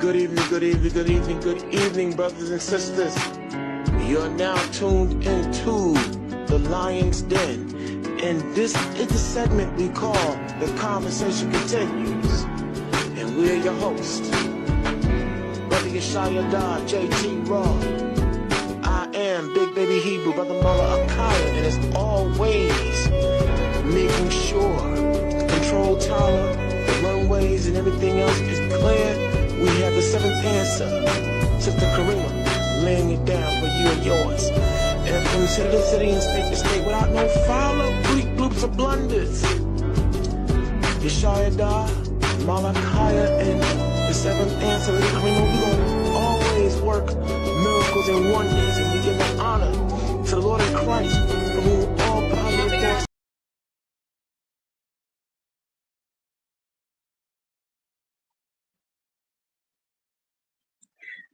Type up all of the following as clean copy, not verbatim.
Good evening, good evening, good evening, good evening, brothers and sisters. You're now tuned into the Lion's Den, and this is the segment we call The Conversation Continues. And we're your hosts, Brother Yeshaya Dah, JT Raw. I am Big Baby Hebrew, Brother Mullah Akaya, and as always, making sure the control tower, the runways, and everything else is clear. We have the seventh answer, Sister Karima, laying it down for you and yours. And from city to city and state to state, without no foul, Greek bloops or blunders, Yeshaya Dah, Malakaya, and the seventh answer, Lady Karima, we're going to always work miracles and wonders, and we give the honor to the Lord in Christ, from whom all positive thoughts.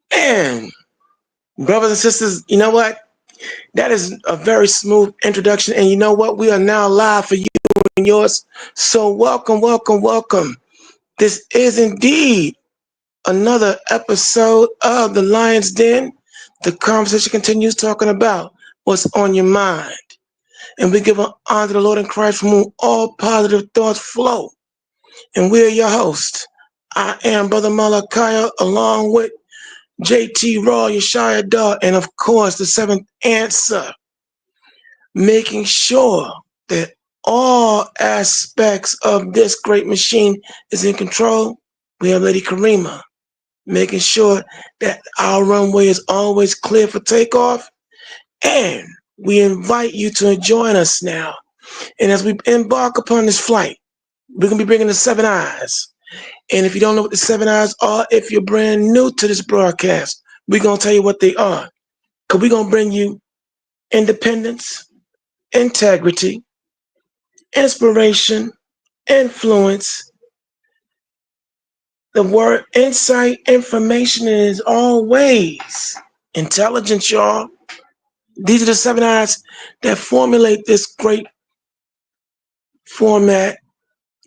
And brothers and sisters, you know what? That is a very smooth introduction. And you know what? We are now live for you and yours. So welcome, welcome, welcome. This is indeed another episode of The Lion's Den. The conversation continues talking about what's on your mind. And we give an honor to the Lord in Christ from whom all positive thoughts flow. And we're your host. I am Brother Malakaya, along with JT Raw, Yeshaya Dah, and of course the seventh answer, making sure that all aspects of this great machine is in control. We have Lady Karima, making sure that our runway is always clear for takeoff. And we invite you to join us now. And as we embark upon this flight, we're going to be bringing the seven eyes. And if you don't know what the seven eyes are, if you're brand new to this broadcast, we're going to tell you what they are. Because we're going to bring you independence, integrity, inspiration, influence. The word insight, information is always intelligence, y'all. These are the seven eyes that formulate this great format,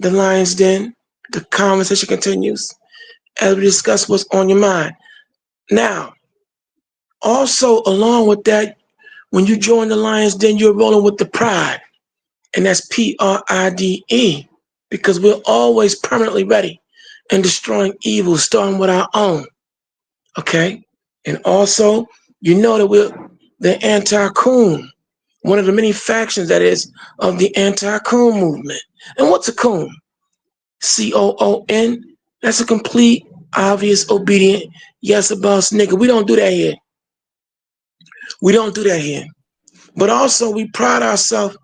The Lion's Den. The conversation continues as we discuss what's on your mind. Now, also along with that, when you join The Lion's Den, you're rolling with the pride. And that's Pride, because we're always permanently ready and destroying evil, starting with our own. Okay? And also, you know that we're the anti-coon, one of the many factions that is of the anti-coon movement. And what's a coon? C-O-O-N. That's a complete, obvious, obedient, yes, a boss nigga. We don't do that here. We don't do that here. But also, we pride ourselves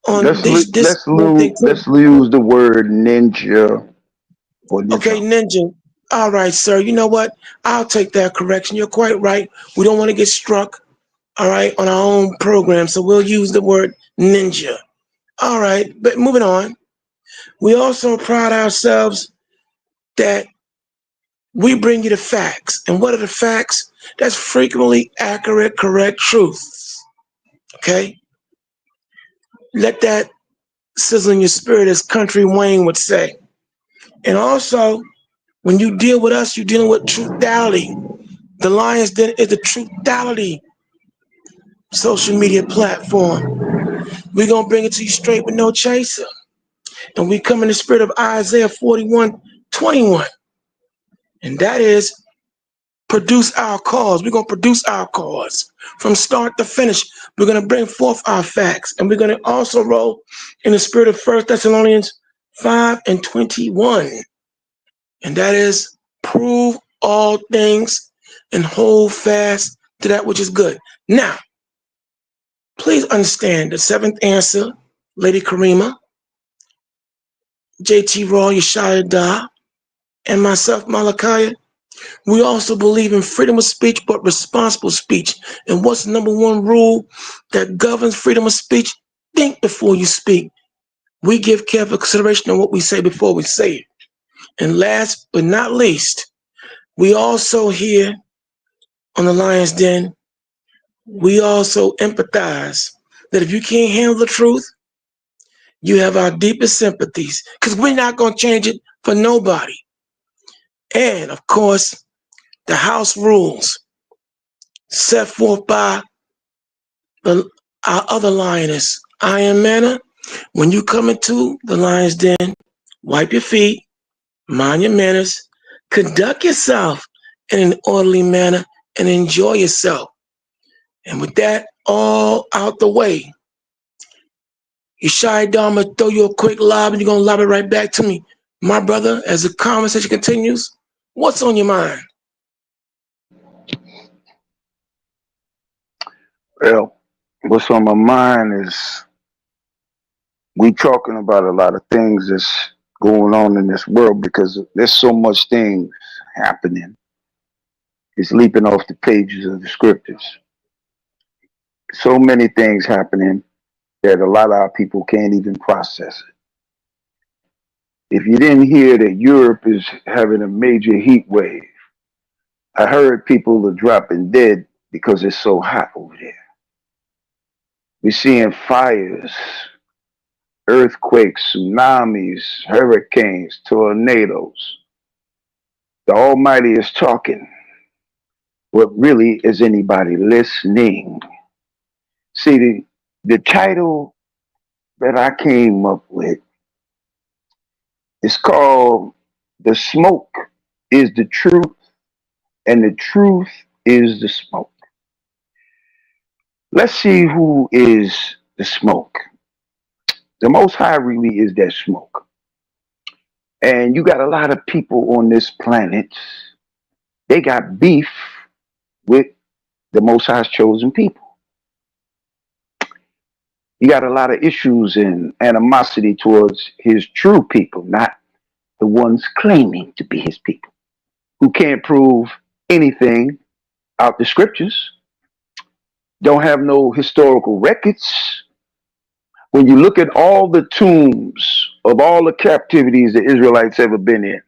on Let's this let's one thing too. let's use the word ninja or Okay, ninja. ninja. All right, sir. You know what? I'll take that correction. You're quite right. We don't want to get struck, all right, on our own program. So we'll use the word ninja. All right, but moving on. We also pride ourselves that we bring you the facts. And what are the facts? That's frequently accurate, correct truths. Okay? Let that sizzle in your spirit, as Country Wayne would say. And also, when you deal with us, you're dealing with truthality. The Lion's Den is the truthality social media platform. We're going to bring it to you straight with no chaser. And we come in the spirit of Isaiah 41:21. And that is produce our cause. We're going to produce our cause from start to finish. We're going to bring forth our facts. And we're going to also roll in the spirit of 1 Thessalonians 5:21. And that is prove all things and hold fast to that which is good. Now, please understand the seventh answer, Lady Karima, JT Raw, Yeshaya Dah, and myself, Malakaya. We also believe in freedom of speech, but responsible speech. And what's the number one rule that governs freedom of speech? Think before you speak. We give careful consideration on what we say before we say it. And last but not least, we also here on the Lion's Den, we also empathize that if you can't handle the truth, you have our deepest sympathies, because we're not going to change it for nobody. And of course, the house rules set forth by our other lioness, Iron Manna. When you come into the lion's den, wipe your feet, mind your manners, conduct yourself in an orderly manner, and enjoy yourself. And with that all out the way, Yeshai Dharma throw you a quick lob and you're going to lob it right back to me. My brother, as the conversation continues, what's on your mind? Well, what's on my mind is we talking about a lot of things that's going on in this world because there's so much things happening. It's leaping off the pages of the scriptures. So many things happening that a lot of our people can't even process it. If you didn't hear that Europe is having a major heat wave, I heard people are dropping dead because it's so hot over there. We're seeing fires, earthquakes, tsunamis, hurricanes, tornadoes. The Almighty is talking. But really, is anybody listening? See, the title that I came up with is called The Smoke is the Truth, and the Truth is the Smoke. Let's see who is the smoke. The Most High really is that smoke. And you got a lot of people on this planet, they got beef with the Most High's chosen people. You got a lot of issues and animosity towards his true people, not the ones claiming to be his people, who can't prove anything out the scriptures, don't have no historical records. When you look at all the tombs of all the captivities the Israelites ever been in,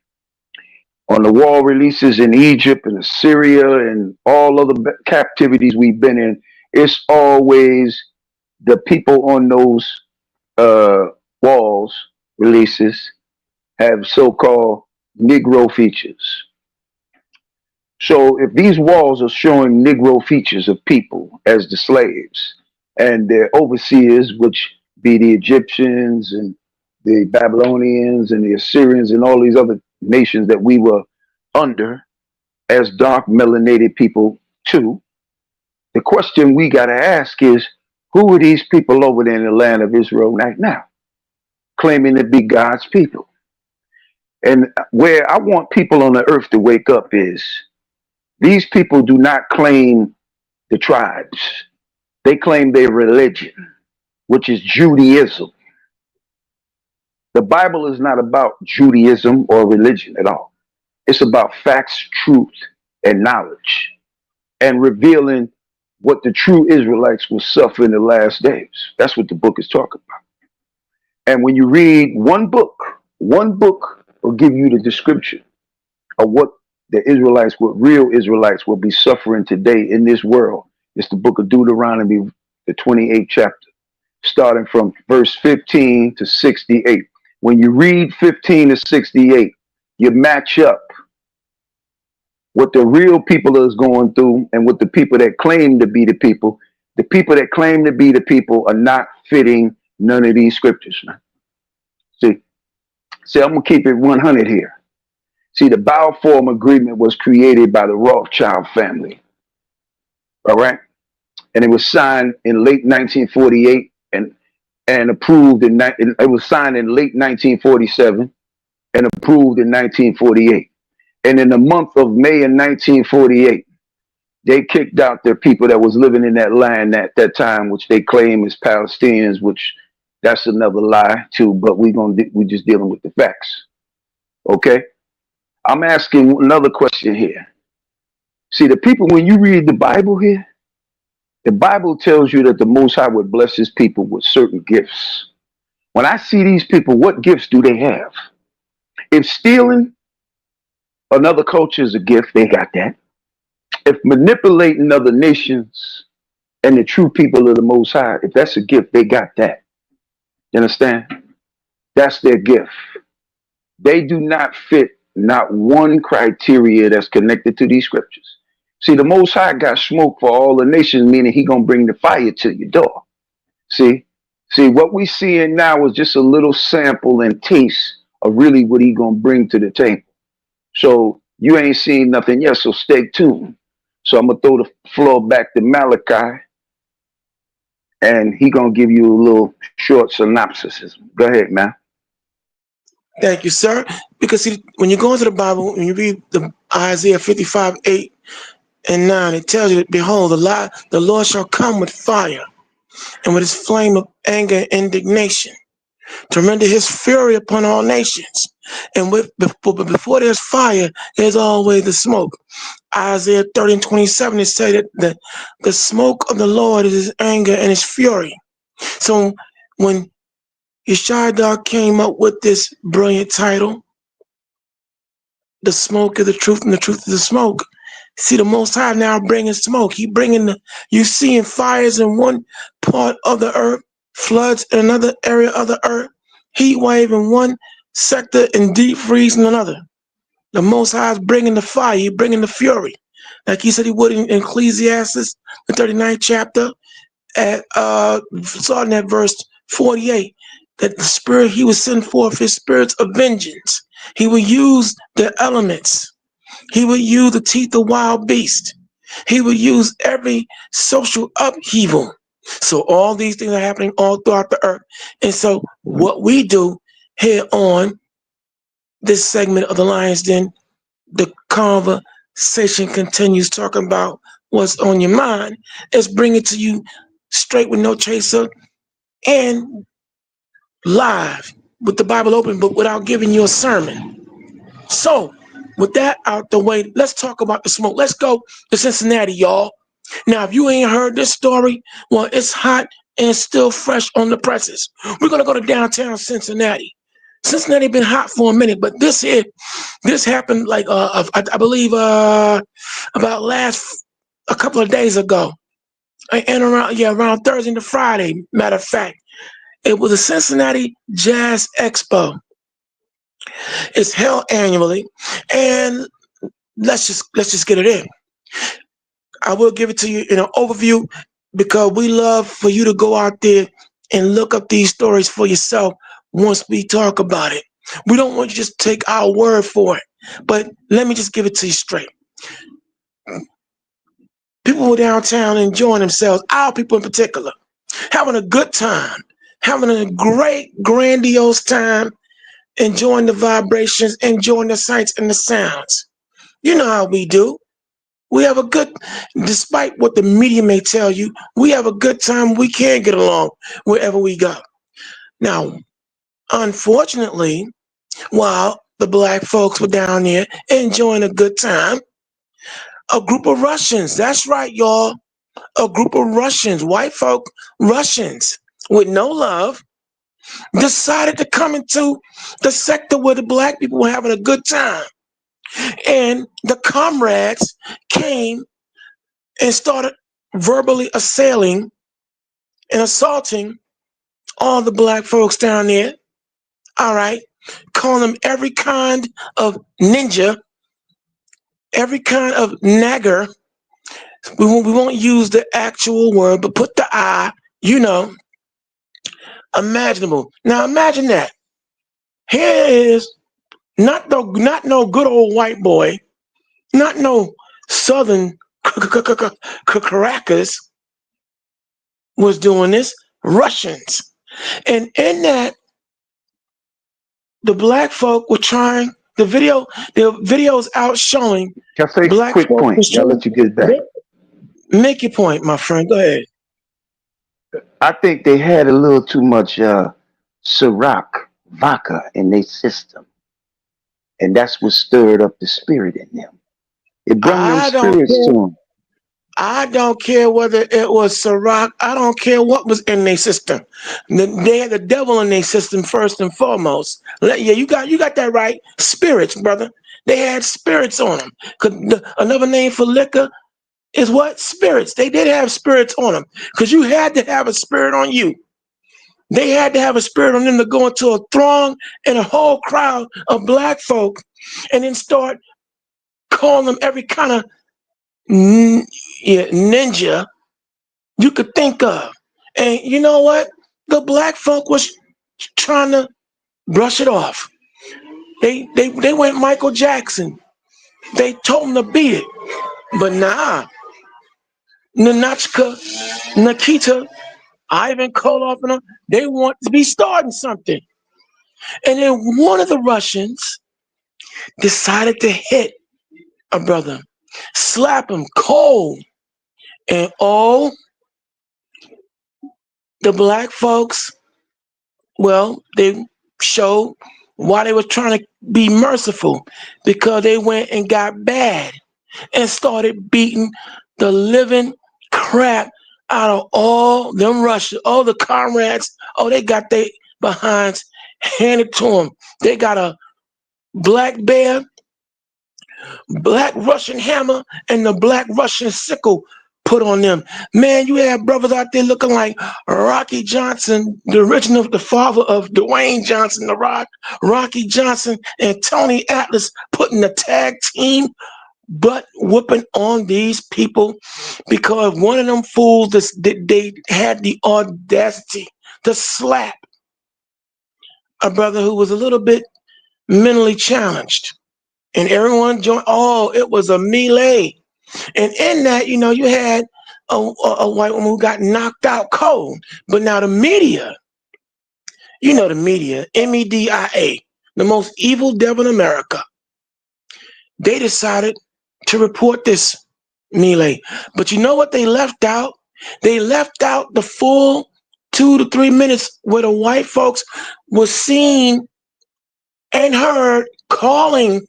on the wall releases in Egypt and Assyria and all other captivities we've been in, it's always the people on those walls releases have so-called Negro features. So if these walls are showing Negro features of people as the slaves and their overseers, which be the Egyptians and the Babylonians and the Assyrians and all these other nations that we were under as dark melanated people too, the question we got to ask is, who are these people over there in the land of Israel right now, claiming to be God's people? And where I want people on the earth to wake up is, these people do not claim the tribes. They claim their religion, which is Judaism. The Bible is not about Judaism or religion at all. It's about facts, truth, and knowledge, and revealing what the true Israelites will suffer in the last days. That's what the book is talking about. And when you read one book will give you the description of what the Israelites, what real Israelites will be suffering today in this world. It's the book of Deuteronomy, the 28th chapter, starting from verse 15 to 68. When you read 15 to 68, you match up what the real people is going through and what the people that claim to be the people. The people that claim to be the people are not fitting none of these scriptures, man. See, I'm going to keep it 100 here. See, the Balfour Agreement was created by the Rothschild family, all right? And it was signed in late 1948 and approved it was signed in late 1947 and approved in 1948. And in the month of May in 1948, they kicked out their people that was living in that land at that time, which they claim is Palestinians, which that's another lie too, but we're just dealing with the facts, okay? I'm asking another question here. See, the people, when you read the Bible here, the Bible tells you that the Most High would bless his people with certain gifts. When I see these people, what gifts do they have? If stealing another culture is a gift, they got that. If manipulating other nations and the true people of the Most High, if that's a gift, they got that. You understand? That's their gift. They do not fit Not one criteria that's connected to these scriptures. See, the Most High got smoke for all the nations, meaning he gonna bring the fire to your door. See, see, what we seeing now is just a little sample and taste of really what he gonna bring to the table. So you ain't seen nothing yet, so stay tuned. So I'm gonna throw the floor back to Malachi, and he gonna give you a little short synopsis. Go ahead, man. Thank you, sir. Because see, when you go into the Bible, when you read the Isaiah 55:8 and 9, it tells you that, behold, the Lord shall come with fire and with his flame of anger and indignation to render his fury upon all nations. And before there's fire, there's always the smoke. Isaiah 30:27, it said that the smoke of the Lord is his anger and his fury. So when Yeshua came up with this brilliant title, the smoke is the truth and the truth is the smoke. See, the Most High now bringing smoke. He bringing you seeing fires in one part of the earth, floods in another area of the earth, heat wave in one sector, and deep freeze in another. The Most High is bringing the fire. He bringing the fury, like he said he would in Ecclesiastes, the 39th chapter, at starting at verse 48. That the spirit he would send forth his spirits of vengeance. He would use the elements. He would use the teeth of wild beasts. He would use every social upheaval. So all these things are happening all throughout the earth. And so what we do here on this segment of the Lion's Den, the conversation continues talking about what's on your mind, is bring it to you straight with no chaser and live with the Bible open, but without giving you a sermon. So, with that out the way, let's talk about the smoke. Let's go to Cincinnati, y'all. Now, if you ain't heard this story, well, it's hot and still fresh on the presses. We're gonna go to downtown Cincinnati. Cincinnati been hot for a minute, but this happened like I believe about a couple of days ago, and around Thursday to Friday. Matter of fact, it was a Cincinnati Jazz Expo. It's held annually, and let's just get it in. I will give it to you in an overview because we love for you to go out there and look up these stories for yourself once we talk about it. We don't want you to just take our word for it, but let me just give it to you straight. People were downtown enjoying themselves, our people in particular, having a good time, having a great, grandiose time, enjoying the vibrations, enjoying the sights and the sounds. You know how we do. We have a good, despite what the media may tell you, we have a good time. We can get along wherever we go. Now, unfortunately, while the black folks were down there enjoying a good time, a group of Russians, that's right, y'all, a group of Russians, white folk, Russians with no love, decided to come into the sector where the black people were having a good time. And the comrades came and started verbally assailing and assaulting all the black folks down there. All right. Calling them every kind of ninja, every kind of nagger. We won't use the actual word, but put the I, imaginable. Now imagine that. Here is not no good old white boy, not no southern Caracas was doing this, Russians. And in that, the black folk were trying, the videos out showing Can I say black quick folk point? was Y'all trying. let you get back. Make your point, my friend. Go ahead. I think they had a little too much Ciroc vodka in their system, and that's what stirred up the spirit in them. It brung them I don't spirits to care. them. I don't care whether it was Ciroc. I don't care what was in their system. They had the devil in their system first and foremost. Yeah, you got that right. Spirits, brother. They had spirits on them. Another name for liquor is what? Spirits. They did have spirits on them because you had to have a spirit on you. They had to have a spirit on them to go into a throng and a whole crowd of black folk and then start calling them every kind of ninja you could think of. And you know what? The black folk was trying to brush it off. They went Michael Jackson. They told him to beat it. But nah, Nanachka, Nikita, Ivan Koloff, and them, they want to be starting something. And then one of the Russians decided to hit a brother, slap him cold. And all the black folks, well, they showed why they were trying to be merciful, because they went and got bad and started beating the living crap out of all them Russians, all the comrades. Oh, they got their behinds handed to them. They got a black bear, black Russian hammer, and the black Russian sickle put on them. Man, you have brothers out there looking like Rocky Johnson, the original, the father of Dwayne Johnson, the Rock, Rocky Johnson, and Tony Atlas putting the tag team butt whooping on these people because one of them fools, they had the audacity to slap a brother who was a little bit mentally challenged. And everyone joined. Oh, it was a melee. And in that, you had a white woman who got knocked out cold. But now the media, the media, MEDIA, the most evil devil in America, they decided to report this melee. But you know what they left out? They left out the full 2 to 3 minutes where the white folks was seen and heard calling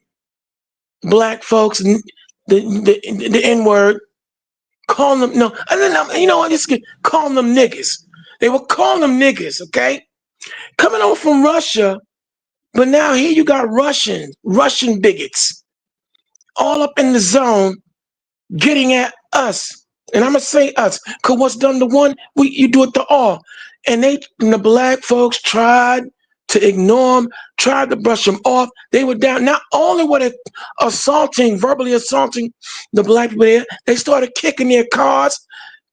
black folks the N-word, calling them, no, you know what, just calling them niggas. They were calling them niggas, okay? Coming over from Russia, but now here you got Russian bigots all up in the zone getting at us. And I'm gonna say us, because what's done to one, you do it to all. And the black folks tried to ignore them, tried to brush them off. They were down. Not only were they verbally assaulting the black people there, they started kicking their cars,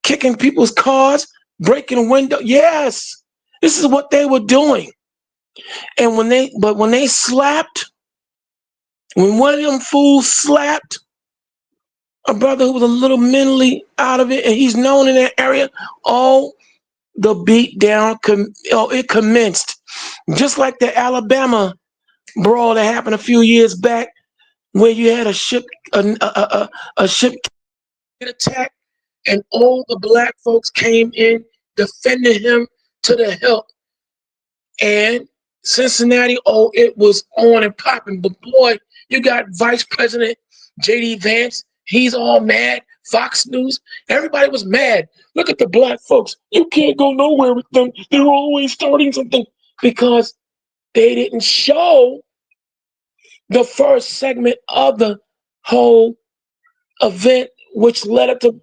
kicking people's cars, breaking windows. Yes, this is what they were doing. And when they slapped, when one of them fools slapped a brother who was a little mentally out of it, and he's known in that area, oh, the beat down, it commenced. Just like the Alabama brawl that happened a few years back, where you had a ship get attacked, and all the black folks came in defending him to the hilt. And Cincinnati, oh, it was on and popping. But boy, you got Vice President J.D. Vance. He's all mad. Fox News, everybody was mad. Look at the black folks. You can't go nowhere with them. They're always starting something because they didn't show the first segment of the whole event, which led up to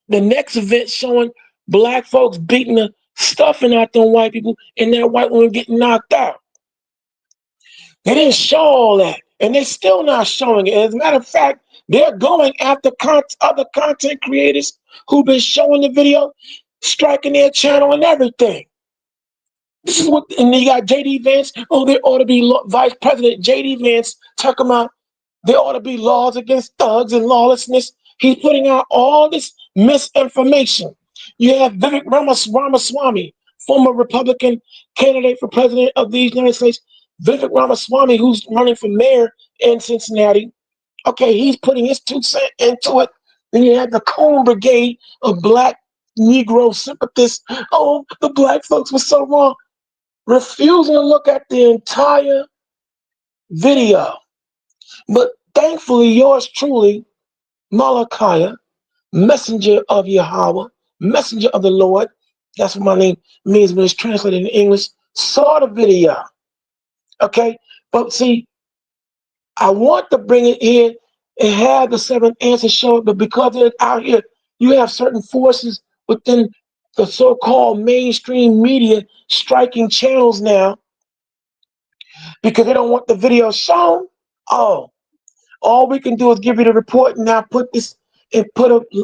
the next event showing black folks beating the stuffing out them white people and that white woman getting knocked out. They didn't show all that, and they're still not showing it. As a matter of fact, they're going after other content creators who've been showing the video, striking their channel and everything. This is what, and you got J.D. Vance. Oh, there ought to be Vice President J.D. Vance talking about there ought to be laws against thugs and lawlessness. He's putting out all this misinformation. You have Vivek Ramaswamy, former Republican candidate for president of the United States. Vivek Ramaswamy, who's running for mayor in Cincinnati. Okay, he's putting his 2 cents into it. Then you have the Cone Brigade of black Negro sympathists. Oh, the black folks were so wrong. Refusing to look at the entire video. But thankfully, yours truly, Malachi, messenger of Yahweh, messenger of the Lord, that's what my name means when it's translated in English, saw the video. Okay? But see, I want to bring it here and have the 7 answers show it, but because they're out here, you have certain forces within the so-called mainstream media striking channels now because they don't want the video shown. Oh, all we can do is give you the report and now put this and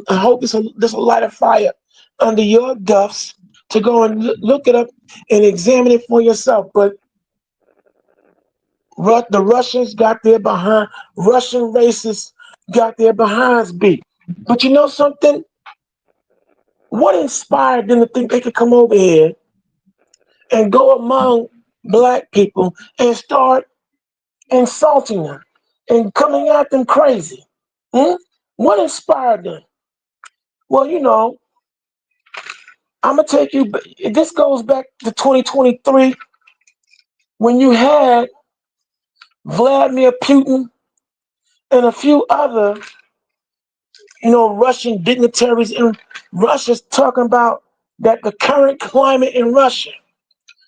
I hope this will light a fire under your duffs to go and look it up and examine it for yourself. But the Russians got their behind, Russian racists got their behinds beat. But you know something? What inspired them to think they could come over here and go among black people and start insulting them and coming at them crazy? Hmm? What inspired them? Well, I'm gonna take you. This goes back to 2023 when you had Vladimir Putin and a few other, Russian dignitaries in Russia talking about that the current climate in Russia,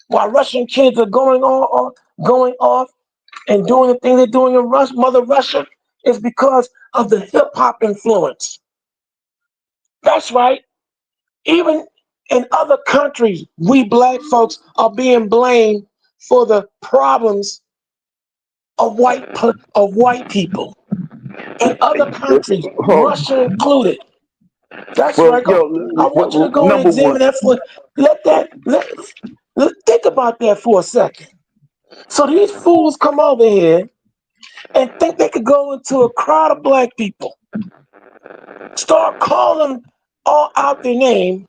while Russian kids are going off and doing the things they're doing in Mother Russia, is because of the hip hop influence. That's right. Even in other countries, we black folks are being blamed for the problems of white people in other countries, Oh, Russia included. That's well, right. yo, I want you to go and number one. examine that for. Think about that for a second. So these fools come over here and think they could go into a crowd of black people, start calling them all out their name,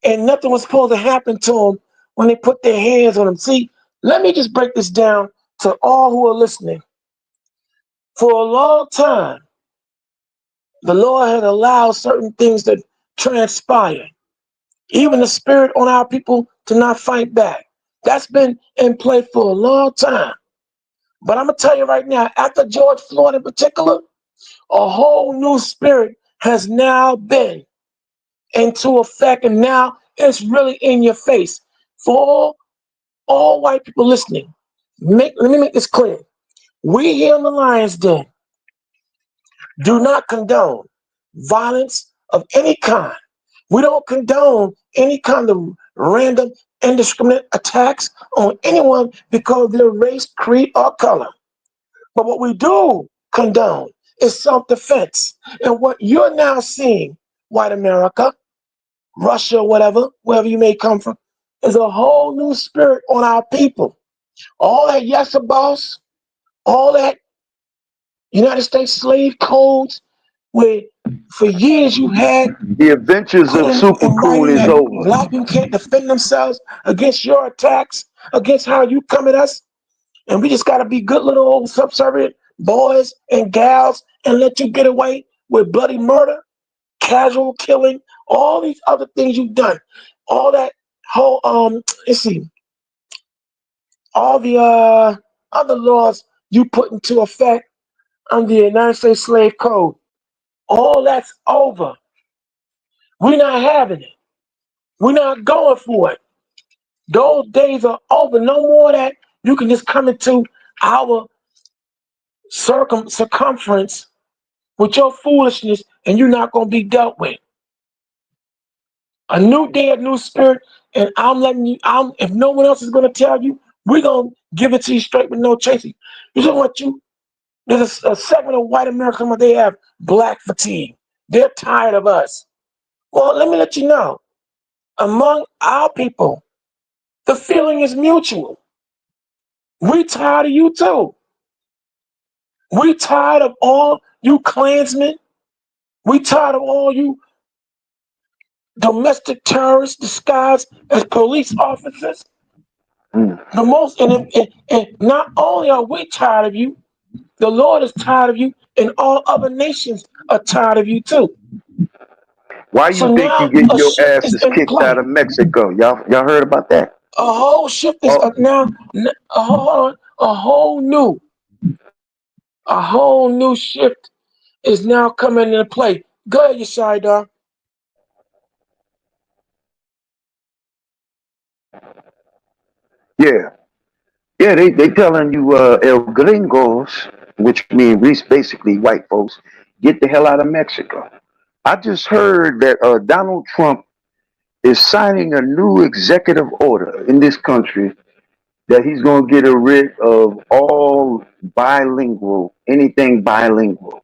and nothing was supposed to happen to them when they put their hands on them. See, let me just break this down to all who are listening. For a long time, the Lord had allowed certain things to transpire, even the spirit on our people to not fight back. That's been in play for a long time. But I'm going to tell you right now, after George Floyd in particular, a whole new spirit has now been into effect, and now it's really in your face. For all white people listening, let me make this clear. We here in the Lions Den do not condone violence of any kind. We don't condone any kind of random indiscriminate attacks on anyone because of their race, creed, or color. But what we do condone is self-defense. And what you're now seeing, white America, Russia, whatever, wherever you may come from, is a whole new spirit on our people. All that yes boss, all that United States slave codes, where for years you had The adventures put of Super in Cool writing is that over. black people can't defend themselves against your attacks, against how you come at us. And we just got to be good little old subservient boys and gals and let you get away with bloody murder, casual killing, all these other things you've done. All that whole, let's see, all the other laws you put into effect under the United States Slave Code. All that's over. We're not having it. We're not going for it. Those days are over. No more of that. You can just come into our circumference with your foolishness and you're not going to be dealt with. A new day, a new spirit, and I'm letting you, if no one else is going to tell you, we're going to give it to you straight with no chasing. You know what there's a segment of white Americans where they have black fatigue. They're tired of us. Well, let me let you know, among our people, the feeling is mutual. We tired of you too. We tired of all you Klansmen. We tired of all you domestic terrorists disguised as police officers. Mm. The most, and not only are we tired of you, the Lord is tired of you, and all other nations are tired of you too. Why So you think you now getting a your shift is asses in kicked out play. of Mexico? Y'all heard about that? A whole shift is Oh, now a whole new shift is now coming into play. Go ahead, Yeshida. yeah. Yeah, they telling you El Gringos, which means basically white folks, get the hell out of Mexico. I just heard that Donald Trump is signing a new executive order in this country that he's going to get rid of all bilingual, anything bilingual.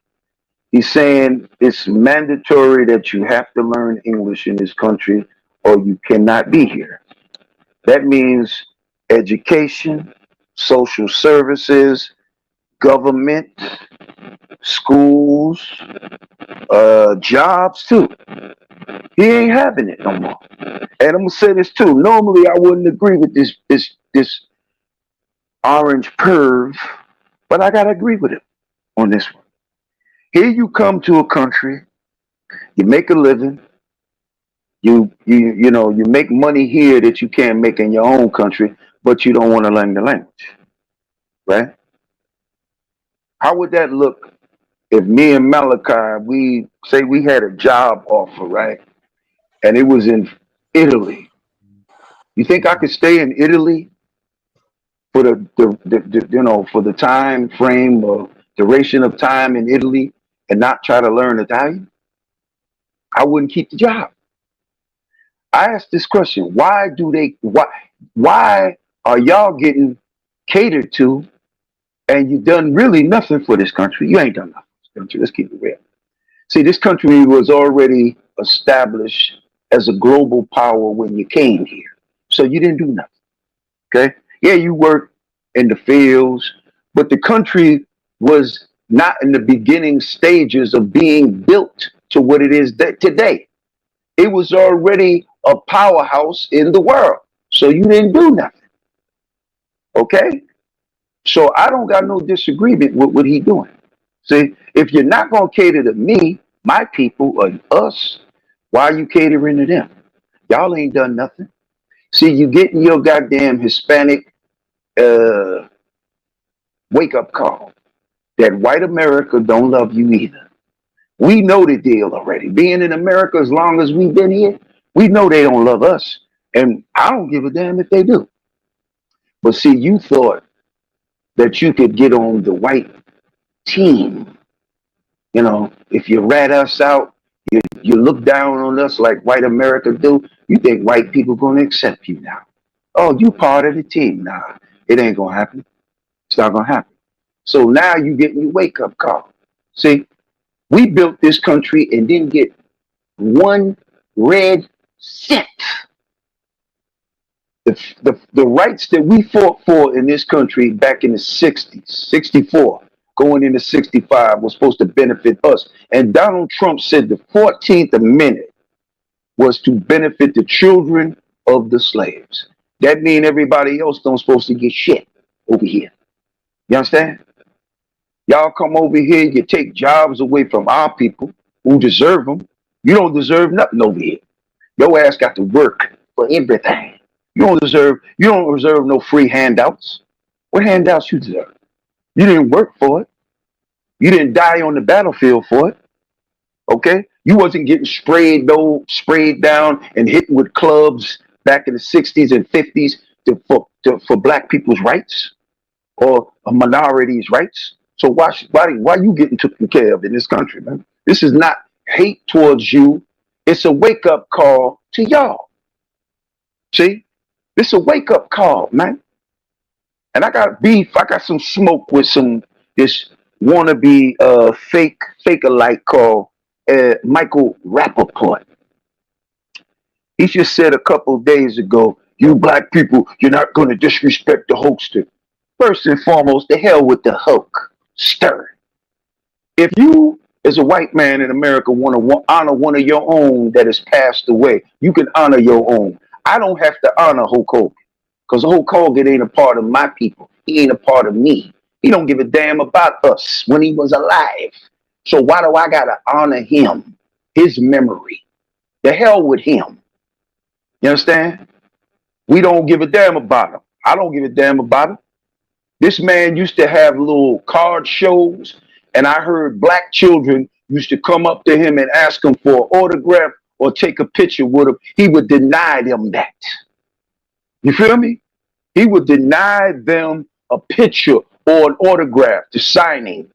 He's saying it's mandatory that you have to learn English in this country or you cannot be here. That means education, social services, government, schools, jobs too. He ain't having it no more. And I'm gonna say this too. Normally, I wouldn't agree with this orange perv, but I gotta agree with him on this one. Here you come to a country, you make a living, you make money here that you can't make in your own country, but you don't want to learn the language, right? How would that look if me and Malachi, we say we had a job offer, right? And it was in Italy. You think I could stay in Italy for for the time frame or duration of time in Italy and not try to learn Italian? I wouldn't keep the job. I asked this question: why are y'all getting catered to and you done really nothing for this country? You ain't done nothing for this country. Let's keep it real. See, this country was already established as a global power when you came here. So you didn't do nothing. Okay? Yeah, you worked in the fields, but the country was not in the beginning stages of being built to what it is today. It was already a powerhouse in the world. So you didn't do nothing. Okay? So I don't got no disagreement with what he doing. See, if you're not gonna cater to me, my people, or us, why are you catering to them? Y'all ain't done nothing. See, you getting your goddamn Hispanic uh, wake up call that white America don't love you either. We know the deal already. Being in America as long as we've been here, we know they don't love us. And I don't give a damn if they do. But see, you thought that you could get on the white team. You know, if you rat us out, you look down on us like white America do, you think white people gonna accept you now. Oh, you part of the team. Nah, it ain't gonna happen. It's not gonna happen. So now you getting your wake up call. See, we built this country and didn't get one red cent. The rights that we fought for in this country back in the 60s, 64, going into 65 was supposed to benefit us. And Donald Trump said the 14th Amendment was to benefit the children of the slaves. That means everybody else don't supposed to get shit over here. You understand? Y'all come over here, you take jobs away from our people who deserve them. You don't deserve nothing over here. Your ass got to work for everything. You don't deserve no free handouts. What handouts you deserve? You didn't work for it. You didn't die on the battlefield for it. Okay? You wasn't getting sprayed down and hit with clubs back in the 60s and 50s for black people's rights or a minority's rights. So why you getting taken care of in this country, man? This is not hate towards you. It's a wake up call to y'all. See? This a wake up call, man. And I got beef. I got some smoke with this wannabe fake alike called Michael Rappaport. He just said a couple of days ago, "You black people, you're not going to disrespect the Hulkster." First and foremost, the hell with the Hulk stir. If you, as a white man in America, want to honor one of your own that has passed away, you can honor your own. I don't have to honor Hulk Hogan because Hulk Hogan ain't a part of my people. He ain't a part of me. He don't give a damn about us when he was alive. So why do I gotta honor him, his memory? The hell with him. You understand? We don't give a damn about him. I don't give a damn about him. This man used to have little card shows, and I heard black children used to come up to him and ask him for an autograph or take a picture with him. He would deny them that. You feel me? He would deny them a picture or an autograph to signing.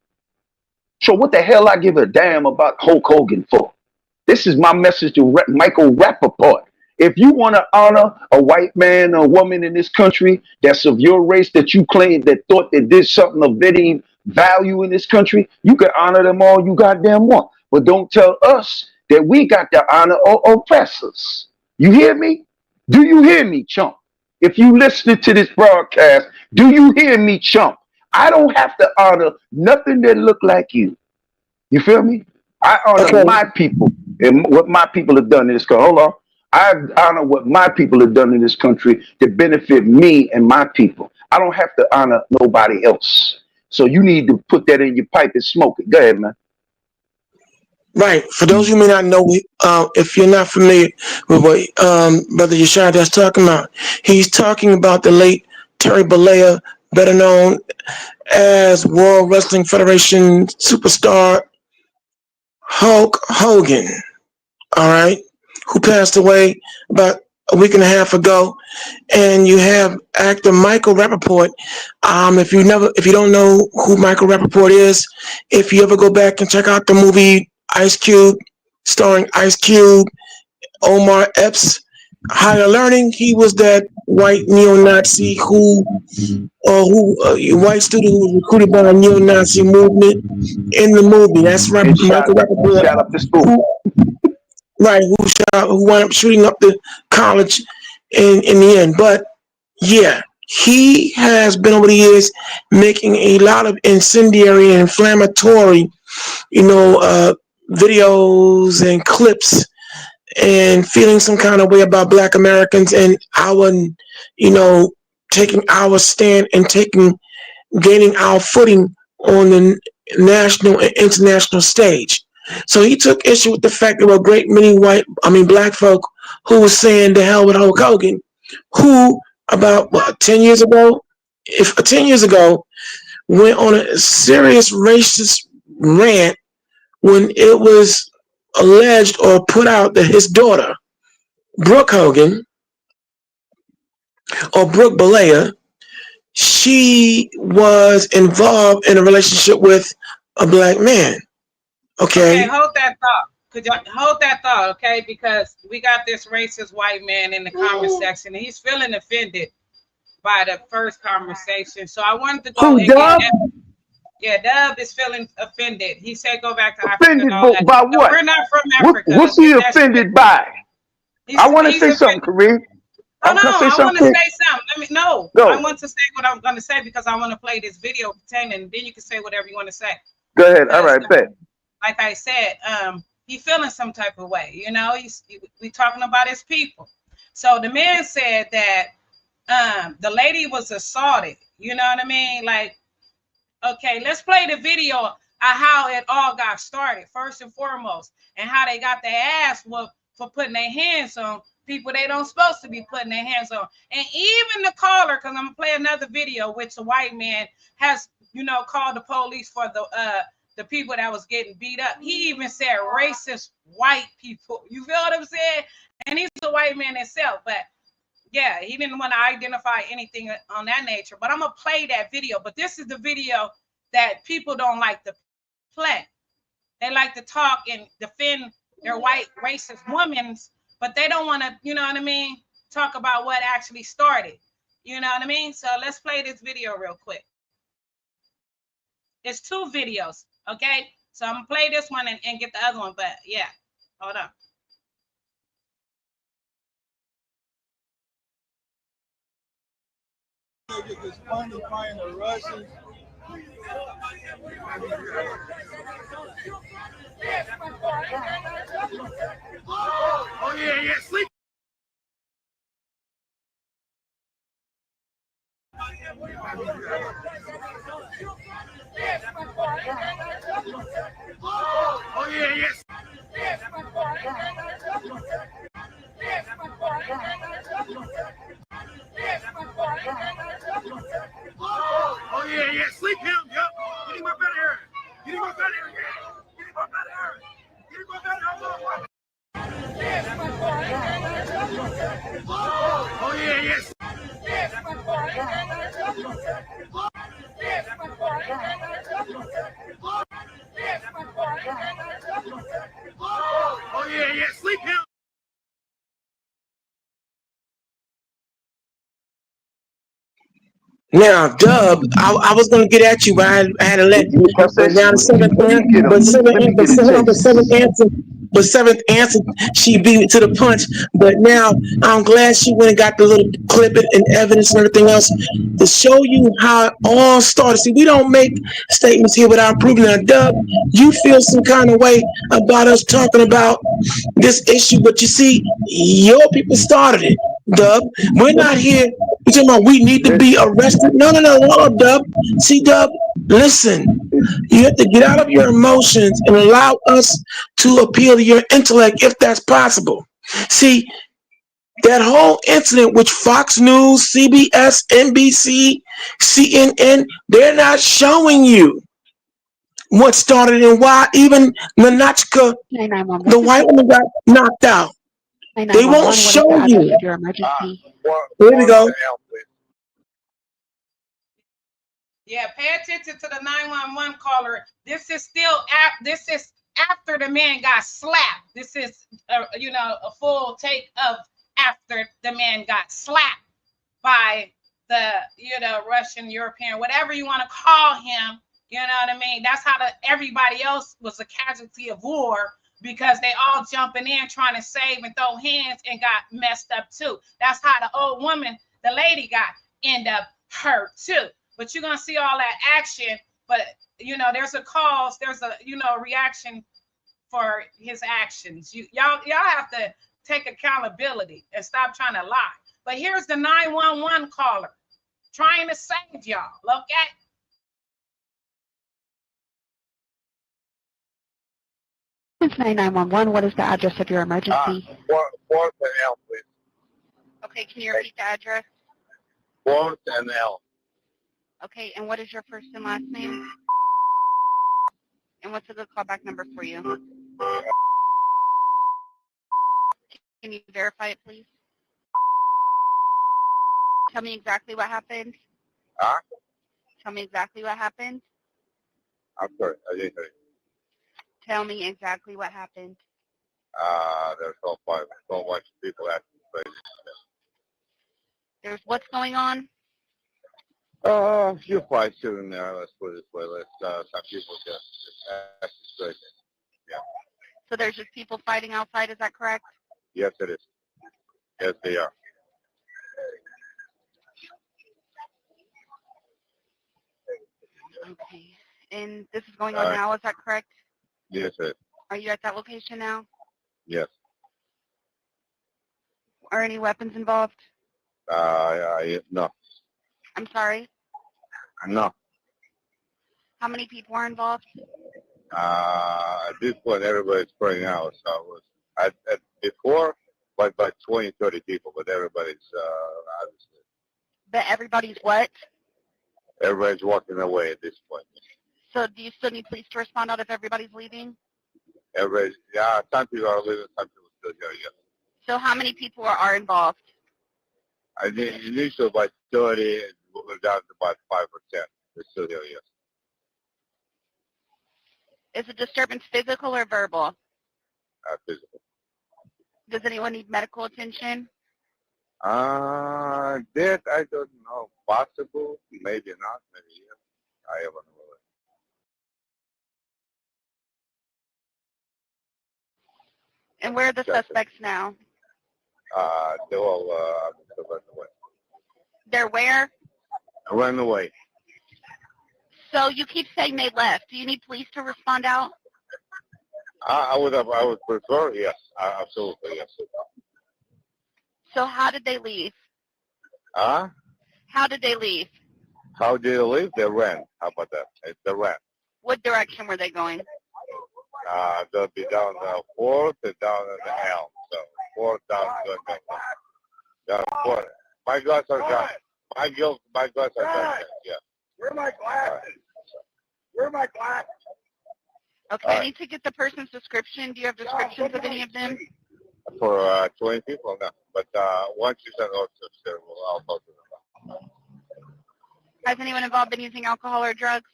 So what the hell I give a damn about Hulk Hogan for? This is my message to Michael Rappaport. If you want to honor a white man or woman in this country that's of your race that you claim that thought that did something of any value in this country, you can honor them all you goddamn want. But don't tell us that we got to honor oppressors. You hear me? Do you hear me, chump? If you listening to this broadcast, do you hear me, chump? I don't have to honor nothing that look like you. You feel me? I honor Okay. my people and what my people have done in this country. Hold on. I honor what my people have done in this country to benefit me and my people. I don't have to honor nobody else. So you need to put that in your pipe and smoke it. Go ahead, man. Right. For those who may not know, if you're not familiar with what Brother Yashad is talking about, he's talking about the late Terry Bollea, better known as World Wrestling Federation superstar Hulk Hogan. All right, who passed away about a week and a half ago. And you have actor Michael Rappaport. If you don't know who Michael Rappaport is, if you ever go back and check out the movie Ice Cube, starring Ice Cube, Omar Epps, Higher Learning, he was that white neo-Nazi white student who was recruited by a neo-Nazi movement in the movie. That's And Michael Rappaport, shot up the school. who right, who wound up shooting up the college in the end. But yeah, he has been over the years making a lot of incendiary and inflammatory, videos and clips, and feeling some kind of way about Black Americans and our, taking our stand and gaining our footing on the national and international stage. So he took issue with the fact there were a great many Black folk who was saying the hell with Hulk Hogan, who about 10 years ago, if 10 years ago, went on a serious racist rant when it was alleged or put out that his daughter, Brooke Hogan, or Brooke Bollea, she was involved in a relationship with a Black man. Okay, Okay. hold that thought. Could you hold that thought, okay? Because we got this racist white man in the comment section, and he's feeling offended by the first conversation. So I wanted to go Who, and get Dub? that. Yeah, Dub is feeling offended. He said go back to Africa and Offended all that. by No, what? we're not from Africa. What's he Get that offended straight. by? I want to He's say something, offended. Kareem. Hold Can I on, say I want to something? say something. No, I Go. want to say what I'm going to say because I want to play this video pertaining, and then you can say whatever you want to say. Go ahead. All Because, right, bet. like I said, he feeling some type of way. We talking about his people. So the man said that the lady was assaulted. You know what I mean? Like, okay, let's play the video of how it all got started first and foremost, and how they got their ass whooped for putting their hands on people they don't supposed to be putting their hands on. And even the caller, because I'm gonna play another video, which the white man has, called the police for the people that was getting beat up. He even said racist white people. You feel what I'm saying? And he's a white man himself, but yeah, he didn't want to identify anything on that nature. But I'm gonna play that video. But this is the video that people don't like to play. They like to talk and defend their white racist women, but they don't want to, talk about what actually started. You know what I mean? So let's play this video real quick. It's two videos, okay? So I'm gonna play this one and get the other one, but yeah, hold on. It's funny finding the Russians. Oh yeah, sleep. Oh yeah, yes. Oh yeah, sleep him, yup. Get him up out of here. Get him up out of here, yeah. Get him up out of here. Get him up out of here. Oh yeah, yes. Oh yeah, sleep him. Now, Dub, I was gonna get at you, but I had to let. I said, But now the seventh let me answer, get him. but Let me get a text. seventh answer, she beat me to the punch. But now I'm glad she went and got the little clip it and evidence and everything else to show you how it all started. See, we don't make statements here without proving. Now, Dub, you feel some kind of way about us talking about this issue, but you see, your people started it, Dub. We're not here. You're talking about we need to be Listen, arrested. No, no, no, no, Dub. See, Dub, listen. You have to get out of your emotions and allow us to appeal to your intellect if that's possible. See, that whole incident which Fox News, CBS, NBC, CNN, they're not showing you what started and why even Nanachka, the 911. white woman, got knocked out. They won't 911, what is the show address you. of your emergency? Here we go. Yeah, pay attention to the 911 caller. This is still this is after the man got slapped. This is a full take of after the man got slapped by the Russian, European, whatever you want to call him. You know what I mean? That's how everybody else was a casualty of war because they all jumping in trying to save and throw hands and got messed up too. That's how the old woman, the lady, got end up hurt too. But you're gonna see all that action. But there's a cause, there's a reaction for his actions. Y'all have to take accountability and stop trying to lie. But here's the 911 caller trying to save y'all. Okay. 911, what is the address of your emergency? Fourth and L, please. Okay, can you repeat the address? Fourth and L. Okay, and what is your first and last name? And what's a good callback number for you? Can you verify it, please? Tell me exactly what happened. Huh? Tell me exactly what happened. I'm sorry, I didn't hear you. Tell me exactly what happened. There's so much people acting crazy. There's what's going on? A few fights here and there, let's put it this way. Some people just acting crazy. Yeah. So there's just people fighting outside, is that correct? Yes, it is. Yes, they are. Okay. And this is going on now, is that correct? Yes, it is. Are you at that location now? Yes. Are any weapons involved? No. I'm sorry? No. How many people are involved? At this point, everybody's spraying out. So I was before, like 20, 30 people, but everybody's obviously But everybody's what? everybody's walking away at this point. So do you still need police to respond out if everybody's leaving? Everybody's some people are leaving, some people still here. Yes. So how many people are involved? I think initially about 30, and we're down to about 5%. They're still here. Yes. Is the disturbance physical or verbal? Physical. Does anyone need medical attention? That I don't know. Possible, maybe not, maybe yes. I haven't really. And where are the suspects now? They all run away. They're where? Run away. So you keep saying they left. Do you need police to respond out? I would prefer, yes, absolutely, yes. So how did they leave? Huh? How did they leave? How did they leave? They ran. How about that? They ran. What direction were they going? They'll be down the 4th and down at the Elm. So 4th down to the down 4th. My glasses are gone. My glasses are gone. Yeah. Where are my glasses? Where are my glasses? Okay, I need to get the person's description. Do you have descriptions of any of them? For 20 people, no. But once you send those to them, I'll talk to them. Has anyone involved been using alcohol or drugs?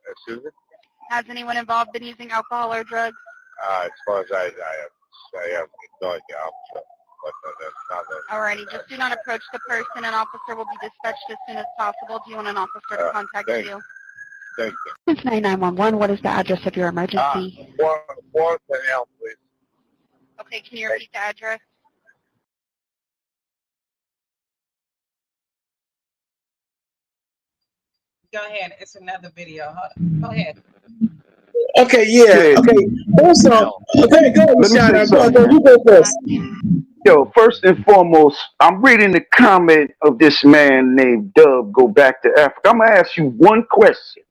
Excuse me? Has anyone involved been using alcohol or drugs? As far as I have no idea. I'm sure. but that's not it. Alrighty, just do not approach the person. An officer will be dispatched as soon as possible. Do you want an officer to contact thank you? Thank you. It's 9911. What is the address of your emergency? 4th and Elm, please. Okay, can you repeat the address? Go ahead. It's another video. Hold on. Go ahead. Okay, yeah. Okay. Also, okay, go Let me shout say out. something. You go first. Yo, first and foremost, I'm reading the comment of this man named Dub, Go Back to Africa. I'm going to ask you one question.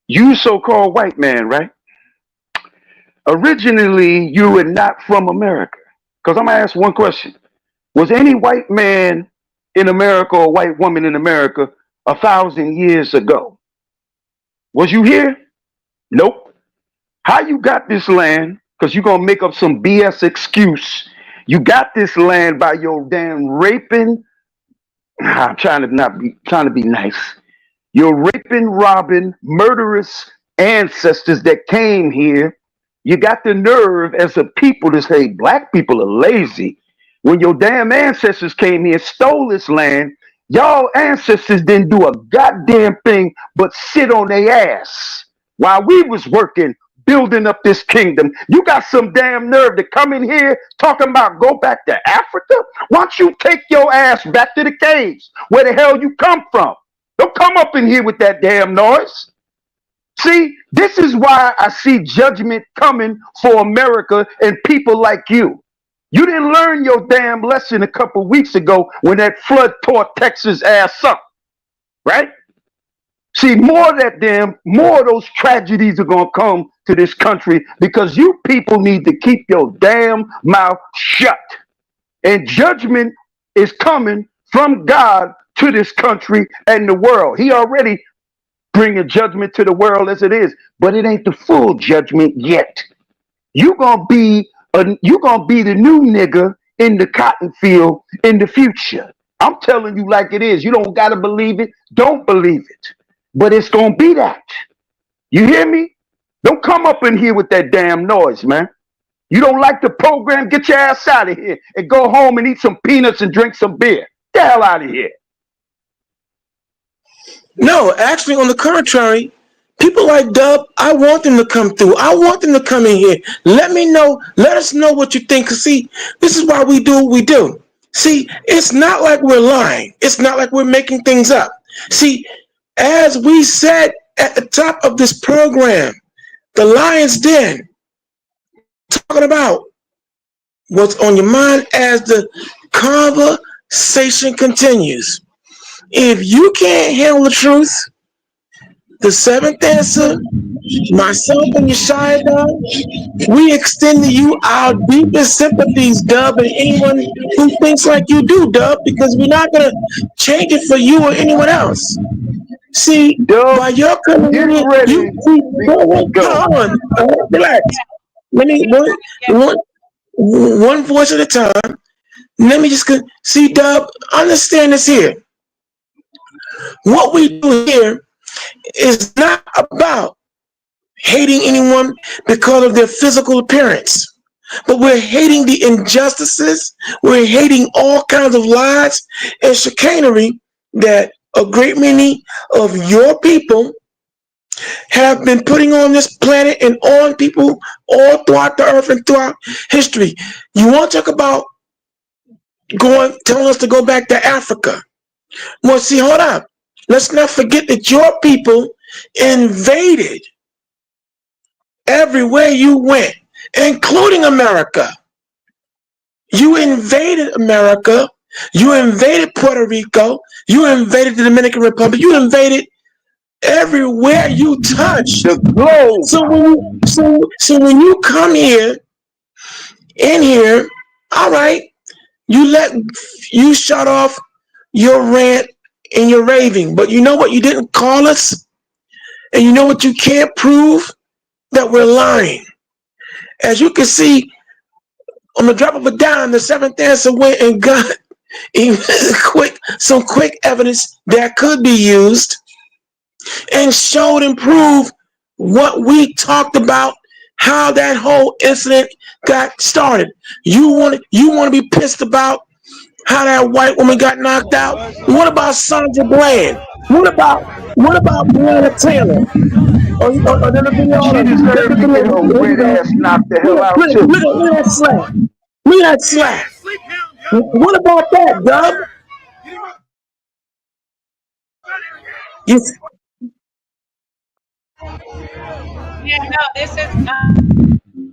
You so-called white man, right? Originally, you were not from America. Because I'm going to ask one question. Was any white man in America or white woman in America 1,000 years ago? Was you here? Nope. How you got this land? Because you're going to make up some BS excuse. You got this land by your damn raping. I'm trying to be nice. Your raping, robbing, murderous ancestors that came here. You got the nerve as a people to say black people are lazy. When your damn ancestors came here, stole this land, y'all ancestors didn't do a goddamn thing but sit on their ass while we was working, building up this kingdom. You got some damn nerve to come in here talking about go back to Africa? Why don't you take your ass back to the caves where the hell you come from? Don't come up in here with that damn noise. See, this is why I see judgment coming for America and people like you. You didn't learn your damn lesson a couple weeks ago when that flood tore Texas ass up, right? See, more of those tragedies are going to come to this country because you people need to keep your damn mouth shut. And judgment is coming from God to this country and the world. He already bringing judgment to the world as it is, but it ain't the full judgment yet. You gonna be the new nigga in the cotton field in the future. I'm telling you like it is. You don't gotta believe it. Don't believe it. But it's gonna be that. You hear me? Don't come up in here with that damn noise, man. You don't like the program? Get your ass out of here and go home and eat some peanuts and drink some beer. Get the hell out of here. No, actually, on the contrary, people like Dub, I want them to come through. I want them to come in here. Let me know. Let us know what you think. Because, see, this is why we do what we do. See, it's not like we're lying. It's not like we're making things up. See, as we said at the top of this program, the Lion's Den, talking about what's on your mind as the conversation continues. If you can't handle the truth, the seventh answer, myself and Yeshaya, we extend to you our deepest sympathies, Dub, and anyone who thinks like you do, Dub, because we're not going to change it for you or anyone else. See, Dub, by your coming get in, ready. hold on, relax. Let me, one voice at a time. Let me just see, Dub, understand this here. What we do here is not about hating anyone because of their physical appearance, but we're hating the injustices, we're hating all kinds of lies and chicanery that a great many of your people have been putting on this planet and on people all throughout the earth and throughout history. You want to talk about telling us to go back to Africa? Well, see, hold up. Let's not forget that your people invaded everywhere you went, including America. You invaded America. You invaded Puerto Rico. You invaded the Dominican Republic. You invaded everywhere you touched. The globe. So when you come here, in here, all right, you shut off your rant and your raving. But you know what? You didn't call us. And you know what? You can't prove that we're lying. As you can see, on the drop of a dime, the seventh answer went and got some quick evidence that could be used and showed and proved what we talked about, how that whole incident got started. You want to be pissed about how that white woman got knocked out? What about Sandra Bland? What about Breonna Taylor? Or the video, hold She on. Let the deserved to video. get her Here we wet go. ass knocked the hell Look, out look, too. look at that slap. Look at that slap. What about that, Dub? You, Yeah, no, this is.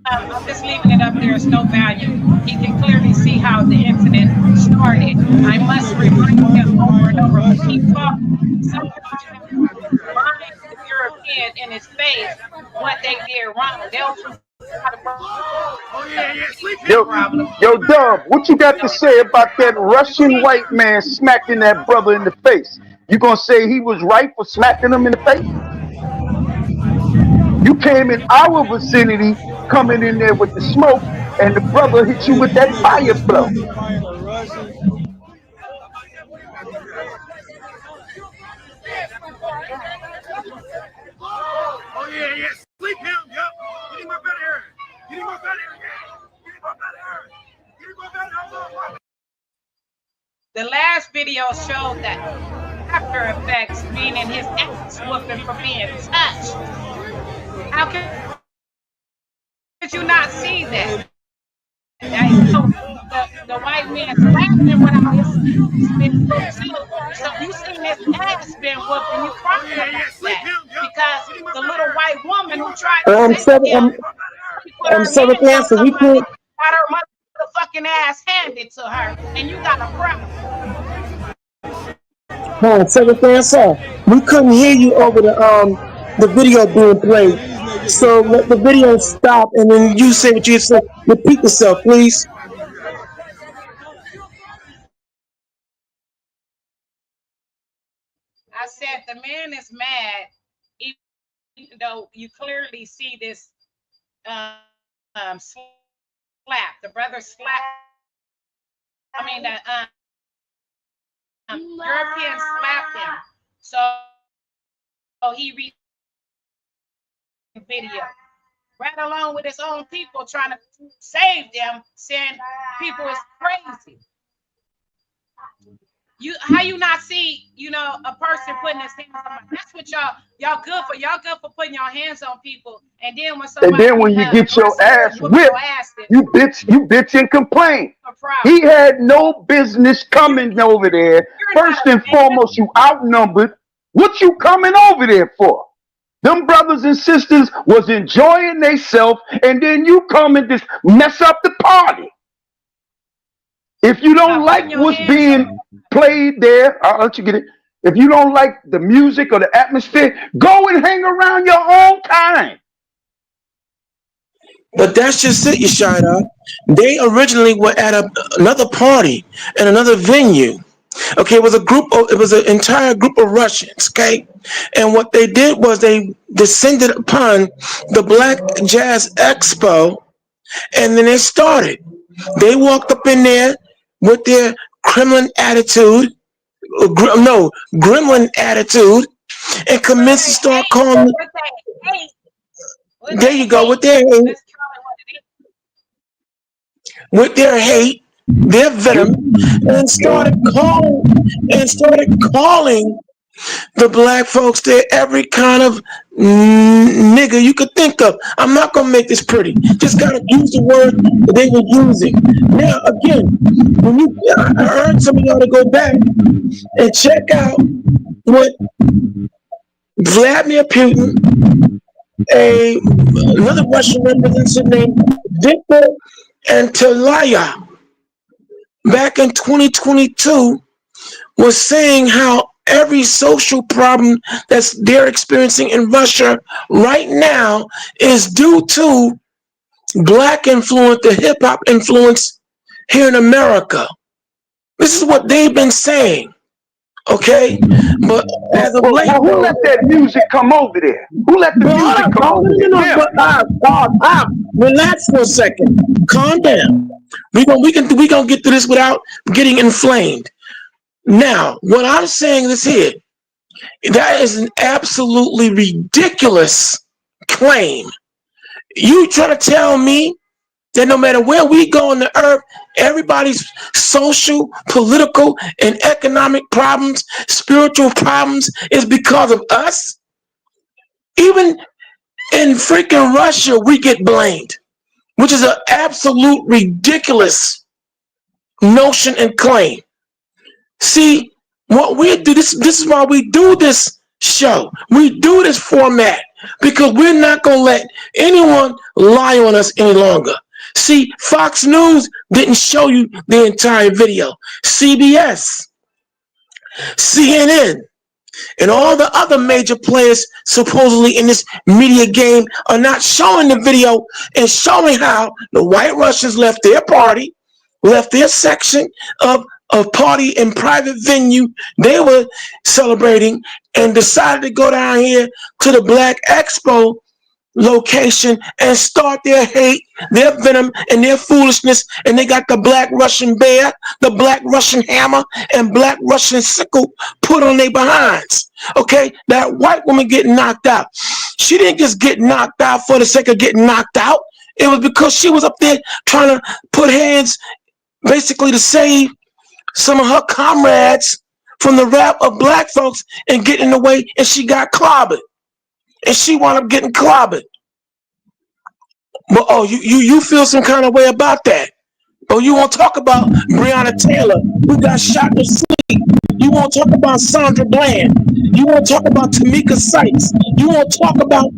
I'm just leaving it up there. It's no value. He can clearly see how the incident started. I must remind him over and over. But keep talking. Sometimes you have to remind the European in his face what they did wrong. They'll try to bring up the Yo, problem. yo, Dub, what you got You to know, say about that you Russian see, white man smacking that brother in the face? You gonna say he was right for smacking him in the face? You came in our vicinity, coming in there with the smoke, and the brother hit you with that fire blow. the last video showed that after effects, meaning his ass whooping for being touched. How could you not see that? So the white man slapped him without his ass being whooped too. So you seen his ass being whooped and you crying about that because the little white woman who tried to I'm save seven. him, she put I'm her seventh hands on answer. We somebody, can't. got her motherfucking ass handed to her, and you got a problem. Hold on, seventh answer. We couldn't hear you over the video being played. So let the video stop, and then you say what you said. Repeat yourself, please. I said the man is mad, even though you clearly see this slap. The brother slapped. I mean, the European slapped him. So he video right along with his own people trying to save them, saying people is crazy. How you not see, a person putting his hands on somebody? That's what y'all good for. Y'all good for putting your hands on people, and then when And then somebody when you get your aggressive ass whoop your whipped, ass, then you bitch and complain. a problem. He had no business You coming over there. you're not First a and man. foremost, you outnumbered. What you coming over there for? Them brothers and sisters was enjoying themselves, and then you come and just mess up the party. If you don't like Putting your what's hands on. being played there, I'll let you get it. If you don't like the music or the atmosphere, go and hang around your own kind. But that's just it, Yashida. They originally were at another party in another venue. Okay, it was an entire group of Russians, okay? And what they did was they descended upon the Black Jazz Expo, and then they started. They walked up in there with their Kremlin attitude, no, gremlin attitude, and Well, commenced to they start hate. calling. What they hate. What There they you go, hate. Let's call it what it is. with their hate, their Yo, venom, and yo, started calling the black folks there every kind of nigga you could think of. I'm not gonna make this pretty. Just gotta use the word that they were using. Now again, I urge some of y'all to go back and check out what Vladimir Putin, another Russian representative named Victor Antalya, back in 2022 was saying how every social problem that they're experiencing in Russia right now is due to black influence, the hip hop influence here in America. This is what they've been saying, okay? But as of late, who let that music come over there? Who let the but hold music on, come over there? no, Them. but relax for a second, calm down. We gonna get through this without getting inflamed. Now, what I'm saying is here, that is an absolutely ridiculous claim. You try to tell me that no matter where we go on the earth, everybody's social, political, and economic problems, spiritual problems is because of us? Even in freaking Russia, we get blamed, which is an absolute ridiculous notion and claim. See, what we do, this is why we do this show. We do this format because we're not going to let anyone lie on us any longer. See, Fox News didn't show you the entire video. CBS, CNN, and all the other major players supposedly in this media game are not showing the video and showing how the White Russians left their party, left their section of party and private venue they were celebrating, and decided to go down here to the Black Expo location and start their hate, their venom, and their foolishness. And they got the Black Russian bear, the Black Russian hammer, and Black Russian sickle put on their behinds. Okay, that white woman getting knocked out. She didn't just get knocked out for the sake of getting knocked out. It was because she was up there trying to put hands basically to save some of her comrades from the wrath of black folks and get in the way, and she got clobbered. And she wound up getting clobbered. But you feel some kind of way about that. Oh, you want to talk about Breonna Taylor, who got shot to sleep. You want to talk about Sandra Bland. You want to talk about Tamika Sykes. You want to talk about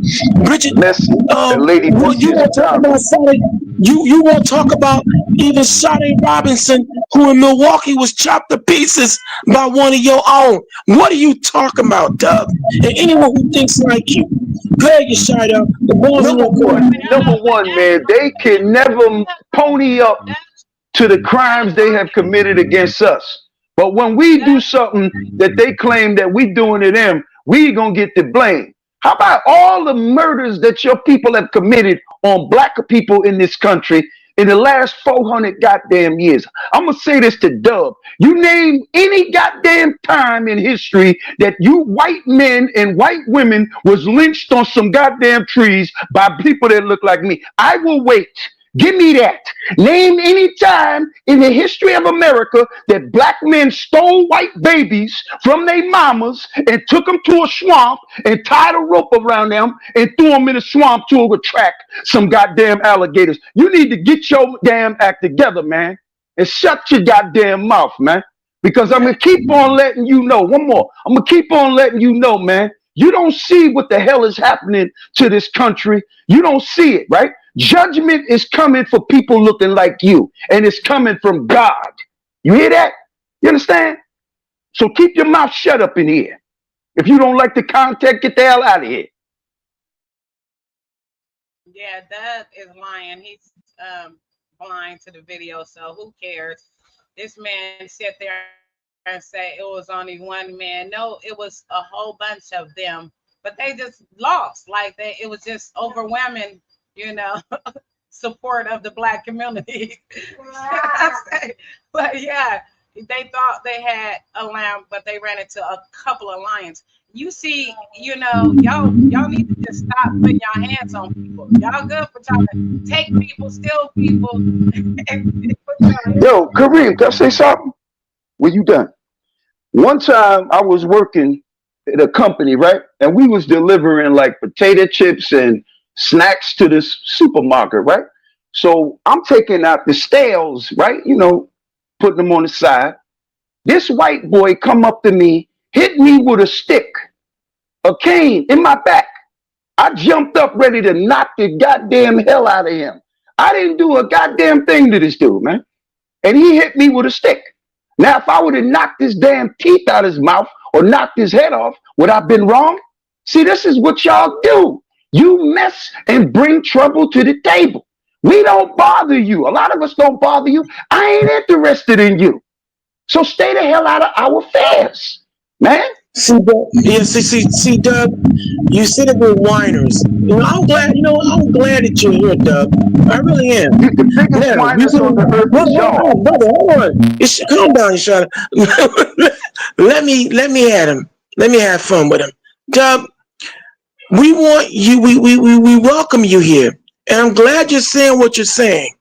Bridget. Lady you want to talk about Sally. You want to talk about even Sade Robinson, who in Milwaukee was chopped to pieces by one of your own. What are you talking about, Doug? And anyone who thinks like you, go ahead, Sade. The ball's in your court. Number one, man, they can never pony up to the crimes they have committed against us. But when we do something that they claim that we doing to them, we gonna get the blame. How about all the murders that your people have committed on black people in this country in the last 400 goddamn years? I'm gonna say this to Dub. You name any goddamn time in history that you white men and white women was lynched on some goddamn trees by people that look like me. I will wait. Give me that. Name any time in the history of America that black men stole white babies from their mamas and took them to a swamp and tied a rope around them and threw them in a swamp to attract some goddamn alligators. You need to get your damn act together, man, and shut your goddamn mouth, man, because I'm going to keep on letting you know. One more. I'm going to keep on letting you know, man. You don't see what the hell is happening to this country. You don't see it, right? Judgment is coming for people looking like you, and it's coming from God. You hear that? You understand? So keep your mouth shut up in here. If you don't like the content, get the hell out of here. Yeah, Doug is lying. He's blind to the video, so who cares? This man sit there and say it was only one man. No, it was a whole bunch of them, but they just lost. Like it was just overwhelming, support of the black community. But yeah, they thought they had a lamb, but they ran into a couple of lions. You see, y'all need to just stop putting your hands on people. Y'all good for trying to take people, steal people. Yo, Kareem, can I say something? When you done? One time I was working at a company, right? And we was delivering like potato chips and snacks to this supermarket, right? So I'm taking out the stales, right? Putting them on the side. This white boy come up to me, hit me with a stick, a cane in my back. I jumped up ready to knock the goddamn hell out of him. I didn't do a goddamn thing to this dude, man. And he hit me with a stick. Now, if I would have knocked his damn teeth out his mouth or knocked his head off, would I have been wrong? See, this is what y'all do. You mess and bring trouble to the table. We don't bother you. A lot of us don't bother you. I ain't interested in you. So stay the hell out of our affairs, man. See, Doug, you said it with whiners. I'm glad. I'm glad that you're here, Doug. I really am. You the biggest whiners on the earth is y'all. Brother, hold on. Calm down, you shut up. Let me at him. Let me have fun with him, Doug. We want you. We welcome you here, and I'm glad you're saying what you're saying.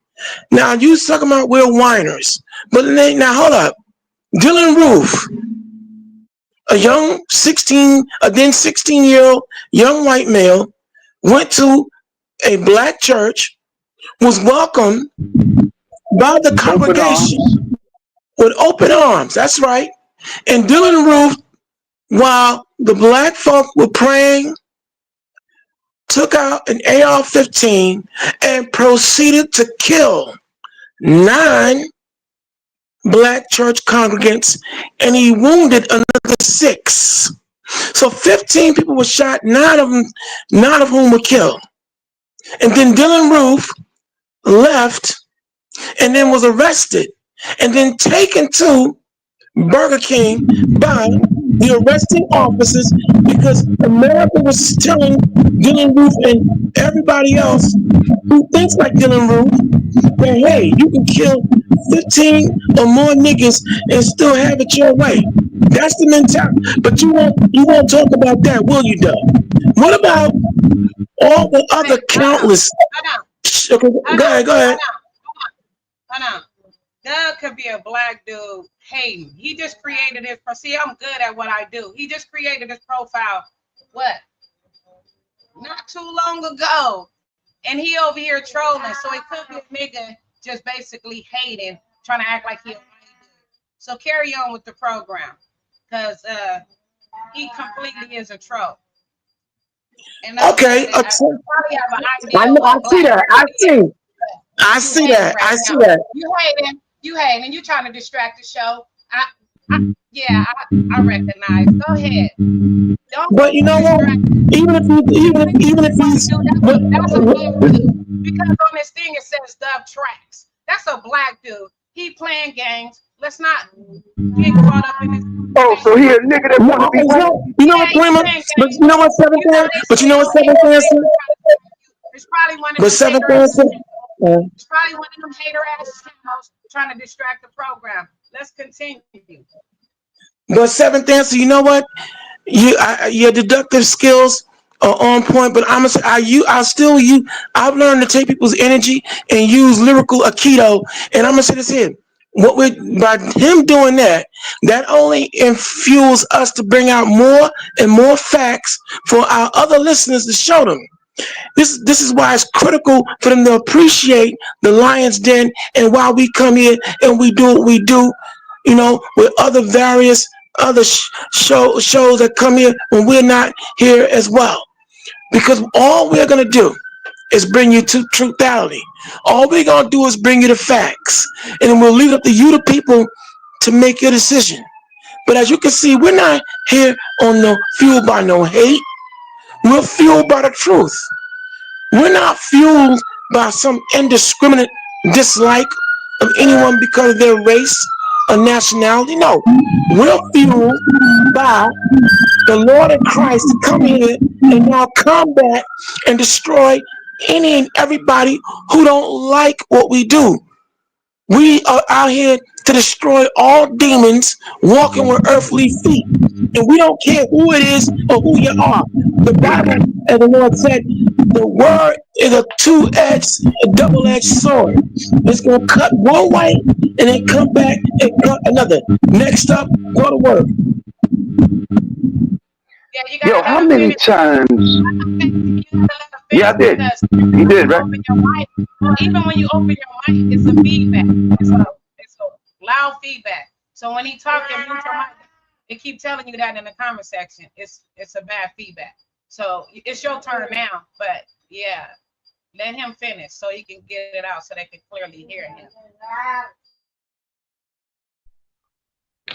Now you talking about we're whiners, but now hold up. Dylan Roof, a young 16-year-old young white male, went to a black church, was welcomed by the Open congregation arms. with open arms. That's right. And Dylan Roof, while the black folk were praying, took out an AR-15 and proceeded to kill 9 black church congregants, and he wounded another 6. So 15 people were shot, 9 of whom were killed. And then Dylan Roof left and then was arrested and then taken to Burger King by the arresting officers because America was telling Dylan Roof and everybody else who thinks like Dylan Roof that, hey, you can kill 15 or more niggas and still have it your way. That's the mentality. But you won't talk about that, will you, Doug? What about all the other countless? Okay, go ahead. Hold on. Doug could be a black dude hating. He just created his. See, I'm good at what I do. He just created his profile. What? Not too long ago, and he over here trolling. So it could be a nigga just basically hating, trying to act like he a white dude. So carry on with the program, cause he completely is a troll. And Okay, I probably have an idea. I see that. I see that. I see that. You hating. You trying to distract the show. I recognize. Go ahead. But you know what? Even if he's that's a black dude. Because on this thing it says Dub Tracks. That's a black dude. He playing games. Let's not get caught up in this. Oh, so he a nigga that want to be white. You know what, Grandma? But you know what, Seventh Answer? But you know what, Seventh Answer? It's probably one of But Seventh Answer. It's probably one of them hater ass channels trying to distract the program. Let's continue. But Seventh Answer, you know what? Your deductive skills are on point, but I've learned to take people's energy and use lyrical aikido. And I'm gonna say this here. By him doing that only fuels us to bring out more and more facts for our other listeners to show them. This is why it's critical for them to appreciate the Lion's Den and why we come here and we do what we do, with other various other shows that come here when we're not here as well. Because all we're going to do is bring you to truthality. All we're going to do is bring you the facts. And then we'll leave it up to you, the people, to make your decision. But as you can see, we're not here fueled by no hate. We're fueled by the truth. We're not fueled by some indiscriminate dislike of anyone because of their race or nationality. No, we're fueled by the Lord of Christ to come here and now combat and destroy any and everybody who don't like what we do. We are out here to destroy all demons walking with earthly feet. And we don't care who it is or who you are. The Bible, as the Lord said, the word is a double-edged sword. It's going to cut one way and then come back and cut another. Next up, go to work. Yo, how many times? Yeah, I did. You did, right? Even when you open your mic, it's a feedback. It's a loud feedback. So when he talking, it keep telling you that in the comment section. It's a bad feedback. So it's your turn now. But yeah, let him finish so he can get it out so they can clearly hear him.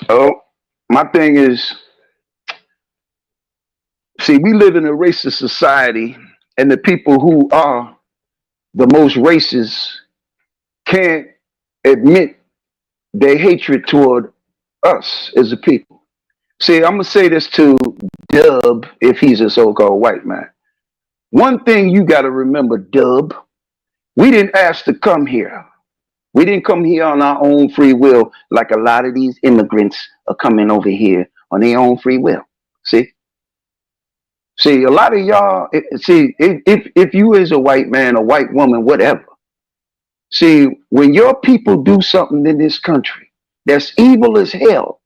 Oh, my thing is, see, we live in a racist society, and the people who are the most racist can't admit their hatred toward us as a people. See, I'm going to say this to Dub, if he's a so-called white man. One thing you got to remember, Dub, we didn't ask to come here. We didn't come here on our own free will like a lot of these immigrants are coming over here on their own free will. See, a lot of y'all, if you is a white man, a white woman, whatever, See, when your people do something in this country that's evil as hell,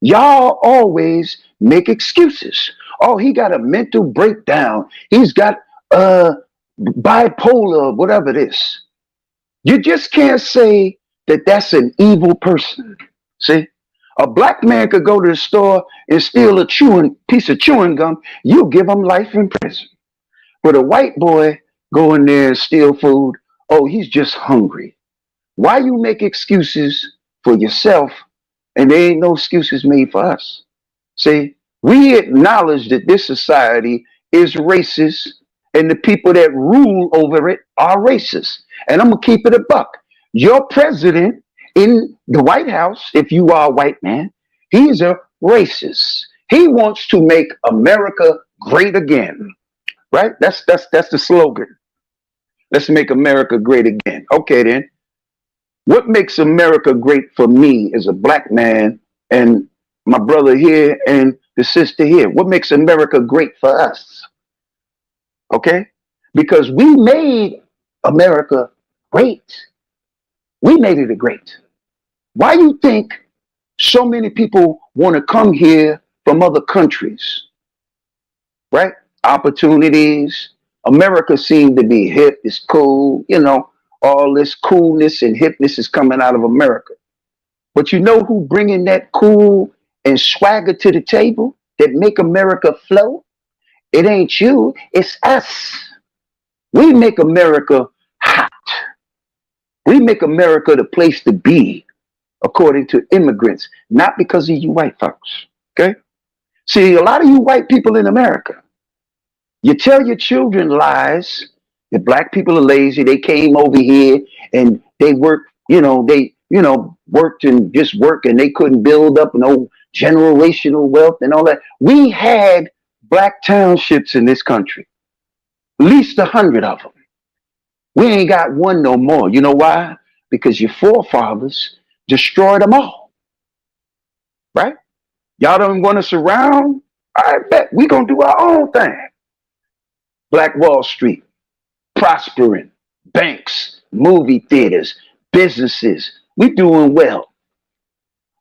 y'all always make excuses. Oh, he got a mental breakdown. He's got uh bipolar, whatever it is. You just can't say that that's an evil person. See, a black man could go to the store and steal a chewing piece of chewing gum. You give him life in prison. But a white boy go in there and steal food. Oh, he's just hungry. Why you make excuses for yourself and there ain't no excuses made for us? See, we acknowledge that this society is racist and the people that rule over it are racist. And I'm going to keep it a buck. Your president in the White House, if you are a white man, he's a racist. He wants to make America great again, right? That's the slogan. Let's make America great again. Okay, then. What makes America great for me as a black man and my brother here and the sister here? What makes America great for us? Okay? Because we made America great. We made it great. Why you think so many people want to come here from other countries? Right? Opportunities. America seemed to be hip, it's cool, all this coolness and hipness is coming out of America. But you know who bringing that cool and swagger to the table that make America flow? It ain't you, it's us. We make America hot. We make America the place to be, according to immigrants, not because of you white folks. Okay? See, a lot of you white people in America, you tell your children lies. The black people are lazy. They came over here and they worked, worked and just worked and they couldn't build up no generational wealth and all that. We had black townships in this country, at least 100 of them. We ain't got one no more. You know why? Because your forefathers destroyed them all, right? Y'all don't want us around? I bet we gonna do our own thing. Black Wall Street, prospering, banks, movie theaters, businesses. We doing well.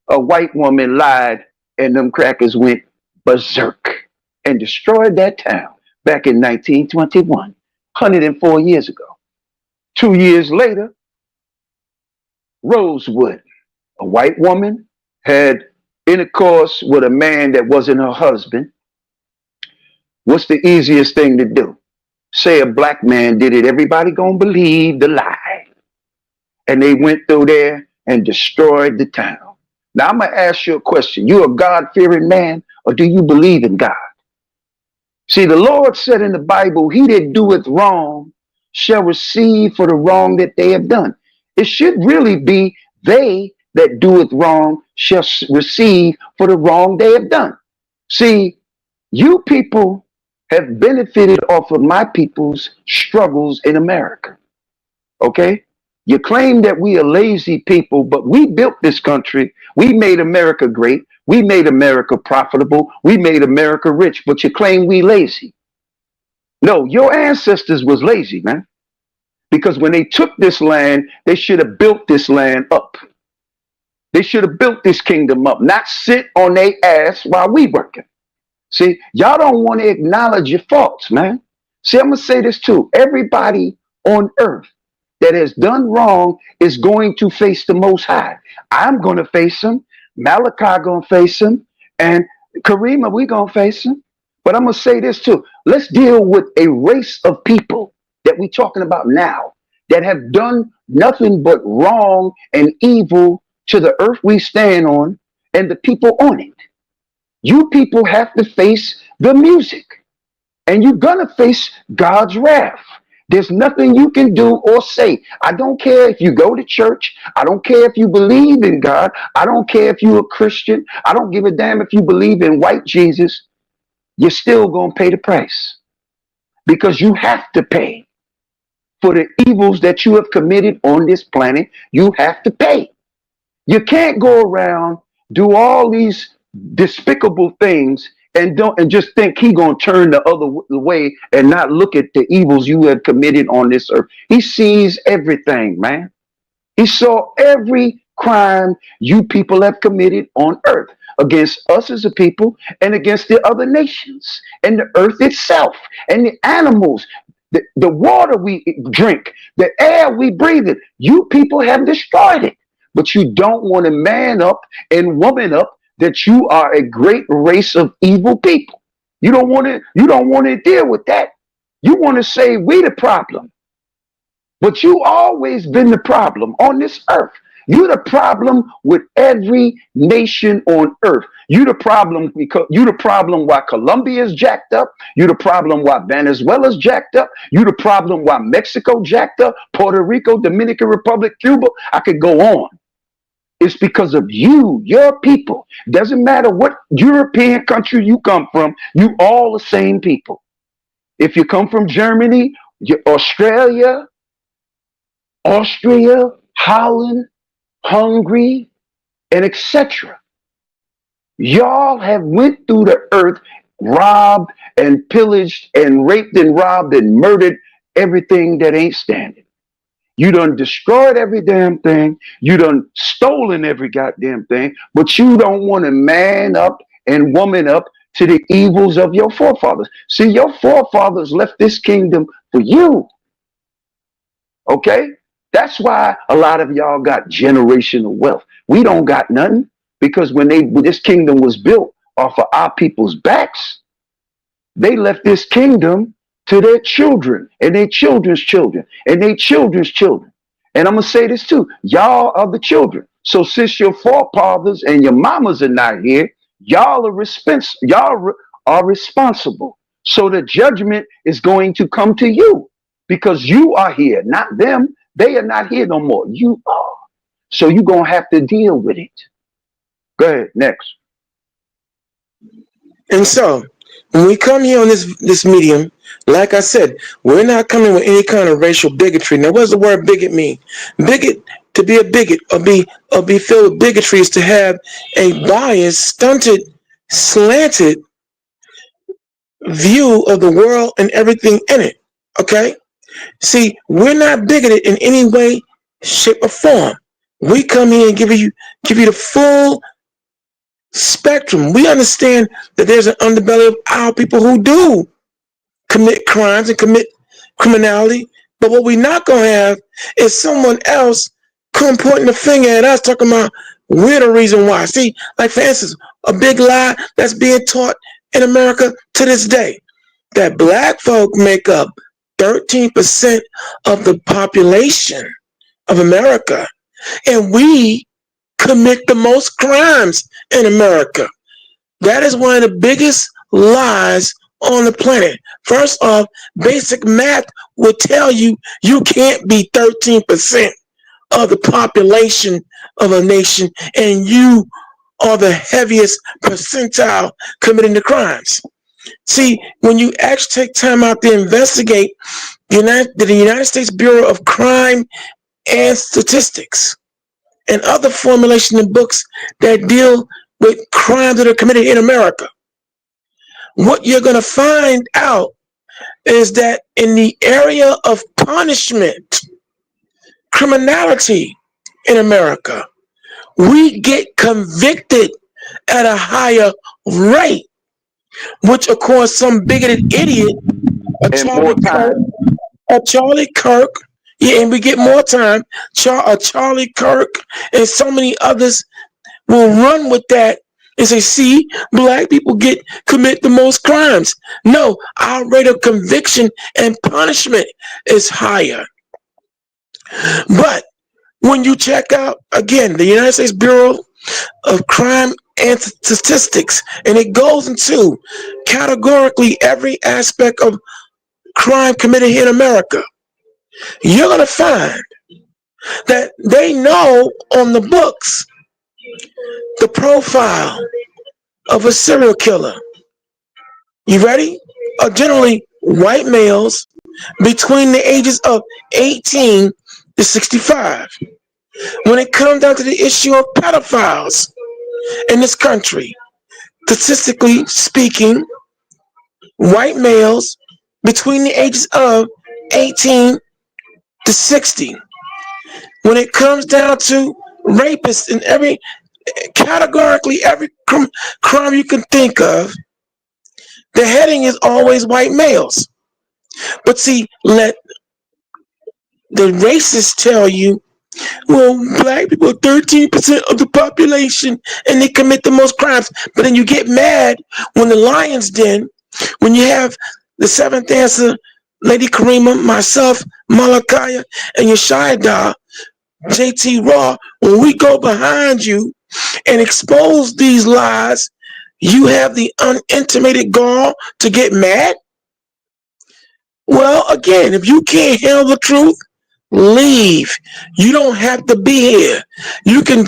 A white woman lied and them crackers went berserk and destroyed that town back in 1921, 104 years ago. 2 years later, Rosewood, a white woman, had intercourse with a man that wasn't her husband. What's the easiest thing to do? Say a black man did it. Everybody gonna believe the lie. And they went through there and destroyed the town. Now I'm gonna ask you a question. You a God-fearing man or do you believe in God? See, the Lord said in the Bible, he that doeth wrong shall receive for the wrong that they have done. It should really be they that doeth wrong shall receive for the wrong they have done. See, you people have benefited off of my people's struggles in America. Okay? You claim that we are lazy people, but we built this country. We made America great. We made America profitable. We made America rich, but you claim we lazy. No, your ancestors was lazy, man. Because when they took this land, they should have built this land up. They should have built this kingdom up, not sit on their ass while we working. See, y'all don't want to acknowledge your faults, man. See, I'm going to say this too. Everybody on earth that has done wrong is going to face the Most High. I'm going to face him. Malachi going to face him. And Karima, we going to face him. But I'm going to say this too. Let's deal with a race of people that we're talking about now that have done nothing but wrong and evil to the earth we stand on and the people on it. You people have to face the music and you're going to face God's wrath. There's nothing you can do or say. I don't care if you go to church. I don't care if you believe in God. I don't care if you're a Christian. I don't give a damn if you believe in white Jesus. You're still going to pay the price because you have to pay for the evils that you have committed on this planet. You have to pay. You can't go around, do all these despicable things and just think he gonna turn the other way and not look at the evils you have committed on this earth. He sees everything, man. He saw every crime you people have committed on earth against us as a people and against the other nations and the earth itself and the animals, the water we drink, the air we breathe in. You people have destroyed it. But you don't want to man up and woman up that you are a great race of evil people. You don't want to deal with that. You want to say we the problem. But you always been the problem on this earth. You're the problem with every nation on earth. You the problem because you the problem why Colombia is jacked up. You the problem why Venezuela's jacked up. You the problem why Mexico jacked up. Puerto Rico, Dominican Republic, Cuba. I could go on. It's because of you, your people. Doesn't matter what European country you come from. You all the same people. If you come from Germany, Australia, Austria, Holland, Hungary, and etc. Y'all have went through the earth, robbed and pillaged and raped and robbed and murdered everything that ain't standing. You done destroyed every damn thing. You done stolen every goddamn thing, but you don't want to man up and woman up to the evils of your forefathers. See, your forefathers left this kingdom for you. Okay? That's why a lot of y'all got generational wealth. We don't got nothing because when this kingdom was built off of our people's backs, they left this kingdom to their children and their children's children and their children's children. And I'm going to say this too. Y'all are the children. So since your forefathers and your mamas are not here, y'all are responsible. So the judgment is going to come to you because you are here, not them. They are not here no more. You are. So you're going to have to deal with it. Go ahead. Next. And so, when we come here on this medium, like I said, we're not coming with any kind of racial bigotry. Now, what does the word bigot mean? Bigot, to be a bigot or be filled with bigotry is to have a biased, stunted, slanted view of the world and everything in it. Okay? See, we're not bigoted in any way, shape, or form. We come here and give you the full spectrum. We understand that there's an underbelly of our people who do commit crimes and commit criminality, but what we're not going to have is someone else come pointing the finger at us talking about we're the reason why. See, like for instance, a big lie that's being taught in America to this day, that black folk make up 13% of the population of America, and we commit the most crimes in America. That is one of the biggest lies on the planet. First off, basic math will tell you you can't be 13% of the population of a nation, and you are the heaviest percentile committing the crimes. See, when you actually take time out to investigate the United States Bureau of Crime and Statistics and other formulation of books that deal with crimes that are committed in America, what you're going to find out is that in the area of punishment, criminality in America, we get convicted at a higher rate, which of course some bigoted idiot, a Charlie Kirk, yeah, and we get more time, Charlie Kirk and so many others will run with that and say, see, black people commit the most crimes. No, our rate of conviction and punishment is higher. But when you check out, again, the United States Bureau of Crime and Statistics, and it goes into categorically every aspect of crime committed here in America, you're going to find that they know on the books the profile of a serial killer. You ready? Are generally white males between the ages of 18 to 65. When it comes down to the issue of pedophiles in this country, statistically speaking, white males between the ages of 18 to 60. When it comes down to rapists in every categorically every crime you can think of, the heading is always white males. But see, let the racists tell you, well, black people are 13% of the population and they commit the most crimes. But then you get mad when the Lion's Den, when you have the seventh answer, Lady Karima, myself, Malakaya, and Yeshayada, JT Raw, when we go behind you and expose these lies, you have the unintimated gall to get mad? Well, again, if you can't handle the truth, leave. You don't have to be here. You can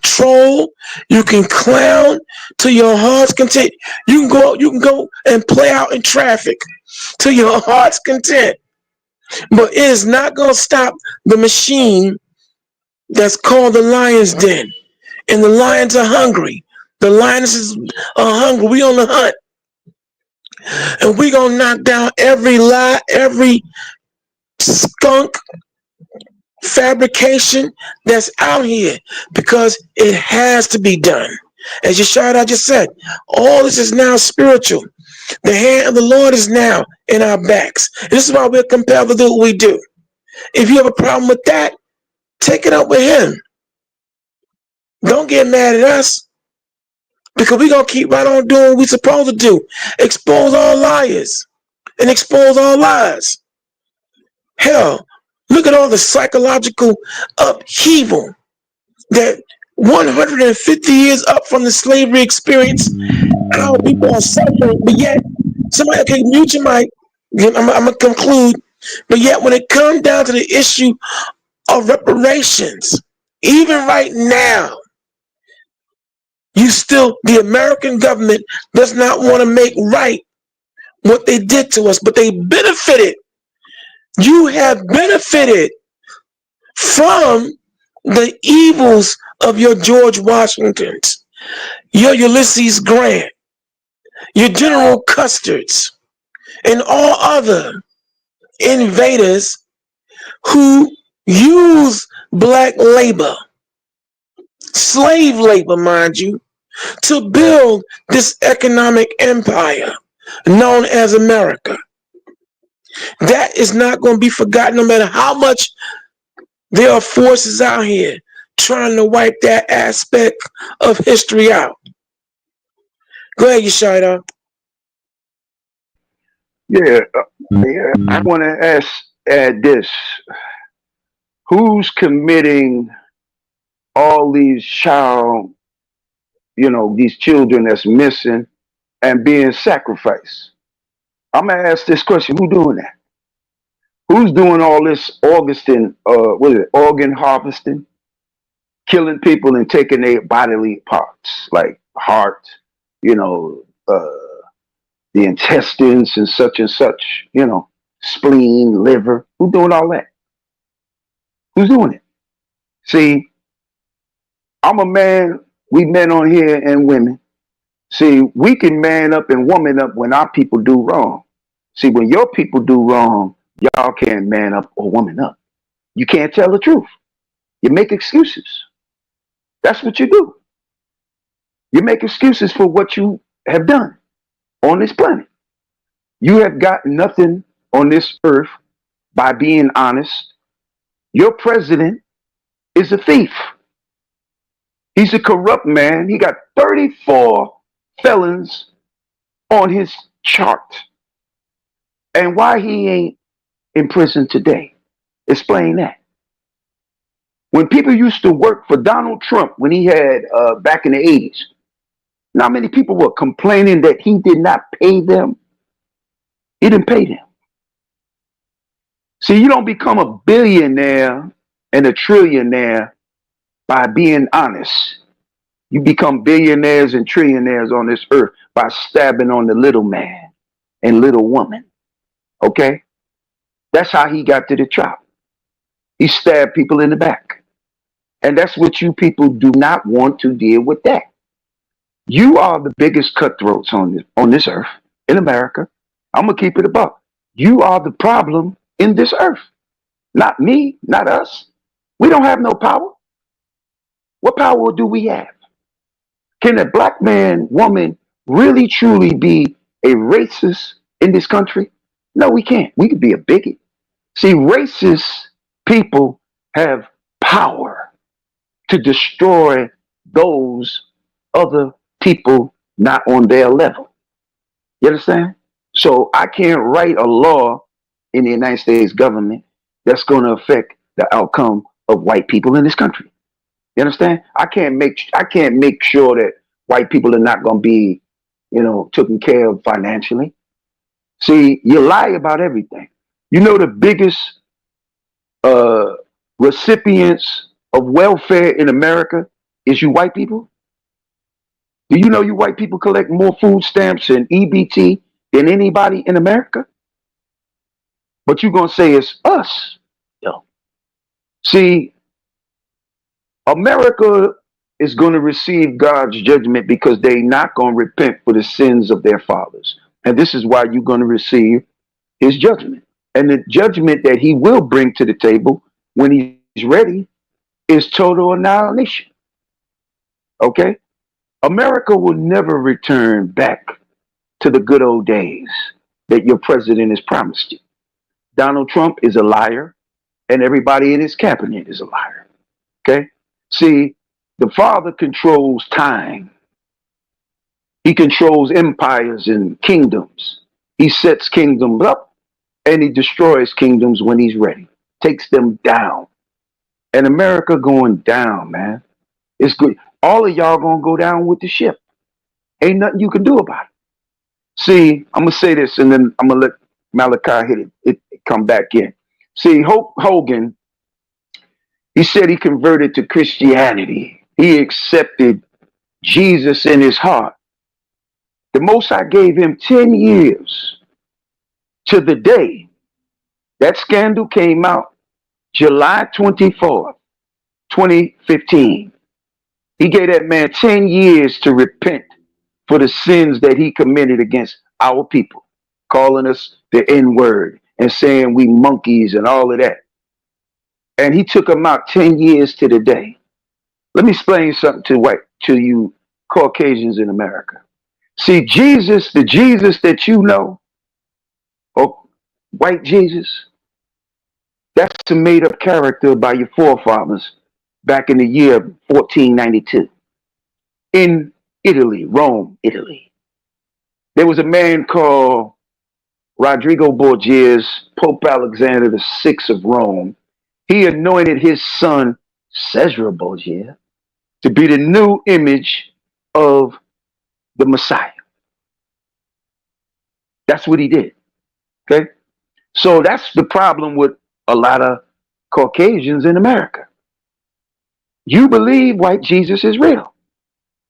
troll, you can clown to your heart's content. You can go and play out in traffic to your heart's content. But it is not gonna stop the machine that's called the Lion's Den. And the lions are hungry. The lionesses are hungry. We on the hunt. And we gonna knock down every lie, every skunk fabrication that's out here, because it has to be done. As Yeshua just said, all this is now spiritual. The hand of the Lord is now in our backs. And this is why we're compelled to do what we do. If you have a problem with that, take it up with him. Don't get mad at us, because we're going to keep right on doing what we're supposed to do. Expose all liars and expose all lies. Hell, look at all the psychological upheaval that 150 years up from the slavery experience, how people are suffering, but yet, somebody, okay, mute your mic, I'm going to conclude, but yet when it comes down to the issue of reparations, even right now, the American government does not want to make right what they did to us, but they benefited. You have benefited from the evils of your George Washingtons, your Ulysses Grant, your General Custards, and all other invaders who use black labor, slave labor, mind you, to build this economic empire known as America. That is not going to be forgotten, no matter how much there are forces out here trying to wipe that aspect of history out. Go ahead, Yeshua. Yeah, I want to add this. Who's committing all these these children that's missing and being sacrificed? I'm going to ask this question. Who's doing that? Who's doing all this organ harvesting, killing people and taking their bodily parts, like heart, the intestines and such, spleen, liver? Who's doing all that? Who's doing it? See, I'm a man, we men on here and women. See, we can man up and woman up when our people do wrong. See, when your people do wrong, y'all can't man up or woman up. You can't tell the truth. You make excuses. That's what you do. You make excuses for what you have done on this planet. You have got nothing on this earth by being honest. Your president is a thief. He's a corrupt man. He got 34 felons on his chart. And why he ain't in prison today? Explain that. When people used to work for Donald Trump, when he had back in the 80s, not many people were complaining that he did not pay them. He didn't pay them. See, you don't become a billionaire and a trillionaire by being honest. You become billionaires and trillionaires on this earth by stabbing on the little man and little woman. Okay? That's how he got to the top. He stabbed people in the back. And that's what you people do not want to deal with that. You are the biggest cutthroats on this earth, in America. I'm going to keep it above. You are the problem in this earth. Not me, not us. We don't have no power. What power do we have? Can a black man, woman really truly be a racist in this country? No, we can't. We could be a bigot. See, racist people have power to destroy those other people not on their level. You understand? So I can't write a law in the United States government that's going to affect the outcome of white people in this country. You understand? I can't make sure that white people are not going to be, taken care of financially. See, you lie about everything. You know the biggest uh, recipients of welfare in America is you white people. Do you know you white people collect more food stamps and EBT than anybody in America? But you're gonna say it's us. Yo. See, America is gonna receive God's judgment because they not gonna repent for the sins of their fathers. And this is why you're gonna receive his judgment. And the judgment that he will bring to the table when he's ready is total annihilation. Okay? America will never return back to the good old days that your president has promised you. Donald Trump is a liar, and everybody in his cabinet is a liar. Okay? See, the Father controls time. He controls empires and kingdoms. He sets kingdoms up and he destroys kingdoms when he's ready. Takes them down. And America going down, man. It's good. All of y'all gonna go down with the ship. Ain't nothing you can do about it. See, I'm gonna say this and then I'm gonna let Malachi hit it come back in. See, Hogan, he said he converted to Christianity. He accepted Jesus in his heart. The Most High gave him 10 years to the day that scandal came out, July 24th, 2015. He gave that man 10 years to repent for the sins that he committed against our people, calling us the N-word and saying we monkeys and all of that. And he took him out 10 years to the day. Let me explain something to you Caucasians in America. See, Jesus, the Jesus that you know, or white Jesus, that's a made-up character by your forefathers back in the year 1492 in Italy, Rome, Italy. There was a man called Rodrigo Borgias, Pope Alexander VI of Rome. He anointed his son, Cesare Borgia, to be the new image of the Messiah. That's what he did. Okay? So that's the problem with a lot of Caucasians in America. You believe white Jesus is real.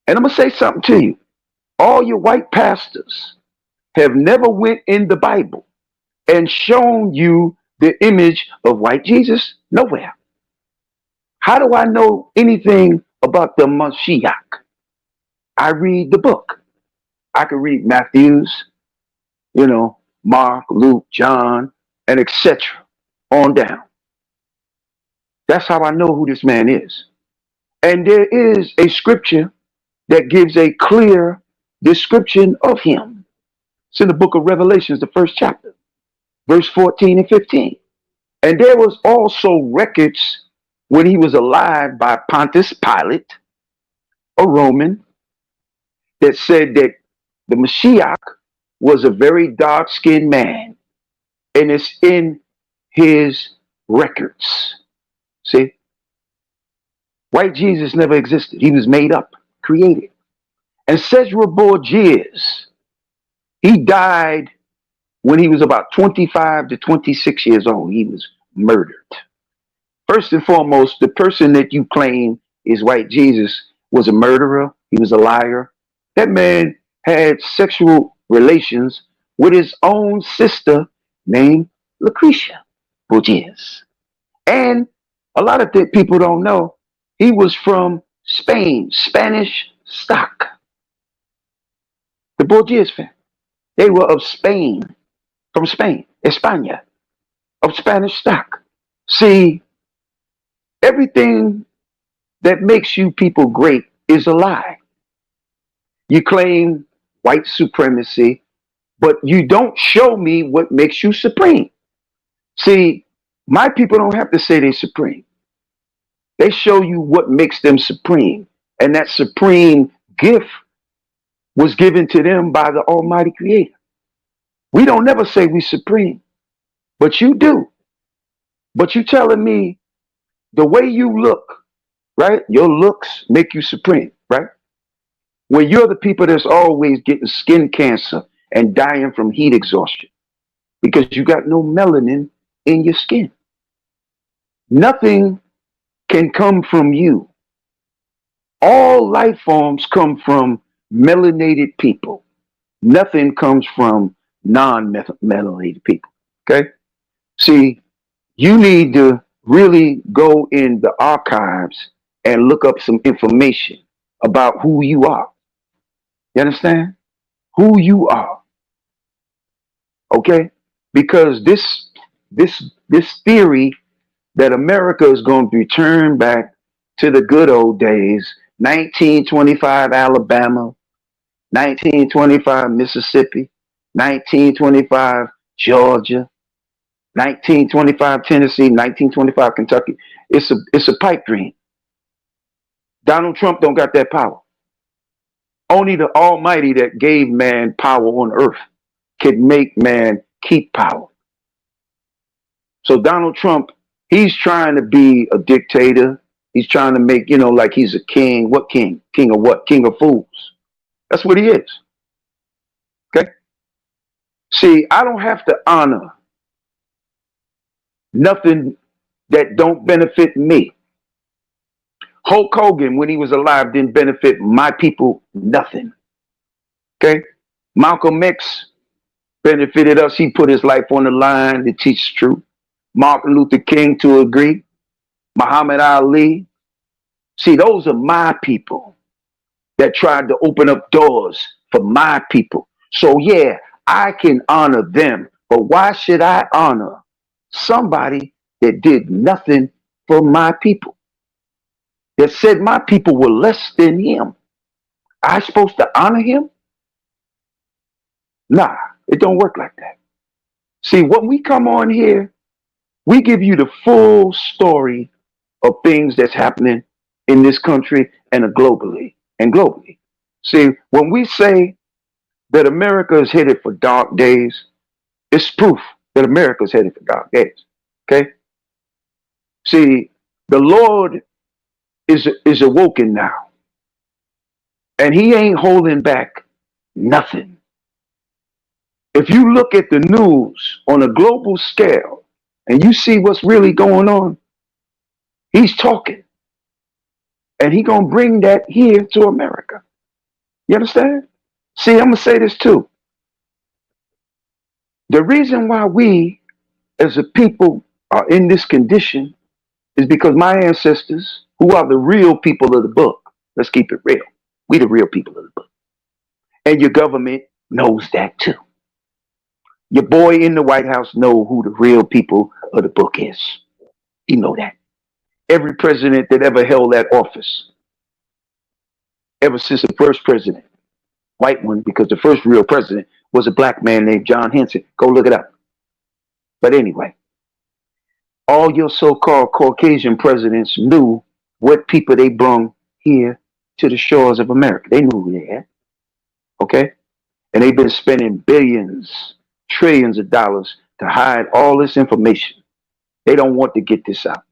And I'm going to say something to you. All your white pastors have never went in the Bible and shown you the image of white Jesus. Nowhere. How do I know anything about the Mashiach? I read the book. I can read Matthew's, Mark, Luke, John, and etc. on down. That's how I know who this man is. And there is a scripture that gives a clear description of him. It's in the book of Revelations, the first chapter, verse 14 and 15. And there was also records when he was alive by Pontius Pilate, a Roman, that said that the Mashiach was a very dark-skinned man. And it's in his records. See? White Jesus never existed. He was made up, created. And Cesare Borgias, he died when he was about 25 to 26 years old. He was murdered. First and foremost, the person that you claim is white Jesus was a murderer. He was a liar. That man had sexual relations with his own sister named Lucretia Borgias. And a lot of people don't know, he was from Spain, Spanish stock. The Borgias family. They were of Spain, from Spain, España, of Spanish stock. See, Everything that makes you people great is a lie. You claim white supremacy, but you don't show me what makes you supreme. See, my people don't have to say they're supreme. They show you what makes them supreme. And that supreme gift was given to them by the Almighty Creator. We don't never say we supreme, but you do. But you telling me the way you look, right? Your looks make you supreme, right? When you're the people that's always getting skin cancer and dying from heat exhaustion because you got no melanin in your skin. Nothing can come from you. All life forms come from melanated people. Nothing comes from non-melanated people. Okay? See, you need to really go in the archives and look up some information about who you are. You understand? Who you are. Okay? Because this theory that America is going to return back to the good old days, 1925 Alabama, 1925 Mississippi, 1925 Georgia, 1925 Tennessee, 1925 Kentucky. It's a pipe dream. Donald Trump don't got that power. Only the Almighty that gave man power on earth can make man keep power. So Donald Trump, he's trying to be a dictator. He's trying to make, like he's a king. What king? King of what? King of fools. That's what he is. Okay? See, I don't have to honor nothing that don't benefit me. Hulk Hogan, when he was alive, didn't benefit my people nothing. Okay? Malcolm X benefited us. He put his life on the line to teach the truth. Martin Luther King to agree. Muhammad Ali. See, those are my people that tried to open up doors for my people. So yeah, I can honor them, but why should I honor somebody that did nothing for my people? That said my people were less than him. I supposed to honor him? Nah, it don't work like that. See, when we come on here, we give you the full story of things that's happening in this country and globally. See, when we say that America is headed for dark days, it's proof that America is headed for dark days. Okay? See, the Lord is awoken now. And he ain't holding back nothing. If you look at the news on a global scale and you see what's really going on, he's talking. And he gonna bring that here to America. You understand? See, I'm gonna say this too. The reason why we as a people are in this condition is because my ancestors, who are the real people of the book, let's keep it real. We the real people of the book. And your government knows that too. Your boy in the White House know who the real people of the book is. You know that. Every president that ever held that office, ever since the first president, white one, because the first real president was a black man named John Henson. Go look it up. But anyway, all your so-called Caucasian presidents knew what people they brung here to the shores of America. They knew who they had. Okay? And they've been spending billions, trillions of dollars to hide all this information. They don't want to get this out.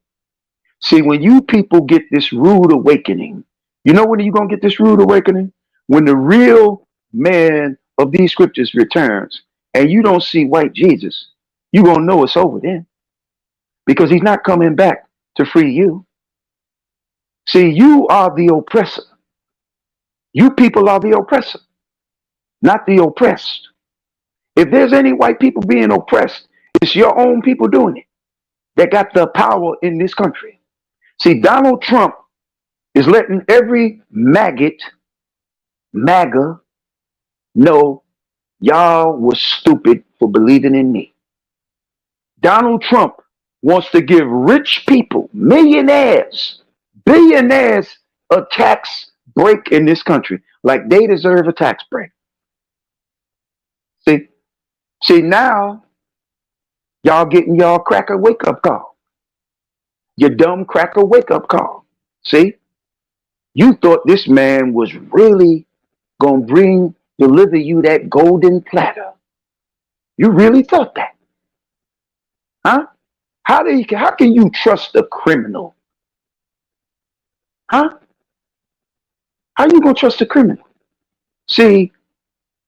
See, when you people get this rude awakening, you know when you're going to get this rude awakening? When the real man of these scriptures returns and you don't see white Jesus, you're going to know it's over then. Because he's not coming back to free you. See, you are the oppressor. You people are the oppressor, not the oppressed. If there's any white people being oppressed, it's your own people doing it that got the power in this country. See, Donald Trump is letting every MAGA know y'all was stupid for believing in me. Donald Trump wants to give rich people, millionaires, billionaires, a tax break in this country. Like they deserve a tax break. See, see now y'all getting y'all cracker wake up call. Your dumb cracker wake up call. See, you thought this man was really gonna deliver you that golden platter. You really thought that, huh? How can you trust a criminal, huh? How you gonna trust a criminal? See,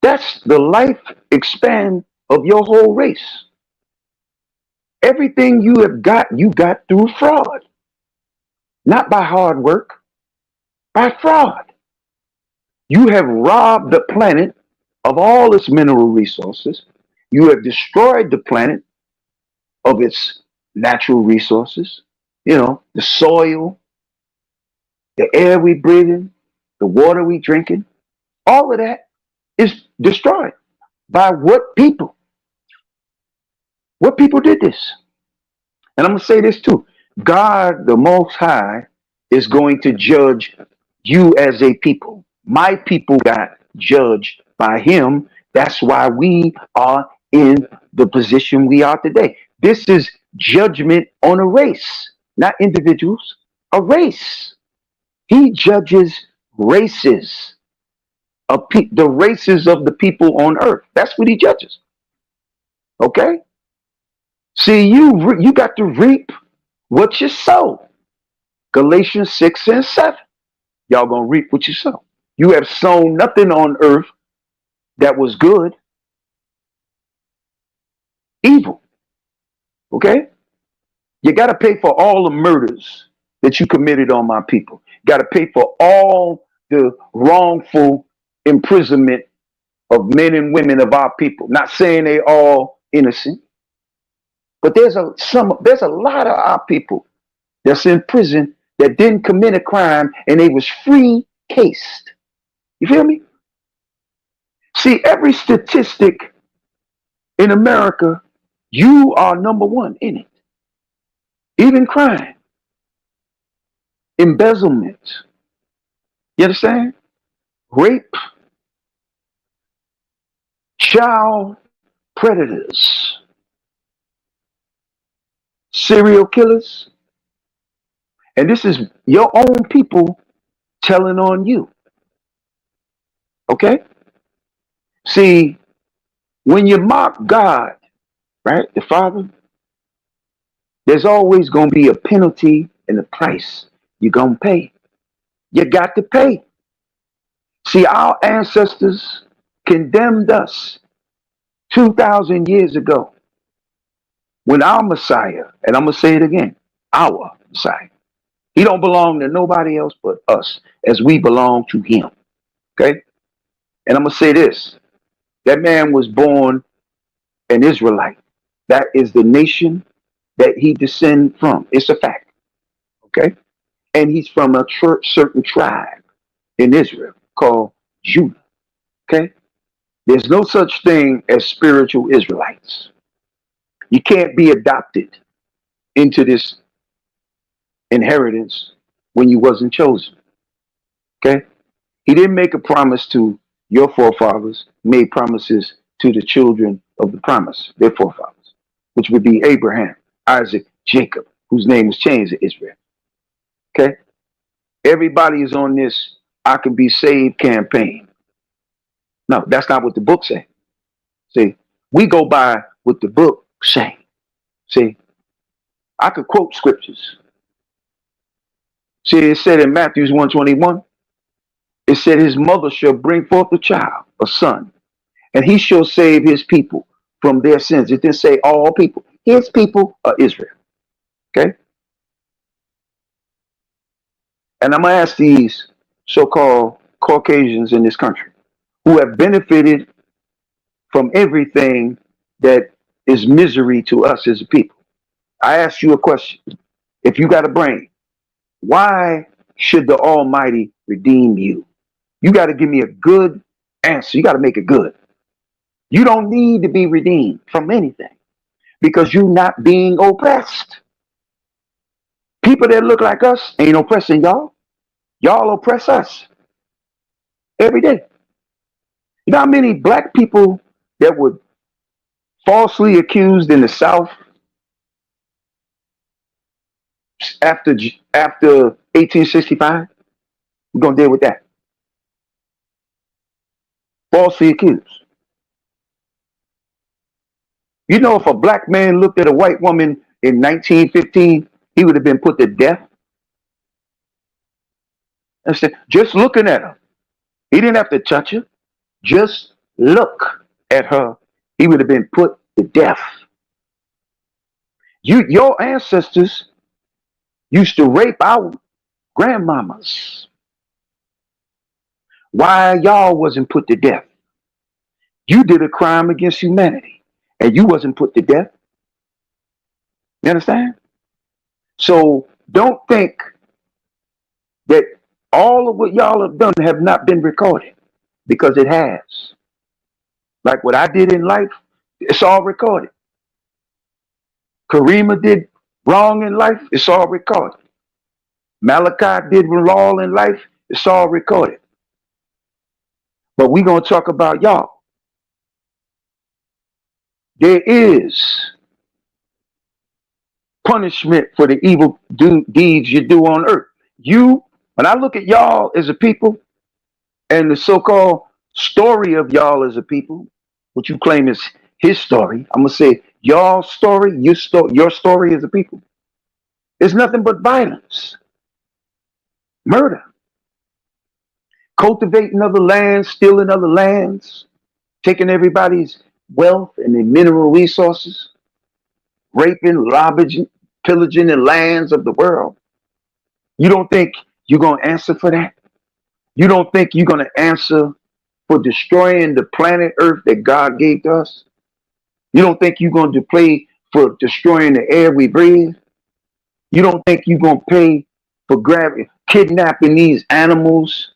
that's the life expand of your whole race. Everything you got through fraud, not by hard work, by fraud. You have robbed the planet of all its mineral resources. You have destroyed the planet of its natural resources. You know, the soil, the air we breathe in, the water we drinking. All of that is destroyed by what people? What people did this? And I'm going to say this too. God, the Most High, is going to judge you as a people. My people got judged by him. That's why we are in the position we are today. This is judgment on a race, not individuals, a race. He judges races, the races of the people on earth. That's what he judges. Okay? See, you got to reap what you sow. Galatians 6 and 7. Y'all gonna reap what you sow. You have sown nothing on earth that was good, evil. Okay? You got to pay for all the murders that you committed on my people. Got to pay for all the wrongful imprisonment of men and women of our people. Not saying they all innocent, but there's a lot of our people that's in prison that didn't commit a crime and they was free cased. You feel me? See, every statistic in America, you are number one in it. Even crime, embezzlement, you understand? Rape, child predators, serial killers. And this is your own people telling on you. Okay? See, when you mock God, right, the Father, there's always going to be a penalty and a price you're going to pay. You got to pay. See, our ancestors condemned us 2,000 years ago when our Messiah, and I'm going to say it again, our Messiah, he don't belong to nobody else but us as we belong to him. Okay? And I'm going to say this. That man was born an Israelite. That is the nation that he descended from. It's a fact. Okay? And he's from a certain tribe in Israel called Judah. Okay? There's no such thing as spiritual Israelites. You can't be adopted into this inheritance when you wasn't chosen. Okay? He didn't make a promise to your forefathers, made promises to the children of the promise, their forefathers, which would be Abraham, Isaac, Jacob, whose name was changed to Israel. Okay? Everybody is on this I can be saved campaign. No, that's not what the book says. See, we go by what the book say. See, I could quote scriptures. See, it said in Matthew 1:21, it said his mother shall bring forth a child, a son, and he shall save his people from their sins. It didn't say all people. His people are Israel. Okay? And I'm going to ask these so-called Caucasians in this country who have benefited from everything that is misery to us as a people. I ask you a question. If you got a brain, why should the Almighty redeem you? You got to give me a good answer. You got to make it good. You don't need to be redeemed from anything because you're not being oppressed. People that look like us ain't oppressing y'all. Y'all oppress us every day. You know how many black people that were falsely accused in the South after 1865? We're gonna deal with that. Falsely accused. You know, if a black man looked at a white woman in 1915, he would have been put to death. Understand? Just looking at her. He didn't have to touch her. Just look at her. He would have been put to death. Your ancestors used to rape our grandmamas. Why y'all wasn't put to death? You did a crime against humanity, and you wasn't put to death. You understand? So don't think that all of what y'all have done have not been recorded, because it has. Like what I did in life, it's all recorded. Karima did wrong in life, it's all recorded. Malachi did wrong in life, it's all recorded. But we're going to talk about y'all. There is punishment for the evil deeds you do on earth. When I look at y'all as a people and the so-called story of y'all as a people, what you claim is his story, I'm going to say your story, your story as a people, is nothing but violence, murder, cultivating other lands, stealing other lands, taking everybody's wealth and their mineral resources, raping, ravaging, pillaging the lands of the world. You don't think you're going to answer for that? You don't think you're going to answer for destroying the planet Earth that God gave to us? You don't think you're going to pay for destroying the air we breathe? You don't think you're going to pay for kidnapping these animals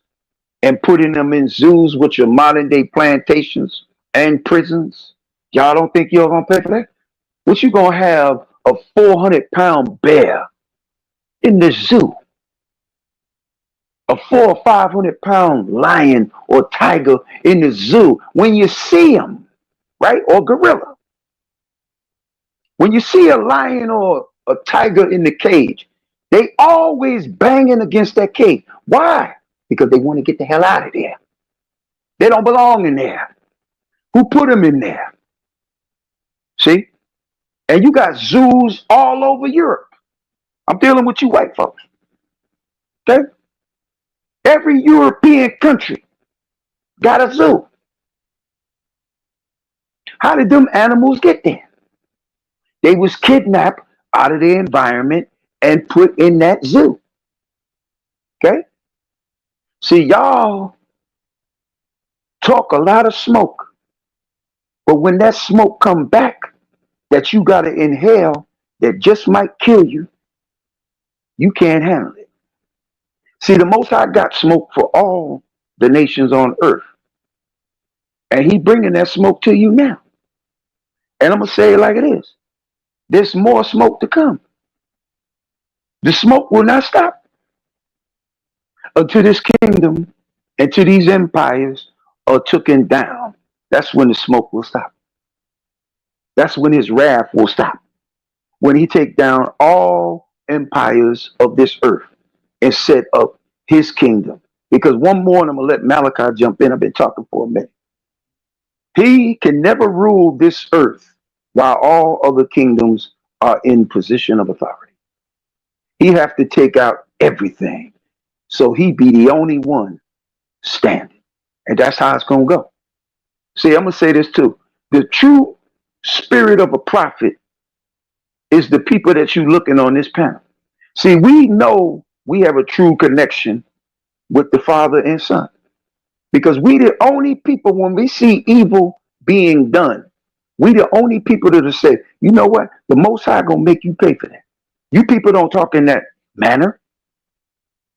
and putting them in zoos, which are modern day plantations and prisons? Y'all don't think you're going to pay for that? What you going to have a 400-pound bear in the zoo? A 400 or 500-pound lion or tiger in the zoo? When you see them, right? Or gorilla. When you see a lion or a tiger in the cage, they always banging against that cage. Why? Because they want to get the hell out of there. They don't belong in there. Who put them in there? See? And you got zoos all over Europe. I'm dealing with you white folks. Okay? Every European country got a zoo. How did them animals get there? They was kidnapped out of their environment and put in that zoo. Okay? See, y'all talk a lot of smoke, but when that smoke come back that you got to inhale that just might kill you, you can't handle it. See, the Most High got smoke for all the nations on earth, and he bringing that smoke to you now. And I'm going to say it like it is. There's more smoke to come. The smoke will not stop until this kingdom and to these empires are taken down. That's when the smoke will stop. That's when his wrath will stop. When he take down all empires of this earth and set up his kingdom. Because one morning, I'm going to let Malachi jump in. I've been talking for a minute. He can never rule this earth while all other kingdoms are in position of authority. He have to take out everything. So he be the only one standing. And that's how it's going to go. See, I'm going to say this too. The true spirit of a prophet is the people that you looking on this panel. See, we know we have a true connection with the Father and Son. Because we the only people, when we see evil being done, we the only people that will say, you know what? The Most High gonna make you pay for that. You people don't talk in that manner.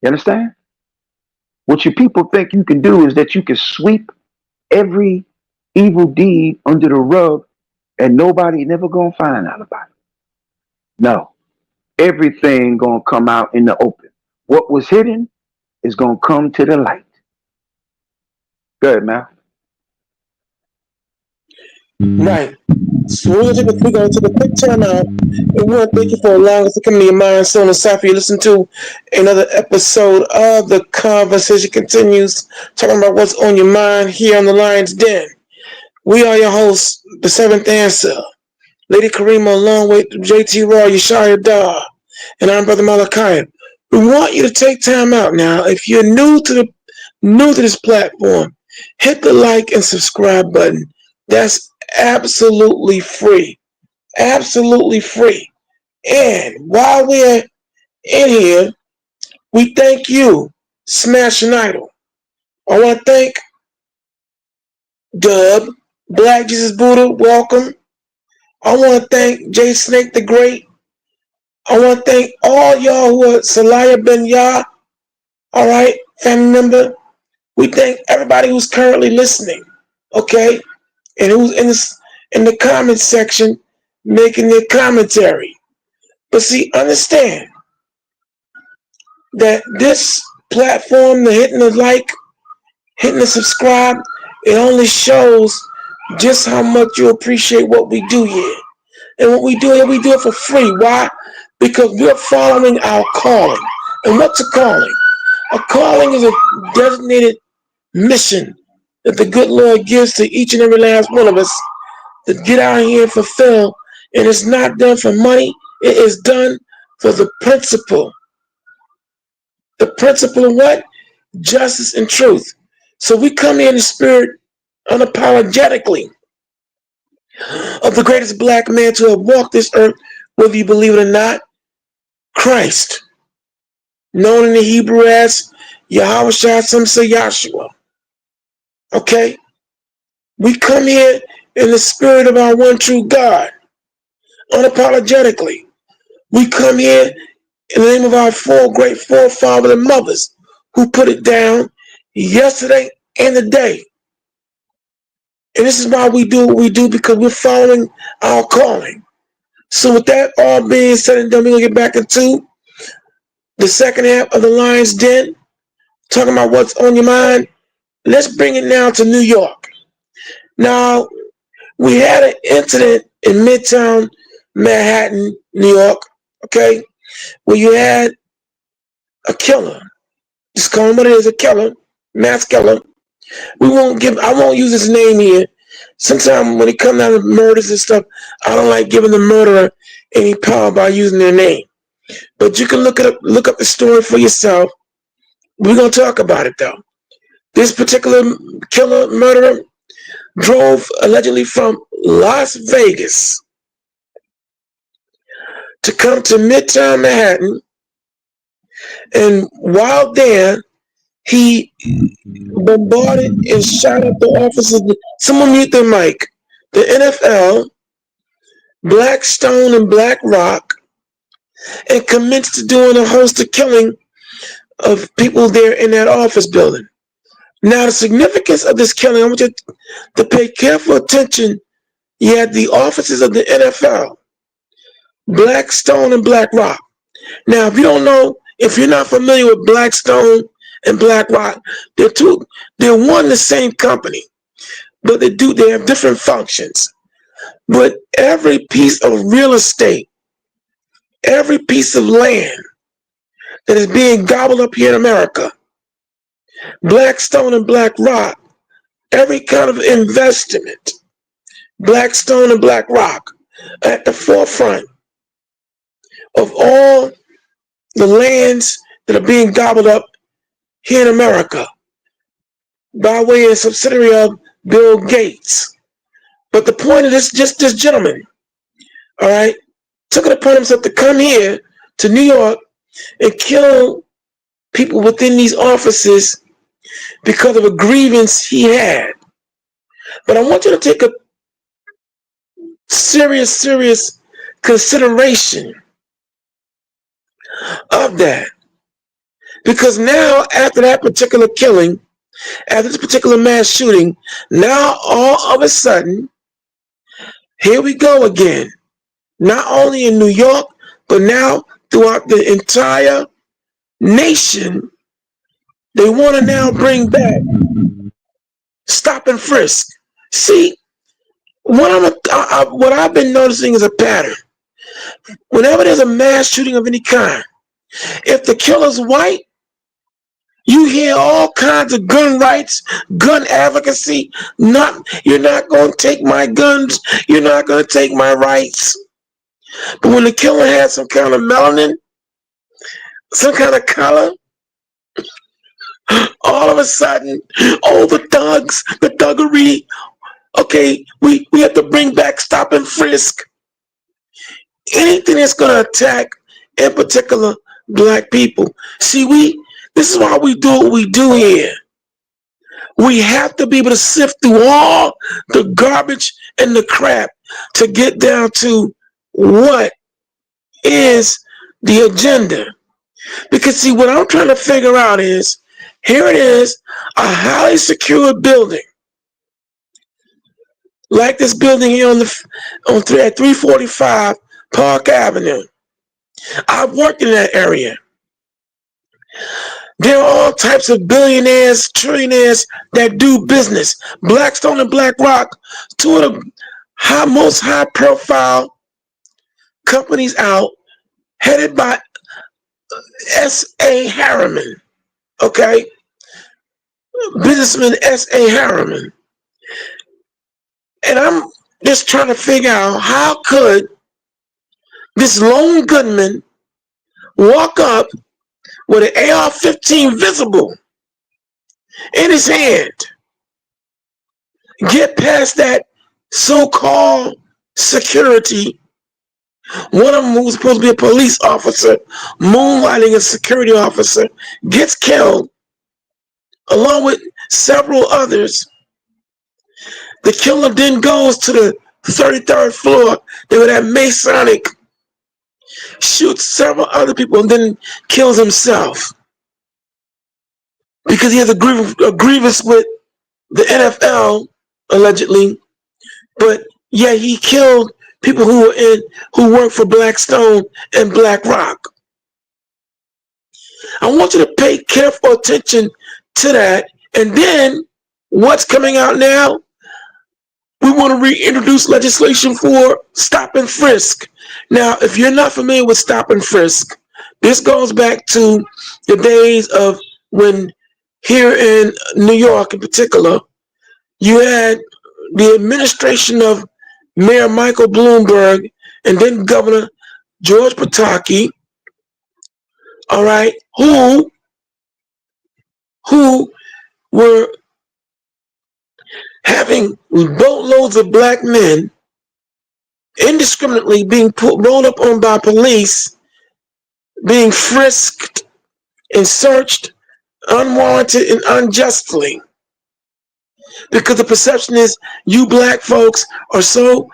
You understand? What you people think you can do is that you can sweep every evil deed under the rug and nobody never gonna find out about it. No. everything gonna come out in the open. What was hidden is gonna come to the light. Good, man. Right. So we're gonna take a quick time out, and we want to thank you for allowing us to come into your mind, soul, and psyche. You listen to another episode of The Conversation Continues, talking about what's on your mind here on the Lion's Den. We are your hosts, the Seventh Answer, Lady Karima, along with JT Raw, Yeshaya Dar, and I'm Brother Malachi. We want you to take time out now. If you're new to this platform, hit the like and subscribe button. That's absolutely free. Absolutely free. And while we're in here, we thank you, Smash and Idol. I want to thank Dub, Black Jesus Buddha, welcome. I want to thank Jay Snake the Great. I want to thank all y'all who are Salaya Ben Yah, all right, family member. We thank everybody who's currently listening, okay, and who's in the comments section making their commentary. But see, understand that this platform, the hitting the like, hitting the subscribe, it only shows just how much you appreciate what we do here. And what we do here, we do it for free. Why? Because we're following our calling. And what's a calling? A calling is a designated mission that the good Lord gives to each and every last one of us to get out here and fulfill. And it's not done for money. It is done for the principle. The principle of what? Justice and truth. So we come here in the spirit unapologetically of the greatest black man to have walked this earth, whether you believe it or not, Christ, known in the Hebrew as Yahweh Shah, some say Yahshua. Okay? We come here in the spirit of our one true God, unapologetically. We come here in the name of our four great forefathers and mothers who put it down yesterday and today. And this is why we do what we do, because we're following our calling. So with that all being said and done, we're going to get back into the second half of the Lion's Den, talking about what's on your mind. Let's bring it now to New York. Now, we had an incident in Midtown Manhattan, New York, okay, where you had a killer. Just call him what it is, a killer, mass killer. I won't use his name here. Sometimes when it comes down to murders and stuff, I don't like giving the murderer any power by using their name. But you can look up the story for yourself. We're gonna talk about it though. This particular killer murderer drove allegedly from Las Vegas to come to Midtown Manhattan, and while there, he bombarded and shot up the offices. Someone mute their mic. The NFL, Blackstone, and BlackRock, and commenced doing a host of killing of people there in that office building. Now, the significance of this killing, I want you to pay careful attention. You had the offices of the NFL, Blackstone, and BlackRock. Now, if you don't know, if you're not familiar with Blackstone and BlackRock, they're one and the same company, but they have different functions. But every piece of real estate, every piece of land that is being gobbled up here in America, Blackstone and BlackRock, every kind of investment, Blackstone and BlackRock at the forefront of all the lands that are being gobbled up here in America by way of subsidiary of Bill Gates. But the point of this gentleman, all right, took it upon himself to come here to New York and kill people within these offices because of a grievance he had. But I want you to take a serious consideration of that. Because now, after that particular killing, after this particular mass shooting, now all of a sudden, here we go again. Not only in New York, but now throughout the entire nation, they want to now bring back stop and frisk. See, what I've been noticing is a pattern. Whenever there's a mass shooting of any kind, if the killer's white, you hear all kinds of gun rights, gun advocacy. You're not going to take my guns. You're not going to take my rights. But when the killer has some kind of melanin, some kind of color, all of a sudden, oh, the thugs, the thuggery. Okay, we have to bring back stop and frisk. Anything that's going to attack, in particular, black people. See, this is why we do what we do here. We have to be able to sift through all the garbage and the crap to get down to what is the agenda. Because see, what I'm trying to figure out is, here it is, a highly secure building, like this building here at 345 Park Avenue. I've worked in that area. There are all types of billionaires, trillionaires that do business. Blackstone and BlackRock, two of the most high-profile companies out, headed by S.A. Harriman, okay? Businessman S.A. Harriman. And I'm just trying to figure out, how could this lone gunman walk up with an AR-15 visible in his hand, get past that so-called security, one of them who's supposed to be a police officer, moonlighting a security officer, gets killed, along with several others. The killer then goes to the 33rd floor, they were at Masonic, shoots several other people, and then kills himself. Because he has a grievance with the NFL, allegedly, but yeah, he killed people who work for Blackstone and BlackRock. I want you to pay careful attention to that. And then what's coming out now? We want to reintroduce legislation for stop and frisk. Now, if you're not familiar with stop and frisk, this goes back to the days of when, here in New York in particular, you had the administration of Mayor Michael Bloomberg and then Governor George Pataki, all right, who were having boatloads of black men indiscriminately being rolled up on by police, being frisked and searched unwarranted and unjustly. Because the perception is you black folks are so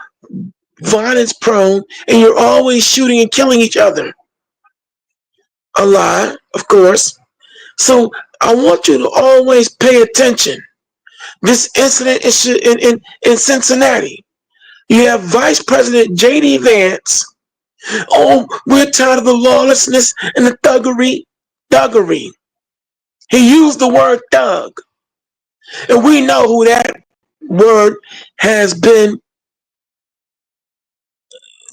violence prone and you're always shooting and killing each other. A lie, of course. So I want you to always pay attention. This incident in Cincinnati, you have Vice President J.D. Vance. Oh, we're tired of the lawlessness and the thuggery. Thuggery. He used the word thug. And we know who that word has been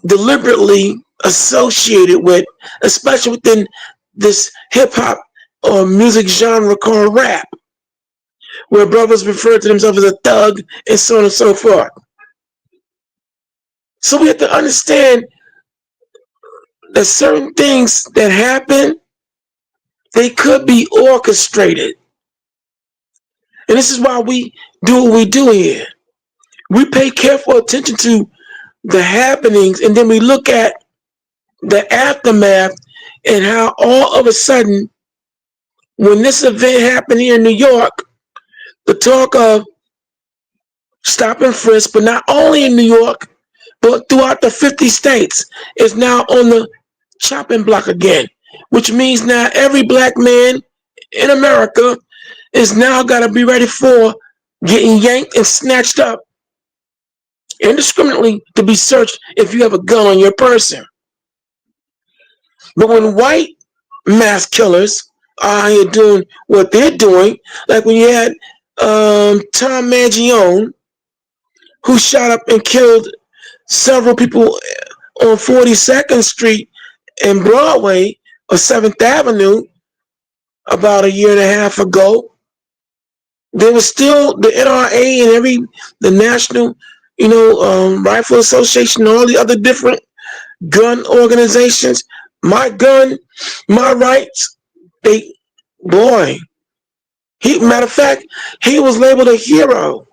deliberately associated with, especially within this hip-hop or music genre called rap, where brothers refer to themselves as a thug and so on and so forth. So we have to understand that certain things that happen, they could be orchestrated. And this is why we do what we do here. We pay careful attention to the happenings, and then we look at the aftermath and how all of a sudden, when this event happened here in New York, the talk of stop and frisk, but not only in New York, but throughout the 50 states, is now on the chopping block again, which means now every black man in America is now got to be ready for getting yanked and snatched up indiscriminately to be searched if you have a gun on your person. But when white mass killers are here doing what they're doing, like when you had Tom Mangione, who shot up and killed several people on 42nd Street and Broadway or 7th Avenue about a year and a half ago, there was still the NRA and the National, Rifle Association, and all the other different gun organizations. My gun, my rights. They, boy, matter of fact, he was labeled a hero.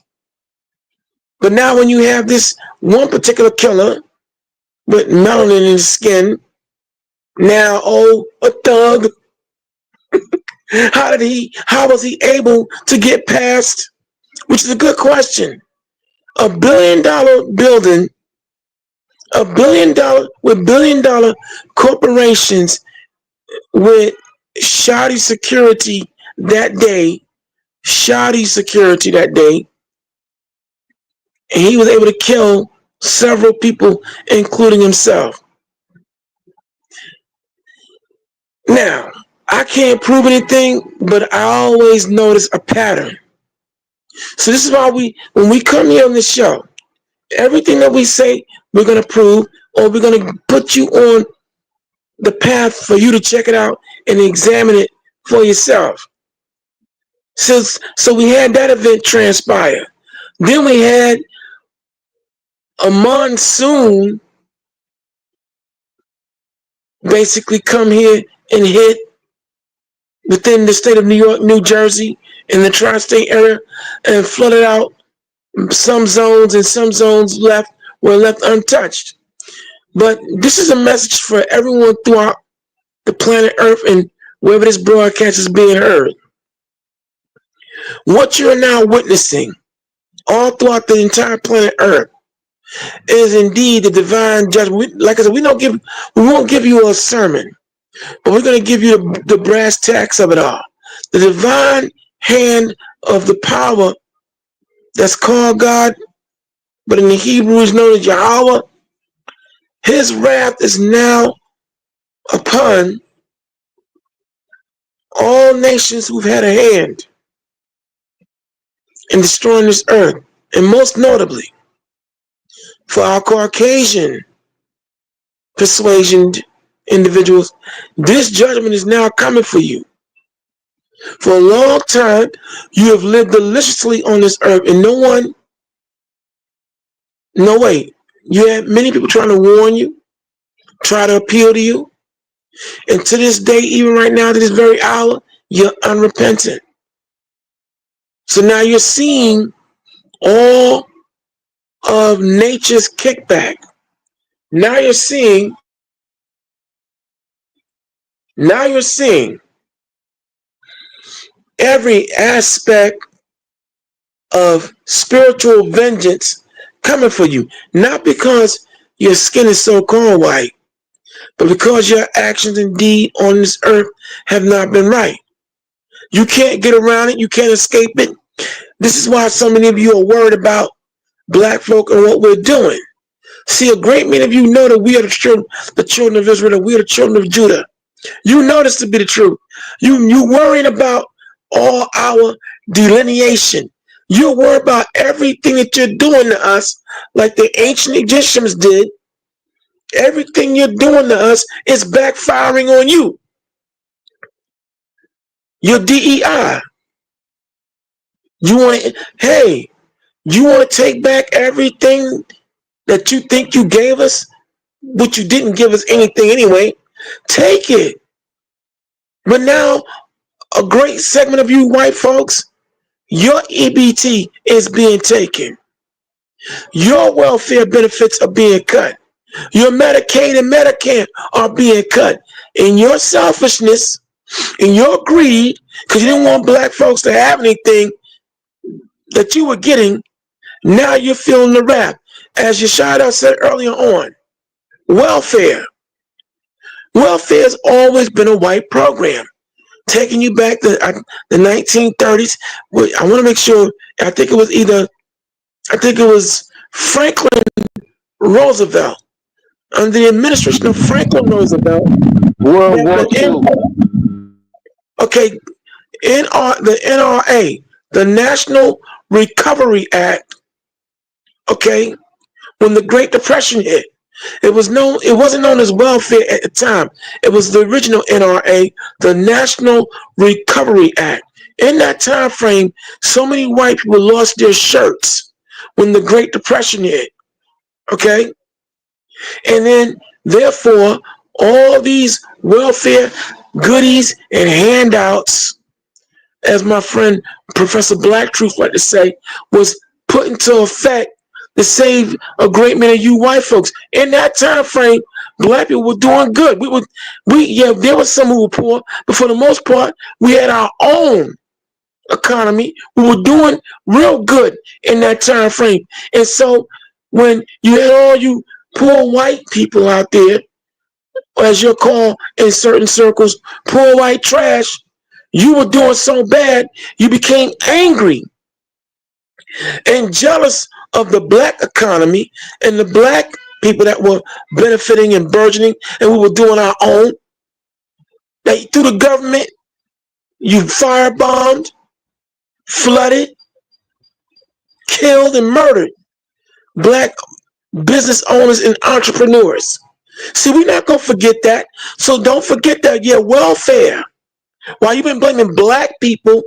But now when you have this one particular killer with melanin in his skin, now, a thug. How was he able to get past, which is a good question, $1 billion building, with $1 billion corporations with shoddy security that day, and he was able to kill several people, including himself. Now, I can't prove anything, but I always notice a pattern. So this is why when we come here on this show, everything that we say we're going to prove, or we're going to put you on the path for you to check it out and examine it for yourself. So we had that event transpire. Then we had a monsoon basically come here and hit within the state of New York, New Jersey, and the tri-state area, and flooded out some zones, and some zones were left untouched. But this is a message for everyone throughout the planet Earth and wherever this broadcast is being heard. What you're now witnessing all throughout the entire planet Earth is indeed the divine judgment. Like I said, we won't give you a sermon, but we're going to give you the brass tacks of it all. The divine hand of the power that's called God, but in the Hebrew is known as Yahweh. His wrath is now upon all nations who've had a hand in destroying this earth, and most notably for our Caucasian persuasioned individuals. This judgment is now coming for you. For a long time, you have lived deliciously on this earth, and you had many people trying to warn you, try to appeal to you, and to this day, even right now, to this very hour, you're unrepentant. So now you're seeing all of nature's kickback. Now you're seeing every aspect of spiritual vengeance coming for you. Not because your skin is so-called white, but because your actions indeed on this earth have not been right. You can't get around it. You can't escape it. This is why so many of you are worried about black folk and what we're doing. See, a great many of you know that we are the children of Israel, that we are the children of Judah. You know this to be the truth. You worrying about all our delineation. You're worried about everything that you're doing to us, like the ancient Egyptians did. Everything you're doing to us is backfiring on you. Your DEI. You want to take back everything that you think you gave us, but you didn't give us anything anyway. Take it. But now, a great segment of you white folks, your EBT is being taken. Your welfare benefits are being cut. Your Medicaid and Medicare are being cut. In your selfishness, in your greed, because you didn't want black folks to have anything that you were getting, now you're feeling the wrath. As Yeshua said earlier on, welfare. Welfare has always been a white program. Taking you back to the 1930s. I want to make sure, I think it was Franklin Roosevelt. Under the administration of Franklin Roosevelt, World that War II. okay, the NRA, the National Recovery Act, okay, when the Great Depression hit, it wasn't known as welfare at the time. It was the original NRA, the National Recovery Act. In that time frame, so many white people lost their shirts when the Great Depression hit. Okay? And then therefore all these welfare goodies and handouts, as my friend Professor Black Truth like to say, was put into effect to save a great many of you white folks. In that time frame, black people were doing good. There was some who were poor, but for the most part, we had our own economy. We were doing real good in that time frame. And so when you had all you poor white people out there, as you're called in certain circles, poor white trash, you were doing so bad, you became angry and jealous of the black economy and the black people that were benefiting and burgeoning, and we were doing our own. That through the government, you firebombed, flooded, killed, and murdered black business owners and entrepreneurs. See, we're not going to forget that. So don't forget that, welfare. Why you been blaming black people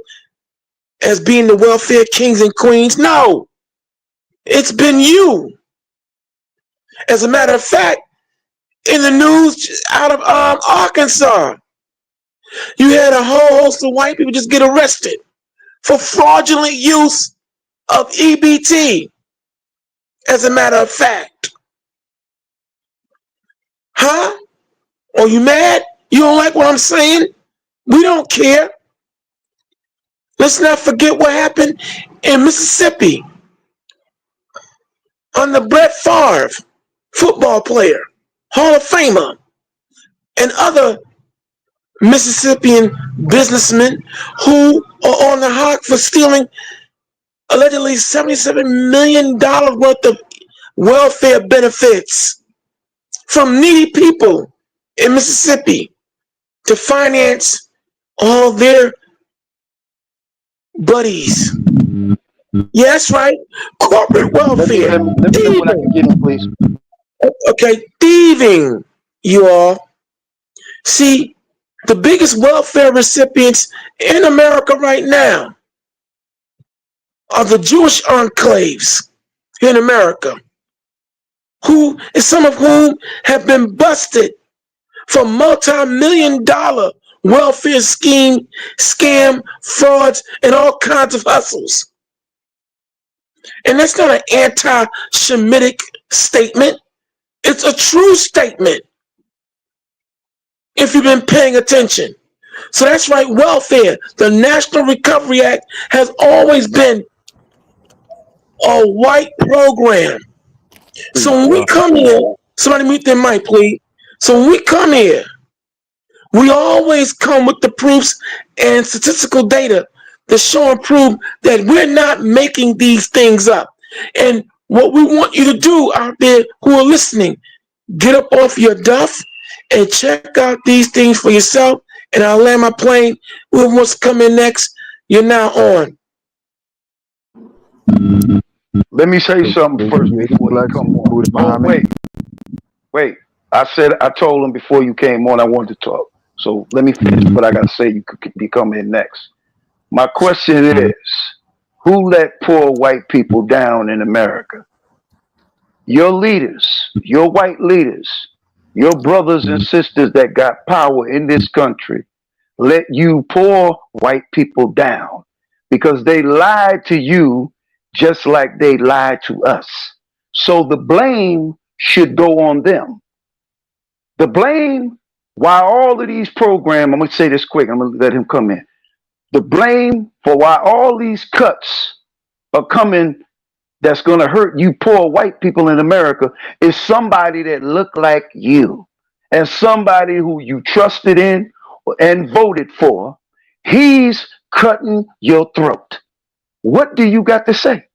as being the welfare kings and queens? No, it's been you. As a matter of fact, in the news out of Arkansas, you had a whole host of white people just get arrested for fraudulent use of EBT. As a matter of fact, huh? Are you mad? You don't like what I'm saying? We don't care. Let's not forget what happened in Mississippi under Brett Favre, football player, Hall of Famer, and other Mississippian businessmen who are on the hook for stealing allegedly $77 million worth of welfare benefits from needy people in Mississippi to finance all their buddies. Yeah, that's right. Corporate welfare. Let me know when I can get in, please. Okay, thieving, you all. See, the biggest welfare recipients in America right now are the Jewish enclaves in America, some of whom have been busted for multi-million-dollar welfare scam, frauds, and all kinds of hustles. And that's not an anti-Shemitic statement. It's a true statement if you've been paying attention. So that's right, welfare, the National Recovery Act, has always been a white program. So when we come here, somebody mute their mic, please. So when we come here, we always come with the proofs and statistical data to show and prove that we're not making these things up. And what we want you to do out there who are listening, get up off your duff and check out these things for yourself. And I'll land my plane. Whoever wants to come in next, you're now on. Let me say something first before I come on. Oh, wait. I told him before you came on I wanted to talk. So let me finish what I got to say. You could be coming in next. My question is, who let poor white people down in America? Your leaders, your white leaders, your brothers and sisters that got power in this country let you poor white people down because they lied to you just like they lied to us. So the blame should go on them. The blame, why all of these programs, I'm going to say this quick, I'm going to let him come in. The blame for why all these cuts are coming that's going to hurt you poor white people in America is somebody that looked like you and somebody who you trusted in and voted for. He's cutting your throat. What do you got to say?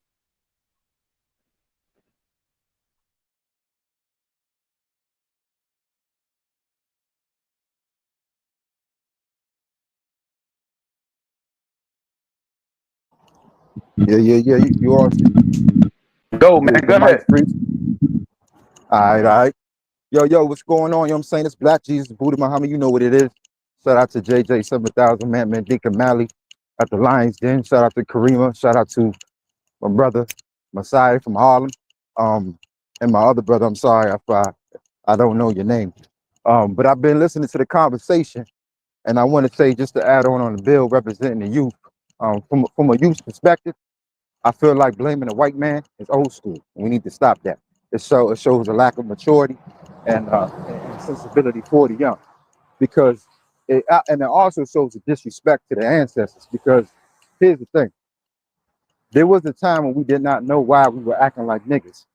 Yeah. You are Go, man. the Go mic ahead. free. All right. Yo, what's going on? You know what I'm saying? It's Black Jesus, Buddha Muhammad. You know what it is. Shout out to JJ 7000, man, Deacon Malley at the Lions Den. Shout out to Karima. Shout out to my brother, Messiah from Harlem. And my other brother, I'm sorry if I don't know your name. But I've been listening to the conversation, and I want to say, just to add on the bill representing the youth, from a youth perspective, I feel like blaming a white man is old school. We need to stop that. It shows a lack of maturity and sensibility for the young, because and it also shows a disrespect to the ancestors. Because here's the thing: there was a time when we did not know why we were acting like niggas,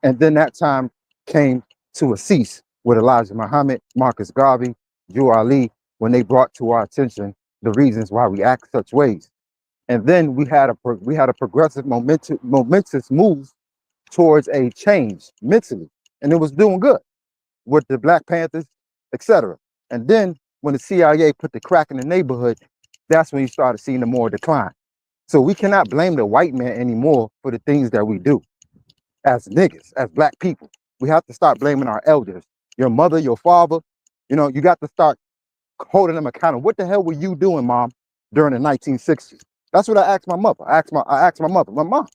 and then that time came to a cease with Elijah Muhammad, Marcus Garvey, Drew Ali, when they brought to our attention the reasons why we act such ways. And then we had a progressive momentous move towards a change mentally, and it was doing good with the Black Panthers, etc. And then when the CIA put the crack in the neighborhood, that's when you started seeing the more decline. So we cannot blame the white man anymore for the things that we do as niggas, as Black people. We have to start blaming our elders, your mother, your father. You got to start holding them accountable. What the hell were you doing, mom, during the 1960s? That's what I asked my mother. I asked my mother, my mom,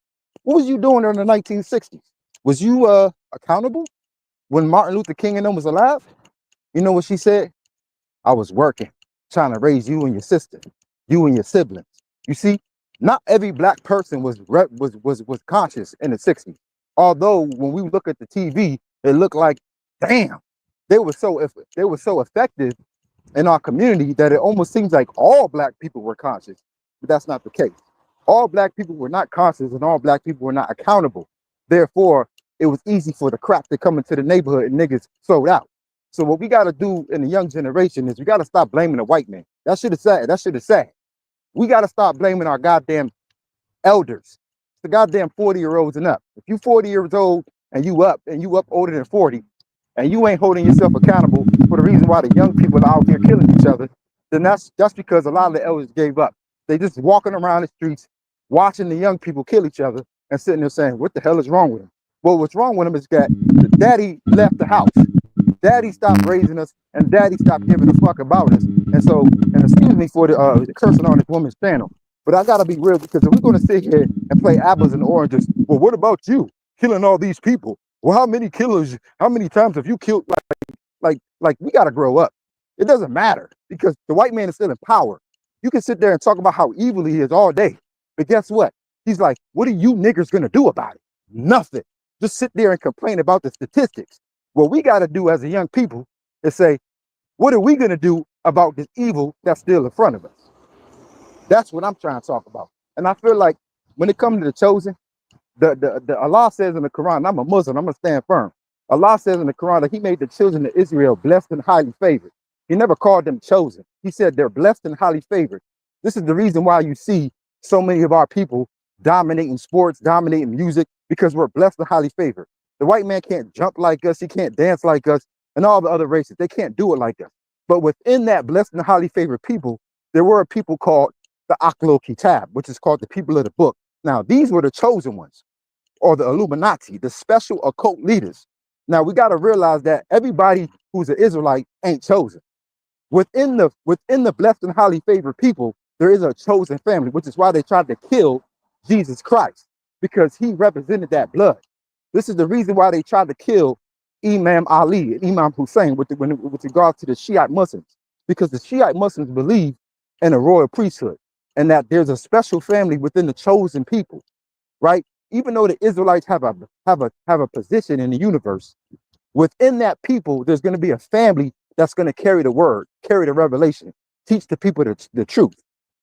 what was you doing during the 1960s? Was you accountable when Martin Luther King and them was alive? You know what she said? I was working, trying to raise you and your sister, you and your siblings. You see, not every Black person was conscious in the 60s. Although when we look at the TV, it looked like, damn, they were so effective in our community that it almost seems like all Black people were conscious, but that's not the case. All Black people were not conscious, and all Black people were not accountable. Therefore, it was easy for the crap to come into the neighborhood and niggas sold out. So what we got to do in the young generation is we got to stop blaming the white man. That shit is sad. That shit is sad. We got to stop blaming our goddamn elders. The goddamn 40-year-olds and up. If you 40 years old and you up older than 40, and you ain't holding yourself accountable for the reason why the young people are out here killing each other, then that's because a lot of the elders gave up. They just walking around the streets, watching the young people kill each other, and sitting there saying, what the hell is wrong with them? Well, what's wrong with them is that the daddy left the house. Daddy stopped raising us, and daddy stopped giving a fuck about us. And so, and excuse me for the cursing on this woman's channel, but I gotta be real, because if we're gonna sit here and play apples and oranges, well, what about you killing all these people? Well, how many killers? How many times have you killed? Like we gotta grow up. It doesn't matter, because the white man is still in power. You can sit there and talk about how evil he is all day, but guess what? He's like, what are you niggers gonna do about it? Nothing. Just sit there and complain about the statistics. What we gotta do as a young people is say, what are we gonna do about this evil that's still in front of us? That's what I'm trying to talk about. And I feel like when it comes to the chosen, the Allah says in the Quran, I'm a Muslim, I'm gonna stand firm. Allah says in the Quran that he made the children of Israel blessed and highly favored. He never called them chosen. He said they're blessed and highly favored. This is the reason why you see so many of our people dominating sports, dominating music, because we're blessed and highly favored. The white man can't jump like us, he can't dance like us, and all the other races, they can't do it like us. But within that blessed and highly favored people, there were people called the Aklo Kitab, which is called the people of the book. Now, these were the chosen ones, or the Illuminati, the special occult leaders. Now, we got to realize that everybody who's an Israelite ain't chosen. Within the blessed and highly favored people, there is a chosen family, which is why they tried to kill Jesus Christ, because he represented that blood. This is the reason why they tried to kill Imam Ali and Imam Hussein with regard to the Shiite Muslims, because the Shiite Muslims believe in a royal priesthood, and that there's a special family within the chosen people, right? Even though the Israelites have a position in the universe, within that people, there's going to be a family that's going to carry the word, carry the revelation, teach the people the truth.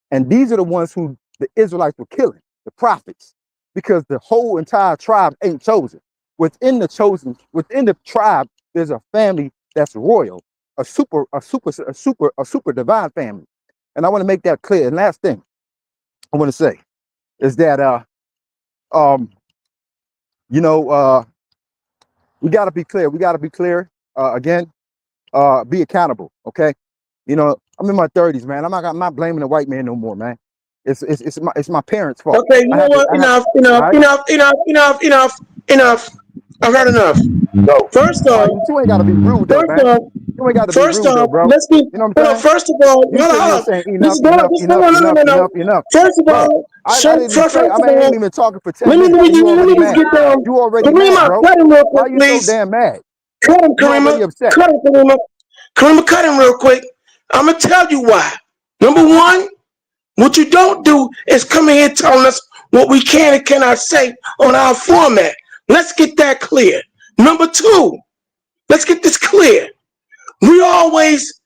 And these are the ones who the Israelites were killing, the prophets, because the whole entire tribe ain't chosen. Within the tribe, there's a family that's royal, a super divine family. And I want to make that clear. And last thing I want to say is that um, you know, we got to be clear. We got to be clear. Again, be accountable. Okay. I'm in my 30s, man. I'm not blaming the white man no more, man. It's my parents' fault. Okay, you know what? Enough, enough, All right. enough, enough, enough, enough, enough. I've heard enough. Go. First All off, right, you ain't gotta be rude though, first man. off, You ain't gotta be first rude though, off, bro. let's get, You know what I'm hold on, saying? first of all, You hold on, sitting hold there on. saying This enough, is enough, this, no, enough, no, no, no, enough, no, no. enough, enough. First of Bro, all, I didn't even first say, I of mean, I ain't all, even talking for 10 let minutes and you let already me just mad. get down. You already mad, Karima, bro. cut him real Why quick, you so please. damn mad? Cut him, You already Karima. upset. Cut him, Karima. Karima, cut him real quick. I'm gonna tell you why. Number one, what you don't do is come in here telling us what we can and cannot say on our format. Let's get that clear. Number two, let's get this clear. We always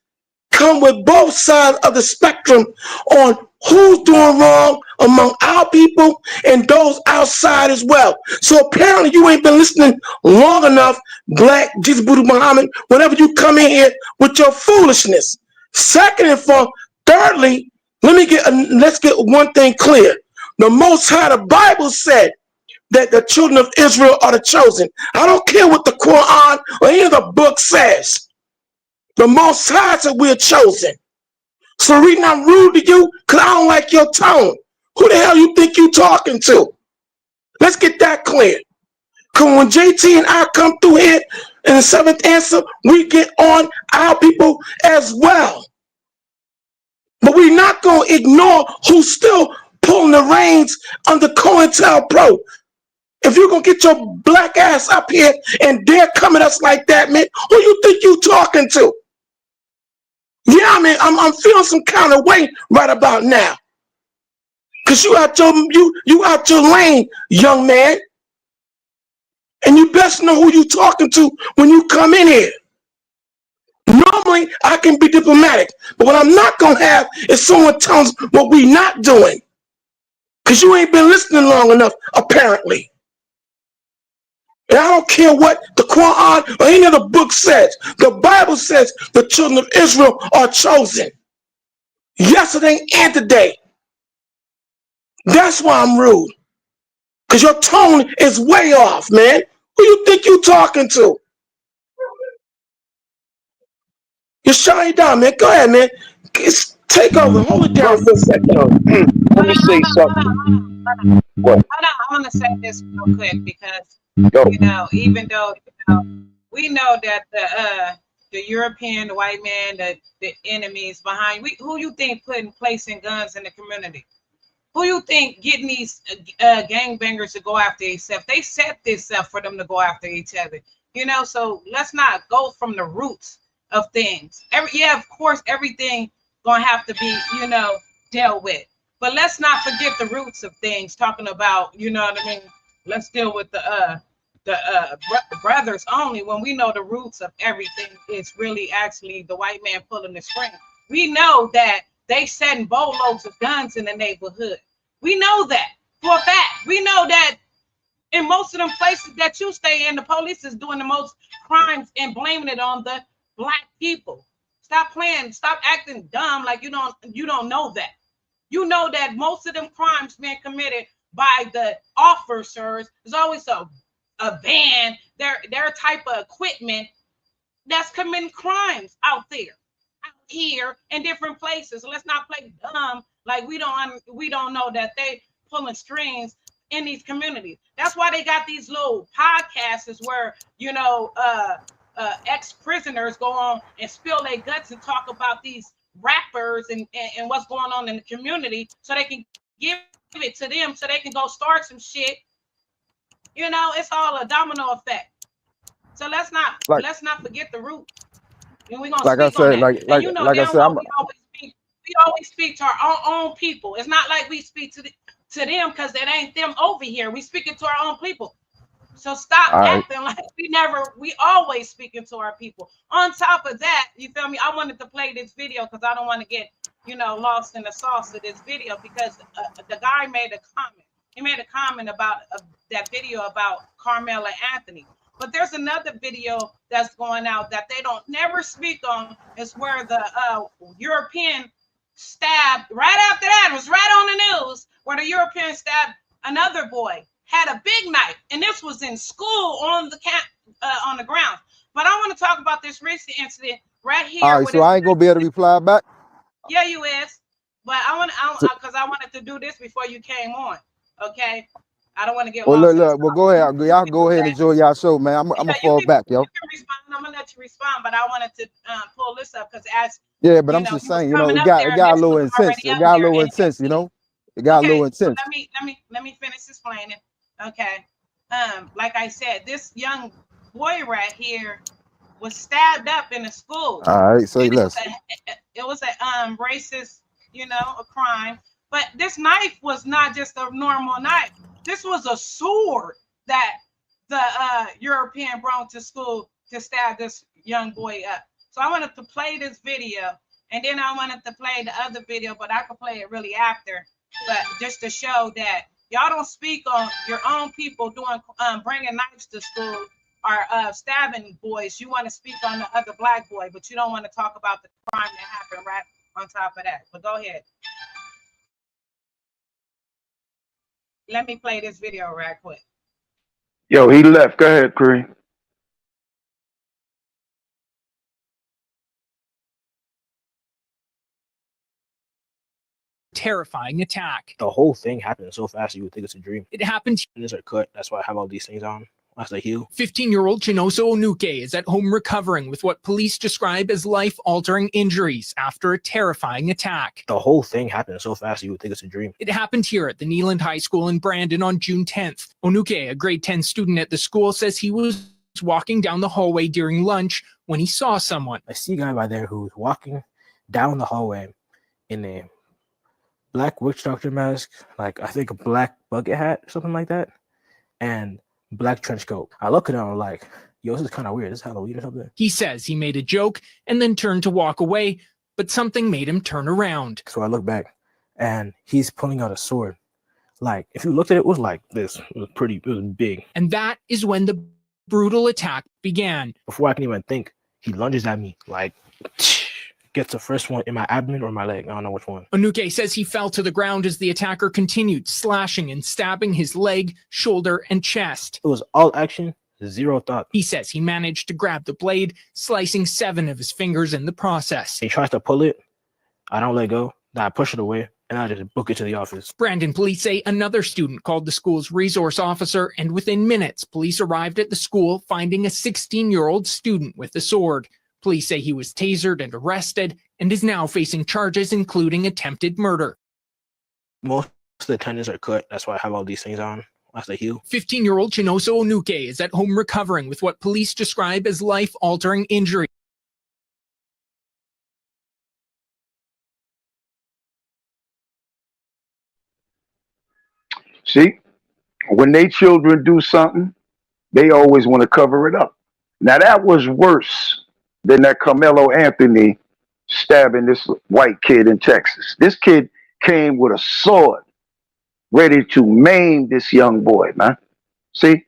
come with both sides of the spectrum on who's doing wrong among our people and those outside as well. So apparently you ain't been listening long enough, Black Jesus Buddha Muhammad, whenever you come in here with your foolishness. Second and fourth, thirdly, let's get one thing clear. The Most High, the Bible said that the children of Israel are the chosen. I don't care what the Quran or any of the book says. The Most High said we're chosen. So the reason I'm rude to you, because I don't like your tone. Who the hell you think you talking to? Let's get that clear. Because when JT and I come through here in the seventh answer, we get on our people as well. But we're not going to ignore who's still pulling the reins under COINTELPRO. If you're going to get your black ass up here and dare come at us like that, man, who you think you talking to? Yeah, I mean, I'm feeling some kind of way right about now. Cause you out your lane, young man. And you best know who you talking to when you come in here. Normally, I can be diplomatic, but what I'm not gonna have is someone telling us what we not doing. Cause you ain't been listening long enough, apparently. And I don't care what the Quran or any other book says. The Bible says the children of Israel are chosen. Yesterday and today. That's why I'm rude. Because your tone is way off, man. Who you think you talking to? You're shutting down, man. Go ahead, man. Take over. Hold it down Bro, for a second. yo, let me say something. What? Hold on, I want to say this real quick because Go. even though we know that the European, the white man, the enemies behind who you think placing guns in the community? Who you think getting these gangbangers to go after each other? They set this up for them to go after each other. So let's not go from the roots of things. Of course, everything gonna have to be, dealt with. But let's not forget the roots of things. Talking about, you know what I mean. Let's deal with the brothers only when we know the roots of everything is really actually the white man pulling the string. We know that they setting boatloads of guns in the neighborhood. We know that for a fact. We know that in most of them places that you stay in, the police is doing the most crimes and blaming it on the black people. Stop playing. Stop acting dumb like you don't know that. You know that most of them crimes being committed by the officers is always a van, their type of equipment that's committing crimes out there, out here in different places. So let's not play dumb like we don't know that they pulling strings in these communities. That's why they got these little podcasts where ex-prisoners go on and spill their guts and talk about these rappers and what's going on in the community so they can give it to them so they can go start some shit. It's all a domino effect. So let's not forget the root. And we're gonna Like I speak on said, that. And like I damn said, well we always speak to our own people. It's not like we speak to them because it ain't them over here. We speaking to our own people. So stop all right. acting like we always speaking to our people. On top of that, you feel me? I wanted to play this video because I don't want to get, lost in the sauce of this video because the guy made a comment. He made a comment about that video about Carmela Anthony. But there's another video that's going out that they don't never speak on. Is where the European stabbed right after that. It was right on the news where the European stabbed another boy. Had a big knife, and this was in school on the ground. But I want to talk about this recent incident right here. All right, so I ain't gonna be able to reply back. Yeah, you is. But So, because I wanted to do this before you came on. Okay, I don't want to get well, lost in the look. Well, sauce. go You ahead. Y'all can go do ahead and that. enjoy y'all show, man. I'm Yeah, gonna fall back, yo. you can respond. I'm gonna let you respond, but I wanted to pull this up because as Yeah, but you I'm know, just you was saying, coming it up got there, it and got a this little was intense. already It up got a there, little and intense, It got a okay. little So intense. let me finish explaining. Okay, like I said, this young boy right here was stabbed up in a school, All right, say and less. it was a racist, a crime. But this knife was not just a normal knife. This was a sword that the European brought to school to stab this young boy up. So I wanted to play this video, and then I wanted to play the other video, but I could play it really after. But just to show that y'all don't speak on your own people doing bringing knives to school or stabbing boys. You want to speak on the other black boy, but you don't want to talk about the crime that happened right on top of that. But go ahead. Let me play this video right quick. Yo, he left. Go ahead, Cree. Terrifying attack. The whole thing happened so fast you would think it's a dream. It happened. And these are cut. That's why I have all these things on. As they heal. 15-year-old Chinoso Onuke is at home recovering with what police describe as life-altering injuries after a terrifying attack. The whole thing happened so fast you would think it's a dream. It happened here at the Neeland High School in Brandon on June 10th. Onuke, a grade 10 student at the school, says he was walking down the hallway during lunch when he saw someone. I see a guy by there who's walking down the hallway in a black witch doctor mask, like I think a black bucket hat, something like that, and black trench coat. I look at him, I'm like, yo, this is kind of weird. This is Halloween or something. He says he made a joke and then turned to walk away, but something made him turn around. So I look back and he's pulling out a sword. Like, if you looked at it, it was like this. It was big. And that is when the brutal attack began. Before I can even think, he lunges at me like gets the first one in my abdomen or my leg. I don't know which one. Onuke says he fell to the ground as the attacker continued slashing and stabbing his leg, shoulder, and chest. It was all action, zero thought. He says he managed to grab the blade, slicing 7 of his fingers in the process. He tries to pull it. I don't let go. Then I push it away, and I just book it to the office. Brandon police say another student called the school's resource officer, and within minutes, police arrived at the school, finding a 16-year-old student with a sword. Police say he was tasered and arrested and is now facing charges including attempted murder. Most of the tendons are cut. That's why I have all these things on as they heal. 15-year-old Chinoso Onuke is at home recovering with what police describe as life-altering injury. See, when they children do something, they always want to cover it up. Now that was worse than that Carmelo Anthony stabbing this white kid in Texas. This kid came with a sword, ready to maim this young boy, man. See,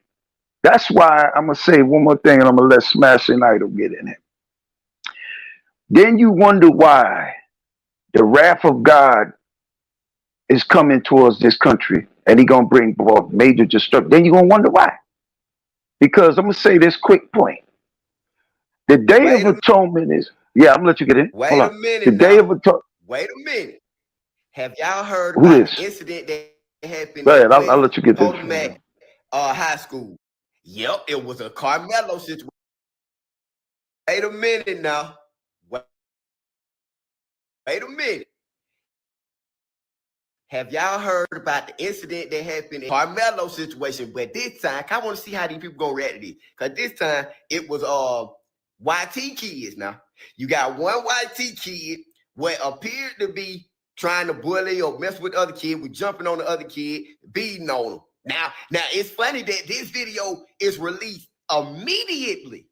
that's why I'm gonna say one more thing, and I'm gonna let Smashing Idol get in it. Then you wonder why the wrath of God is coming towards this country, and He gonna bring about major destruction. Then you're gonna wonder why. Because I'm gonna say this quick point: the Day of Wait a Atonement is. Yeah, I'm gonna let you get in. Hold wait a on. The minute Day of now. Atonement. Wait a minute. Have y'all heard Who about this? the incident that happened Go at ahead. I'll West let you get this. Potomac High School? Yep, it was a Carmelo situation. Wait a minute now. Wait a minute. Have y'all heard about the incident that happened in Carmelo situation? But this time, I want to see how these people gonna react to this. Because this time it was YT kids. Now you got one YT kid what appeared to be trying to bully or mess with the other kid, was jumping on the other kid, beating on him. Now it's funny that this video is released immediately.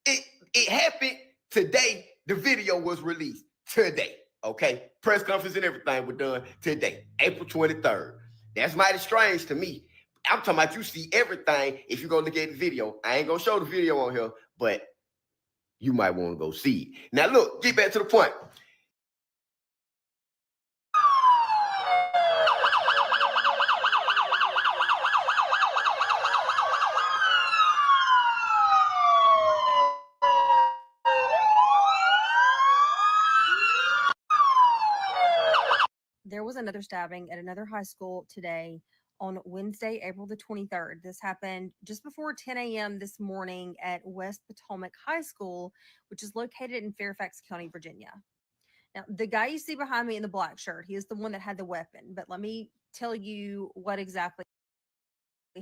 It happened today. The video was released today. Okay, press conference and everything was done today, April 23rd. That's mighty strange to me. I'm talking about you see everything if you go look at the video. I ain't gonna show the video on here, but you might want to go see it. Now look, get back to the point. was another stabbing at another high school today on Wednesday, April the 23rd. This happened just before 10 a.m. this morning at West Potomac High School, which is located in Fairfax County, Virginia. Now, the guy you see behind me in the black shirt, he is the one that had the weapon. But let me tell you what exactly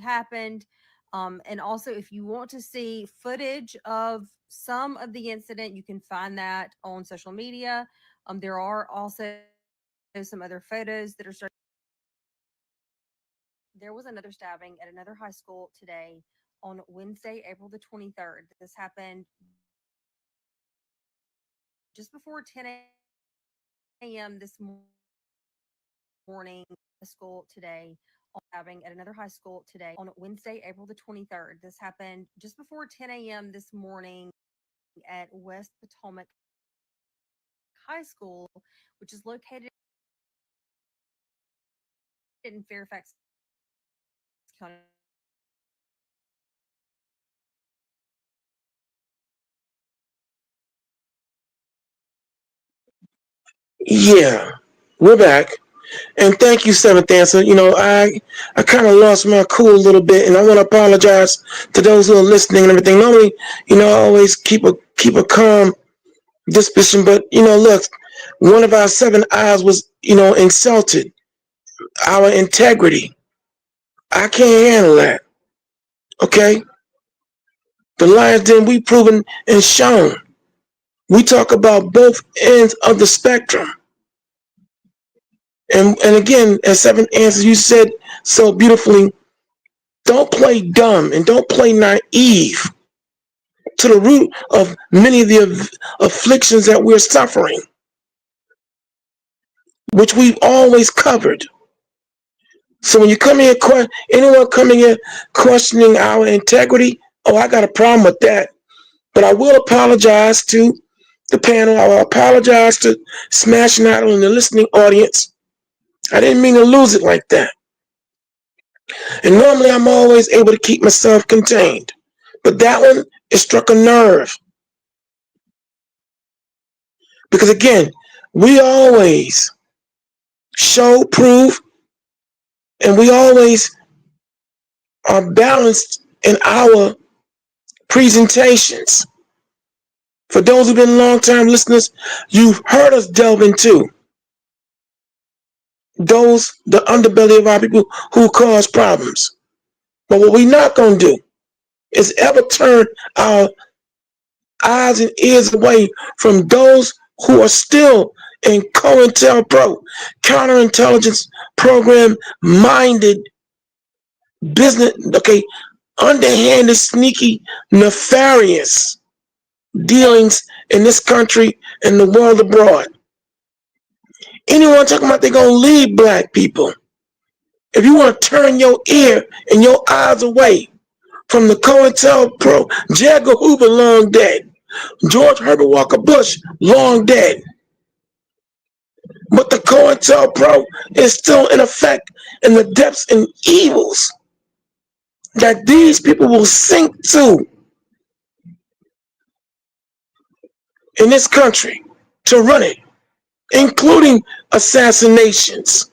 happened. And also, if you want to see footage of some of the incident, you can find that on social media. There are also some other photos that are starting. There was another stabbing at another high school today on Wednesday, April the 23rd. This happened just before 10 a.m. this morning. School today, stabbing at another high school today on Wednesday, April the 23rd. This happened just before 10 a.m. this morning at West Potomac High School, which is located in Fairfax County. Yeah, we're back. And thank you, Seventh Answer. You know, I kind of lost my cool a little bit, and I want to apologize to those who are listening and everything. Normally, you know, I always keep a calm disposition, but you know, look, one of our seven eyes was, you know, insulted. Our integrity. I can't handle that. Okay, the lions den we proven and shown. We talk about both ends of the spectrum. And again, as Seven Answers, you said so beautifully, don't play dumb and don't play naive to the root of many of the afflictions that we're suffering, which we've always covered. So when you come in, anyone coming in questioning our integrity, oh, I got a problem with that. But I will apologize to the panel. I will apologize to Smashing Idol and the listening audience. I didn't mean to lose it like that. And normally I'm always able to keep myself contained. But that one, it struck a nerve. Because again, we always show, prove, and we always are balanced in our presentations. For those who've been long-time listeners, you've heard us delve into the underbelly of our people who cause problems. But what we're not going to do is ever turn our eyes and ears away from those who are still in COINTELPRO, counterintelligence program minded business, okay, underhanded, sneaky, nefarious dealings in this country and the world abroad. Anyone talking about they're going to lead black people, if you want to turn your ear and your eyes away from the COINTELPRO, J. Edgar Hoover, long dead. George Herbert Walker Bush, long dead. But the COINTELPRO is still in effect in the depths and evils that these people will sink to in this country to run it, including assassinations,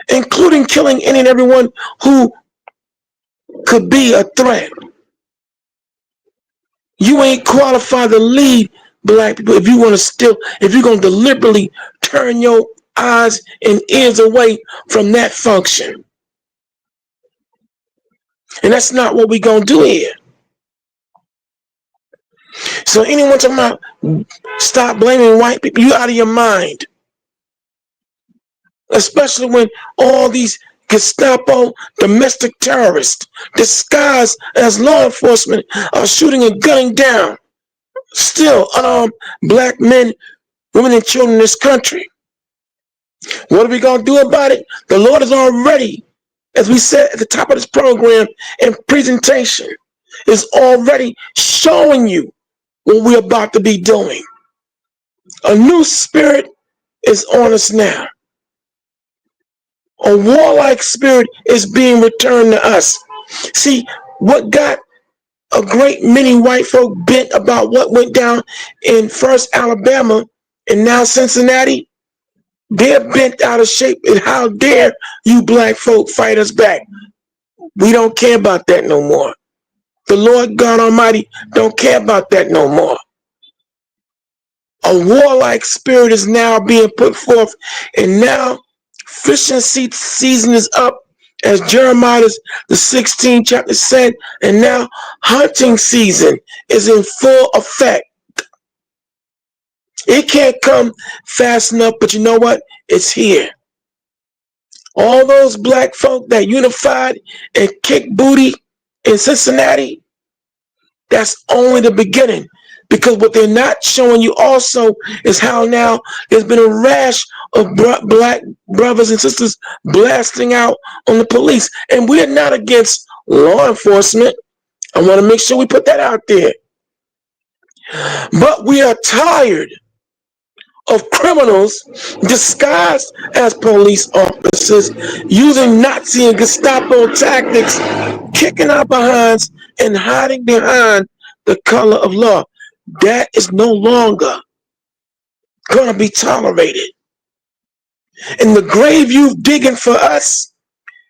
including killing any and everyone who could be a threat. You ain't qualified to lead black people if you're going to deliberately turn your eyes and ears away from that function. And that's not what we're going to do here. So anyone talking about stop blaming white people, you out of your mind. Especially when all these Gestapo domestic terrorists disguised as law enforcement are shooting and gunning down still unarmed black men, women, and children in this country. What are we going to do about it? The Lord is already, as we said at the top of this program and presentation, is already showing you what we're about to be doing. A new spirit is on us now. A warlike spirit is being returned to us. See, what got a great many white folk bent about what went down in first Alabama and now Cincinnati They're bent out of shape, and how dare you black folk fight us back? We don't care about that no more. The Lord God Almighty don't care about that no more. A warlike spirit is now being put forth, and now fishing season is up, as Jeremiah the 16th chapter said, and now hunting season is in full effect. It can't come fast enough, but you know what? It's here. All those black folk that unified and kicked booty in Cincinnati, that's only the beginning. Because what they're not showing you also is how now there's been a rash of black brothers and sisters blasting out on the police. And we're not against law enforcement. I want to make sure we put that out there. But we are tired of criminals disguised as police officers using Nazi and Gestapo tactics, kicking our behinds and hiding behind the color of law. That is no longer going to be tolerated. And the grave you've digging for us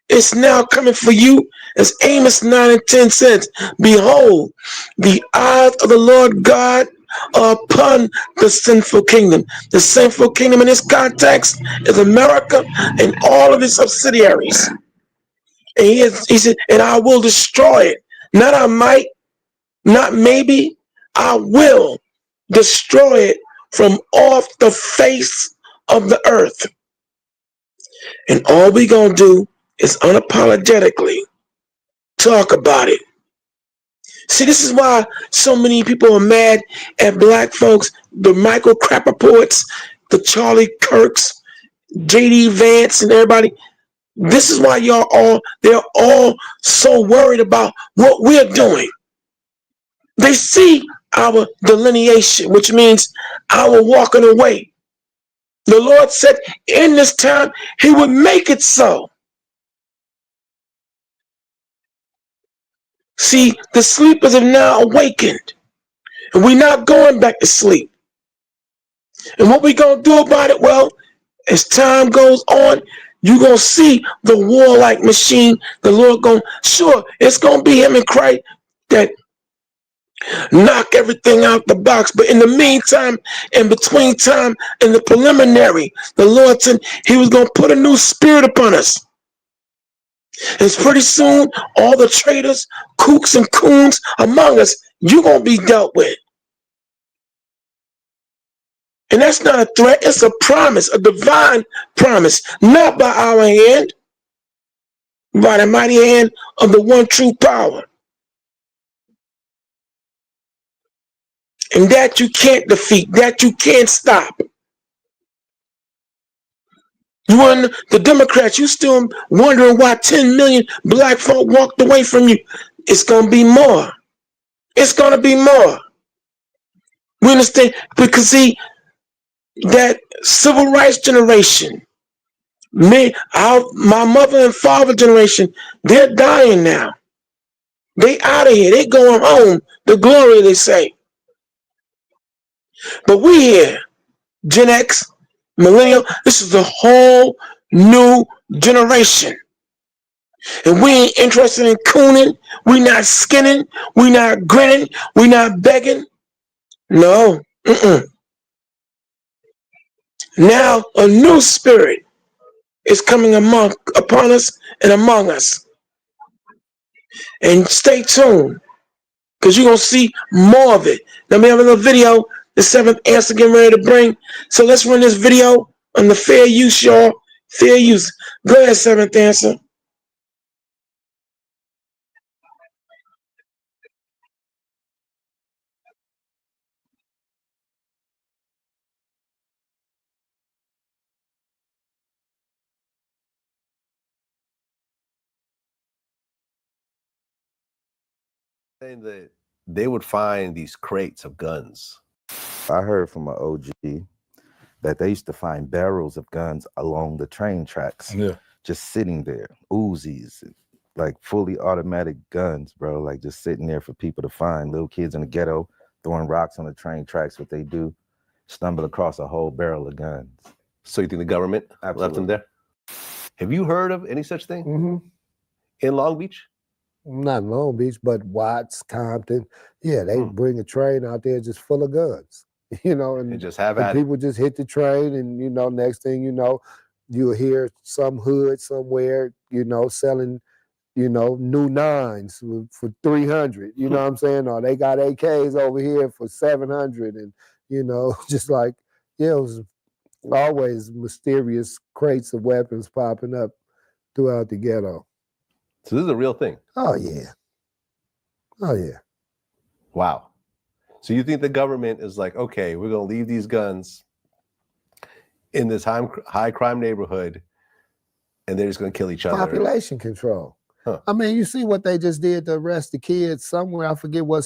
is now coming for you, as Amos 9 and 10 says. Behold, the eyes of the Lord God are upon the sinful kingdom. The sinful kingdom in this context is America and all of its subsidiaries. And he said, and I will destroy it. Not I might, not maybe, I will destroy it from off the face of the earth. And all we gonna do is unapologetically talk about it. See, this is why so many people are mad at black folks, the Michael Crapperports, the Charlie Kirks, JD Vance, and everybody. This is why they're all so worried about what we're doing. They see our delineation, which means our walking away. The Lord said in this time, he would make it so. See, the sleepers have now awakened, and we're not going back to sleep. And what we going to do about it? Well, as time goes on, you're going to see the warlike machine. The Lord going, sure, it's going to be him and Christ that knock everything out the box. But in the meantime, in between time, in the preliminary, the Lord said he was going to put a new spirit upon us. And pretty soon, all the traitors, kooks, and coons among us, you're going to be dealt with. And that's not a threat, it's a promise, a divine promise, not by our hand, by the mighty hand of the one true power. And that you can't defeat, that you can't stop. You want the Democrats, you still wondering why 10 million black folk walked away from you. It's going to be more. It's going to be more. We understand, because see, that civil rights generation, my mother and father generation, they're dying now. They out of here. They going home. The glory, they say. But we here, Gen X, millennial, this is a whole new generation. And we ain't interested in cooning. We not skinning. We not grinning. We not begging. No. Now a new spirit is coming upon us and among us. And stay tuned, because you're going to see more of it. Now we have a little video the seventh answer getting ready to bring. So let's run this video on the fair use, y'all. Fair use. Go ahead, seventh answer. Saying that they would find these crates of guns. I heard from an OG that they used to find barrels of guns along the train tracks, just sitting there, Uzis, like fully automatic guns, bro, like just sitting there for people to find. Little kids in the ghetto throwing rocks on the train tracks, what they do, stumble across a whole barrel of guns. So you think the government left them there? Have you heard of any such thing in Long Beach? Not in Long Beach, but Watts, Compton. Yeah, they bring a train out there just full of guns, And just have and at it. people just hit the train, and next thing you know, you'll hear some hood somewhere, selling, new nines for 300. You know what I'm saying? Or they got AKs over here for 700, and just like it was always mysterious crates of weapons popping up throughout the ghetto. So this is a real thing. Oh yeah. Oh yeah. Wow. So you think the government is like, okay, we're going to leave these guns in this high crime neighborhood, and they're just going to kill each other? Population control. Huh. I mean, you see what they just did to arrest the kids somewhere. I forget what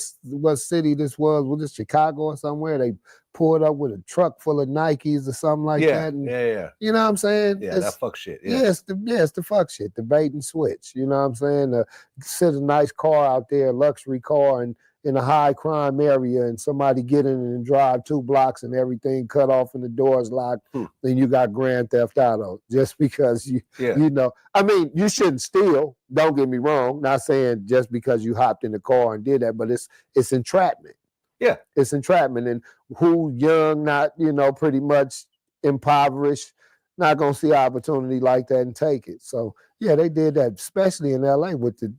city this was. Was it Chicago or somewhere? They pulled up with a truck full of Nikes or something like that. And, yeah. You know what I'm saying? Yeah, that fuck shit. Yeah, it's the fuck shit, the bait and switch. You know what I'm saying? Sit a nice car out there, luxury car, and in a high crime area, and somebody get in and drive 2 blocks and everything cut off and the doors locked, then you got Grand Theft Auto just because you know. I mean, you shouldn't steal. Don't get me wrong. Not saying just because you hopped in the car and did that, but it's entrapment. Yeah, it's entrapment, and who young, not pretty much impoverished, not gonna see opportunity like that and take it. So yeah, they did that, especially in LA with the,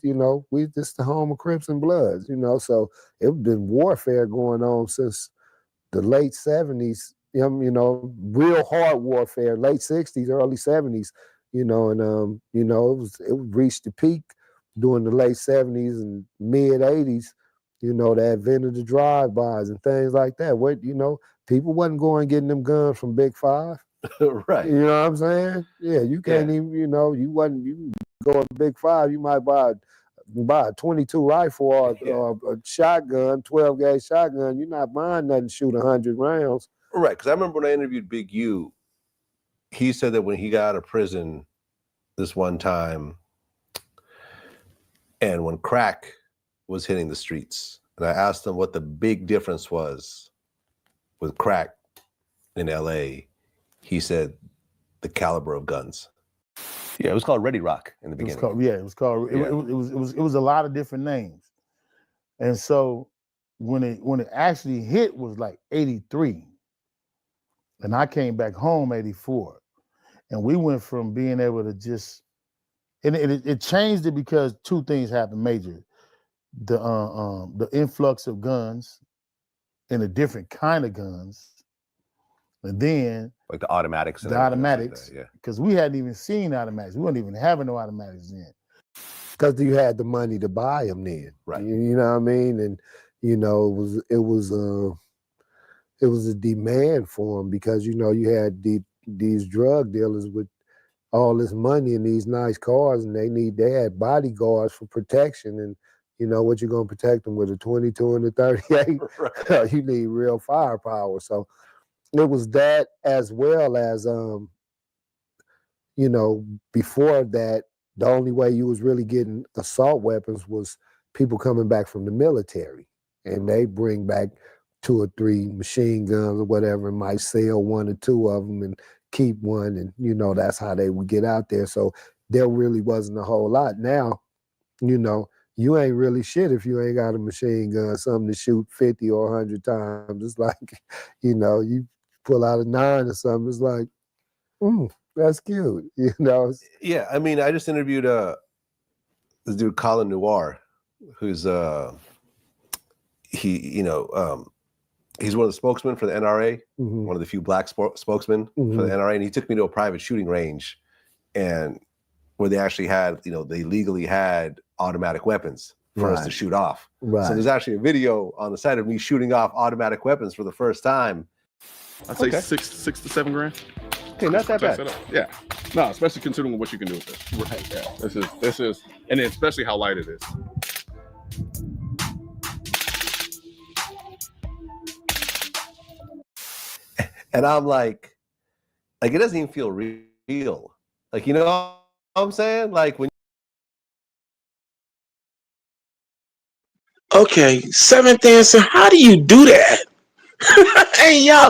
we just the home of Crips and Bloods, so it's been warfare going on since the late 70s, real hard warfare, late 60s, early 70s, and it reached the peak during the late 70s and mid 80s, the advent of the drive-bys and things like that. What, people wasn't going getting them guns from Big Five. Right. You know what I'm saying? Yeah, you can't even, you go to Big Five, you might buy a 22 rifle or a shotgun, 12 gauge shotgun. You're not buying nothing to shoot 100 rounds. Right, because I remember when I interviewed Big U, he said that when he got out of prison this one time, and when crack was hitting the streets, and I asked him what the big difference was with crack in LA, he said the caliber of guns. Yeah, it was called Ready Rock in the beginning. It was a lot of different names. And so when it actually hit was like 83. And I came back home 84. And we went from being able to just, and it changed it because 2 things happened major. The influx of guns and a different kind of guns. And then like the automatics. The automatics, because we hadn't even seen automatics. We weren't even having no automatics then. Because you had the money to buy them then, right? You know what I mean? And it was a demand for them because you had these drug dealers with all this money and these nice cars, and they had bodyguards for protection. And what you're gonna protect them with, a 22 and a 38? Right. You need real firepower. So it was that, as well as before that, the only way you was really getting assault weapons was people coming back from the military, and they bring back 2 or 3 machine guns or whatever, and might sell 1 or 2 of them and keep one, and that's how they would get out there. So there really wasn't a whole lot. Now, you ain't really shit if you ain't got a machine gun, something to shoot 50 or 100 times. It's like, you pull out a 9 or something, it's like, that's cute, Yeah, I mean, I just interviewed this dude Colin Noir, who's he's one of the spokesmen for the NRA, one of the few black spokesmen for the NRA, and he took me to a private shooting range, and where they actually had, they legally had automatic weapons for us to shoot off. Right. So there's actually a video on the side of me shooting off automatic weapons for the first time. I'd say 6 to 7 grand. Okay, not that bad. Yeah, no, especially considering what you can do with this. Right. Yeah, this is, and then especially how light it is. And I'm like it doesn't even feel real. Like, what I'm saying? Like when. Okay, 7th answer. How do you do that? Hey, yo,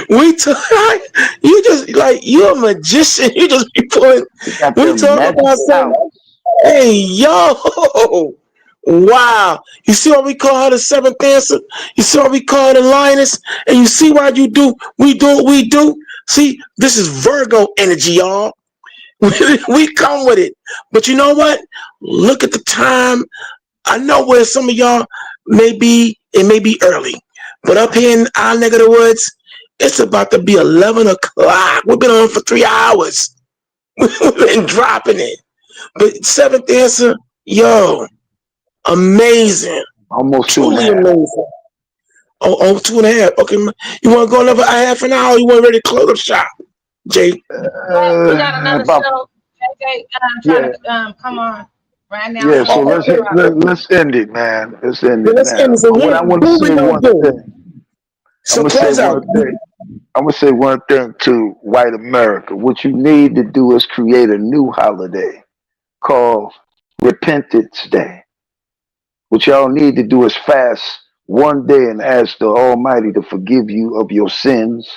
We talk. You just like you're a magician. You just be pulling. Got We them talk magic about something. powers. Hey, yo, wow! You see what we call her the seventh answer? You see what we call her the lioness? And you see why you do? We do what we do. See, this is Virgo energy, y'all. We come with it. But you know what? Look at the time. I know where some of y'all may be. It may be early, but up here in our neck of the woods, it's about to be 11 o'clock. We've been on for 3 hours. We've been dropping it. But seventh answer, yo, amazing. Almost 2.5. Truly amazing. Oh, 2.5. Okay, you want to go another half an hour? You want ready to close up shop, Jay? We got another About, show. JJ, yeah, trying to come on right now. yeah. So So let's let's end it, man. Let's end But it let's end now. it. So What I want to what we say gonna one do? thing. So close out. I'm gonna say one thing to white America. What you need to do is create a new holiday called Repentance Day. What y'all need to do is fast one day and ask the Almighty to forgive you of your sins,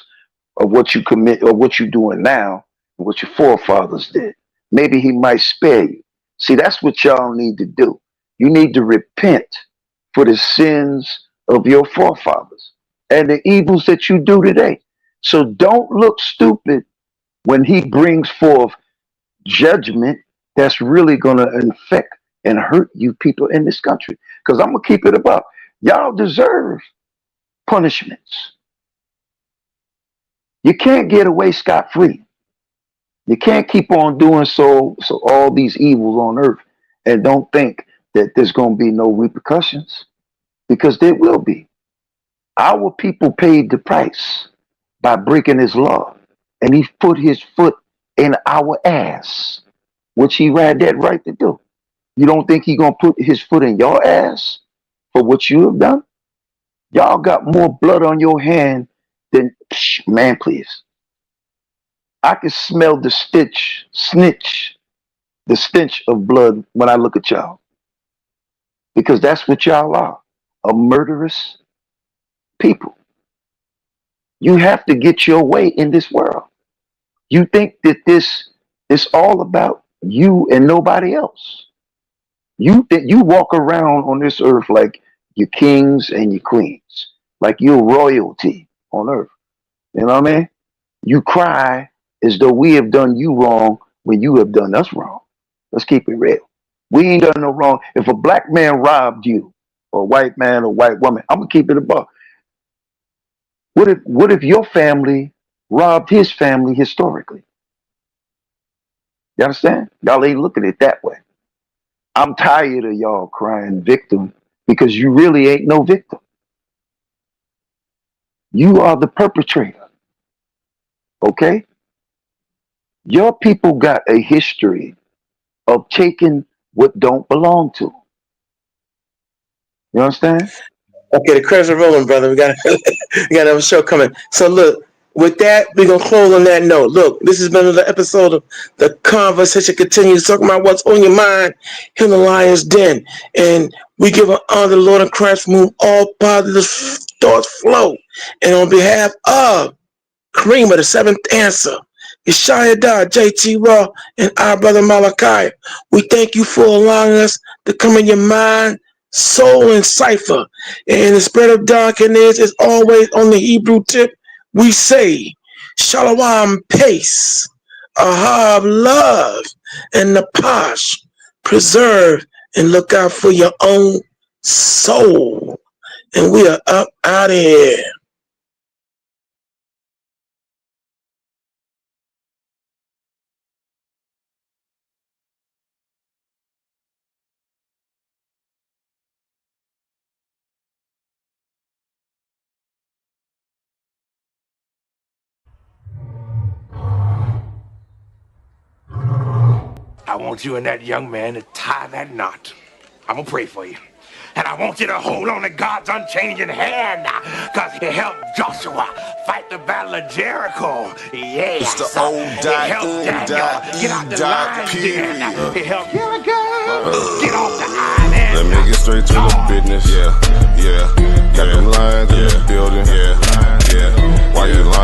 of what you commit, or what you're doing now, and what your forefathers did. Maybe He might spare you. See, that's what y'all need to do. You need to repent for the sins of your forefathers and the evils that you do today. So don't look stupid when He brings forth judgment that's really going to infect and hurt you people in this country. Because I'm going to keep it above. Y'all deserve punishments. You can't get away scot-free. You can't keep on doing so all these evils on earth and don't think that there's going to be no repercussions, because there will be. Our people paid the price by breaking His law, and He put His foot in our ass, which He had that right to do. You don't think He gonna put His foot in your ass for what you have done? Y'all got more blood on your hand than, man, please. I can smell the the stench of blood when I look at y'all, because that's what y'all are, a murderous people. You have to get your way in this world. You think that this is all about you and nobody else. You walk around on this earth like you're kings and you're queens, like you're royalty on earth. You know what I mean? You cry as though we have done you wrong when you have done us wrong. Let's keep it real. We ain't done no wrong. If a black man robbed you, or a white man or white woman, I'm gonna keep it above. What if your family robbed his family historically? You understand? Y'all ain't looking at it that way. I'm tired of y'all crying victim, because you really ain't no victim. You are the perpetrator. Okay? Your people got a history of taking what don't belong to them. You understand? Okay, the credits are rolling, brother. We got another show coming. So look, with that, we're gonna close on that note. Look, this has been another episode of The Conversation Continues, talking about what's on your mind in the Lion's Den. And we give an honor to the Lord of Christ, from whom all positive thoughts flow. And on behalf of Kareem of the Seventh Answer, Yeshaya Da, JT Raw, and our brother Malachi, we thank you for allowing us to come in your mind, soul, and cipher. And the spread of darkness is always on the Hebrew tip. We say, Shalom, peace, Ahab, love, and the Posh, preserve and look out for your own soul. And we are up out of here. I want you and that young man to tie that knot. I'm gonna pray for you. And I want you to hold on to God's unchanging hand, because He helped Joshua fight the battle of Jericho. Yeah. It's the old He helped Daniel get out the lion's den. He helped Gilligan get off the island. Let me get straight to the business. Yeah. Got them lions in the building. Yeah. Why you lying?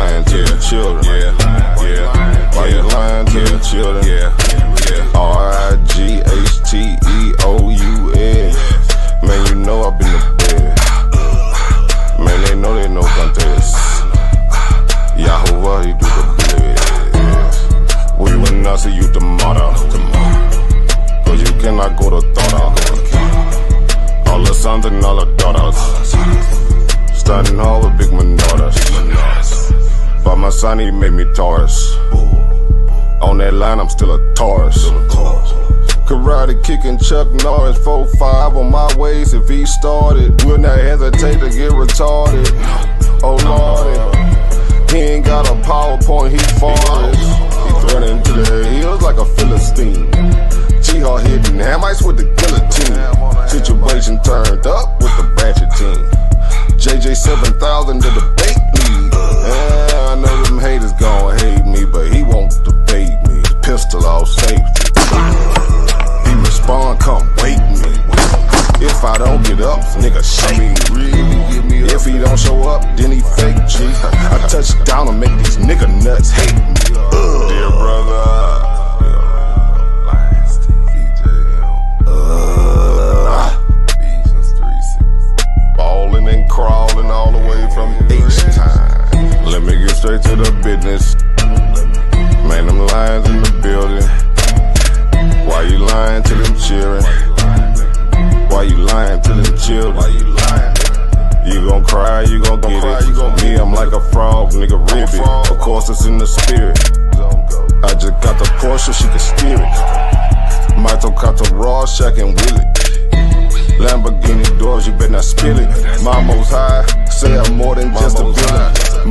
Sonny made me Taurus. On that line, I'm still a Taurus. Karate kicking Chuck Norris, 4-5 on my waist. If he started, will not hesitate to get retarded. Oh lordy, he ain't got a PowerPoint, he farted. He threw into the hills like a Philistine. G-Hawk hitting Hamites with the guillotine. Situation turned up with the ratchet team. JJ 7000 to debate me. Yeah, I know them haters gon' hate me, but he won't debate me. Pistol off safety. He respond, come wake me. If I don't get up, nigga shake me. If he don't show up, then he fake G. I touch down and make these nigga nuts hate me. Dear brother. Ballin' and crawling all the way from H-time. Let me get straight to the business. Man, them lions in the building. Why you lying to them cheering? Why you lying to them children? You gon' cry, you gon' get it. Me, I'm like a frog, nigga, ribbit. Of course, it's in the spirit. I just got the Porsche, she can steer it. Mito got the raw, Shaq and Willie. Lamborghini doors, you better not spill it. Mama's high, say I'm more than just a villain.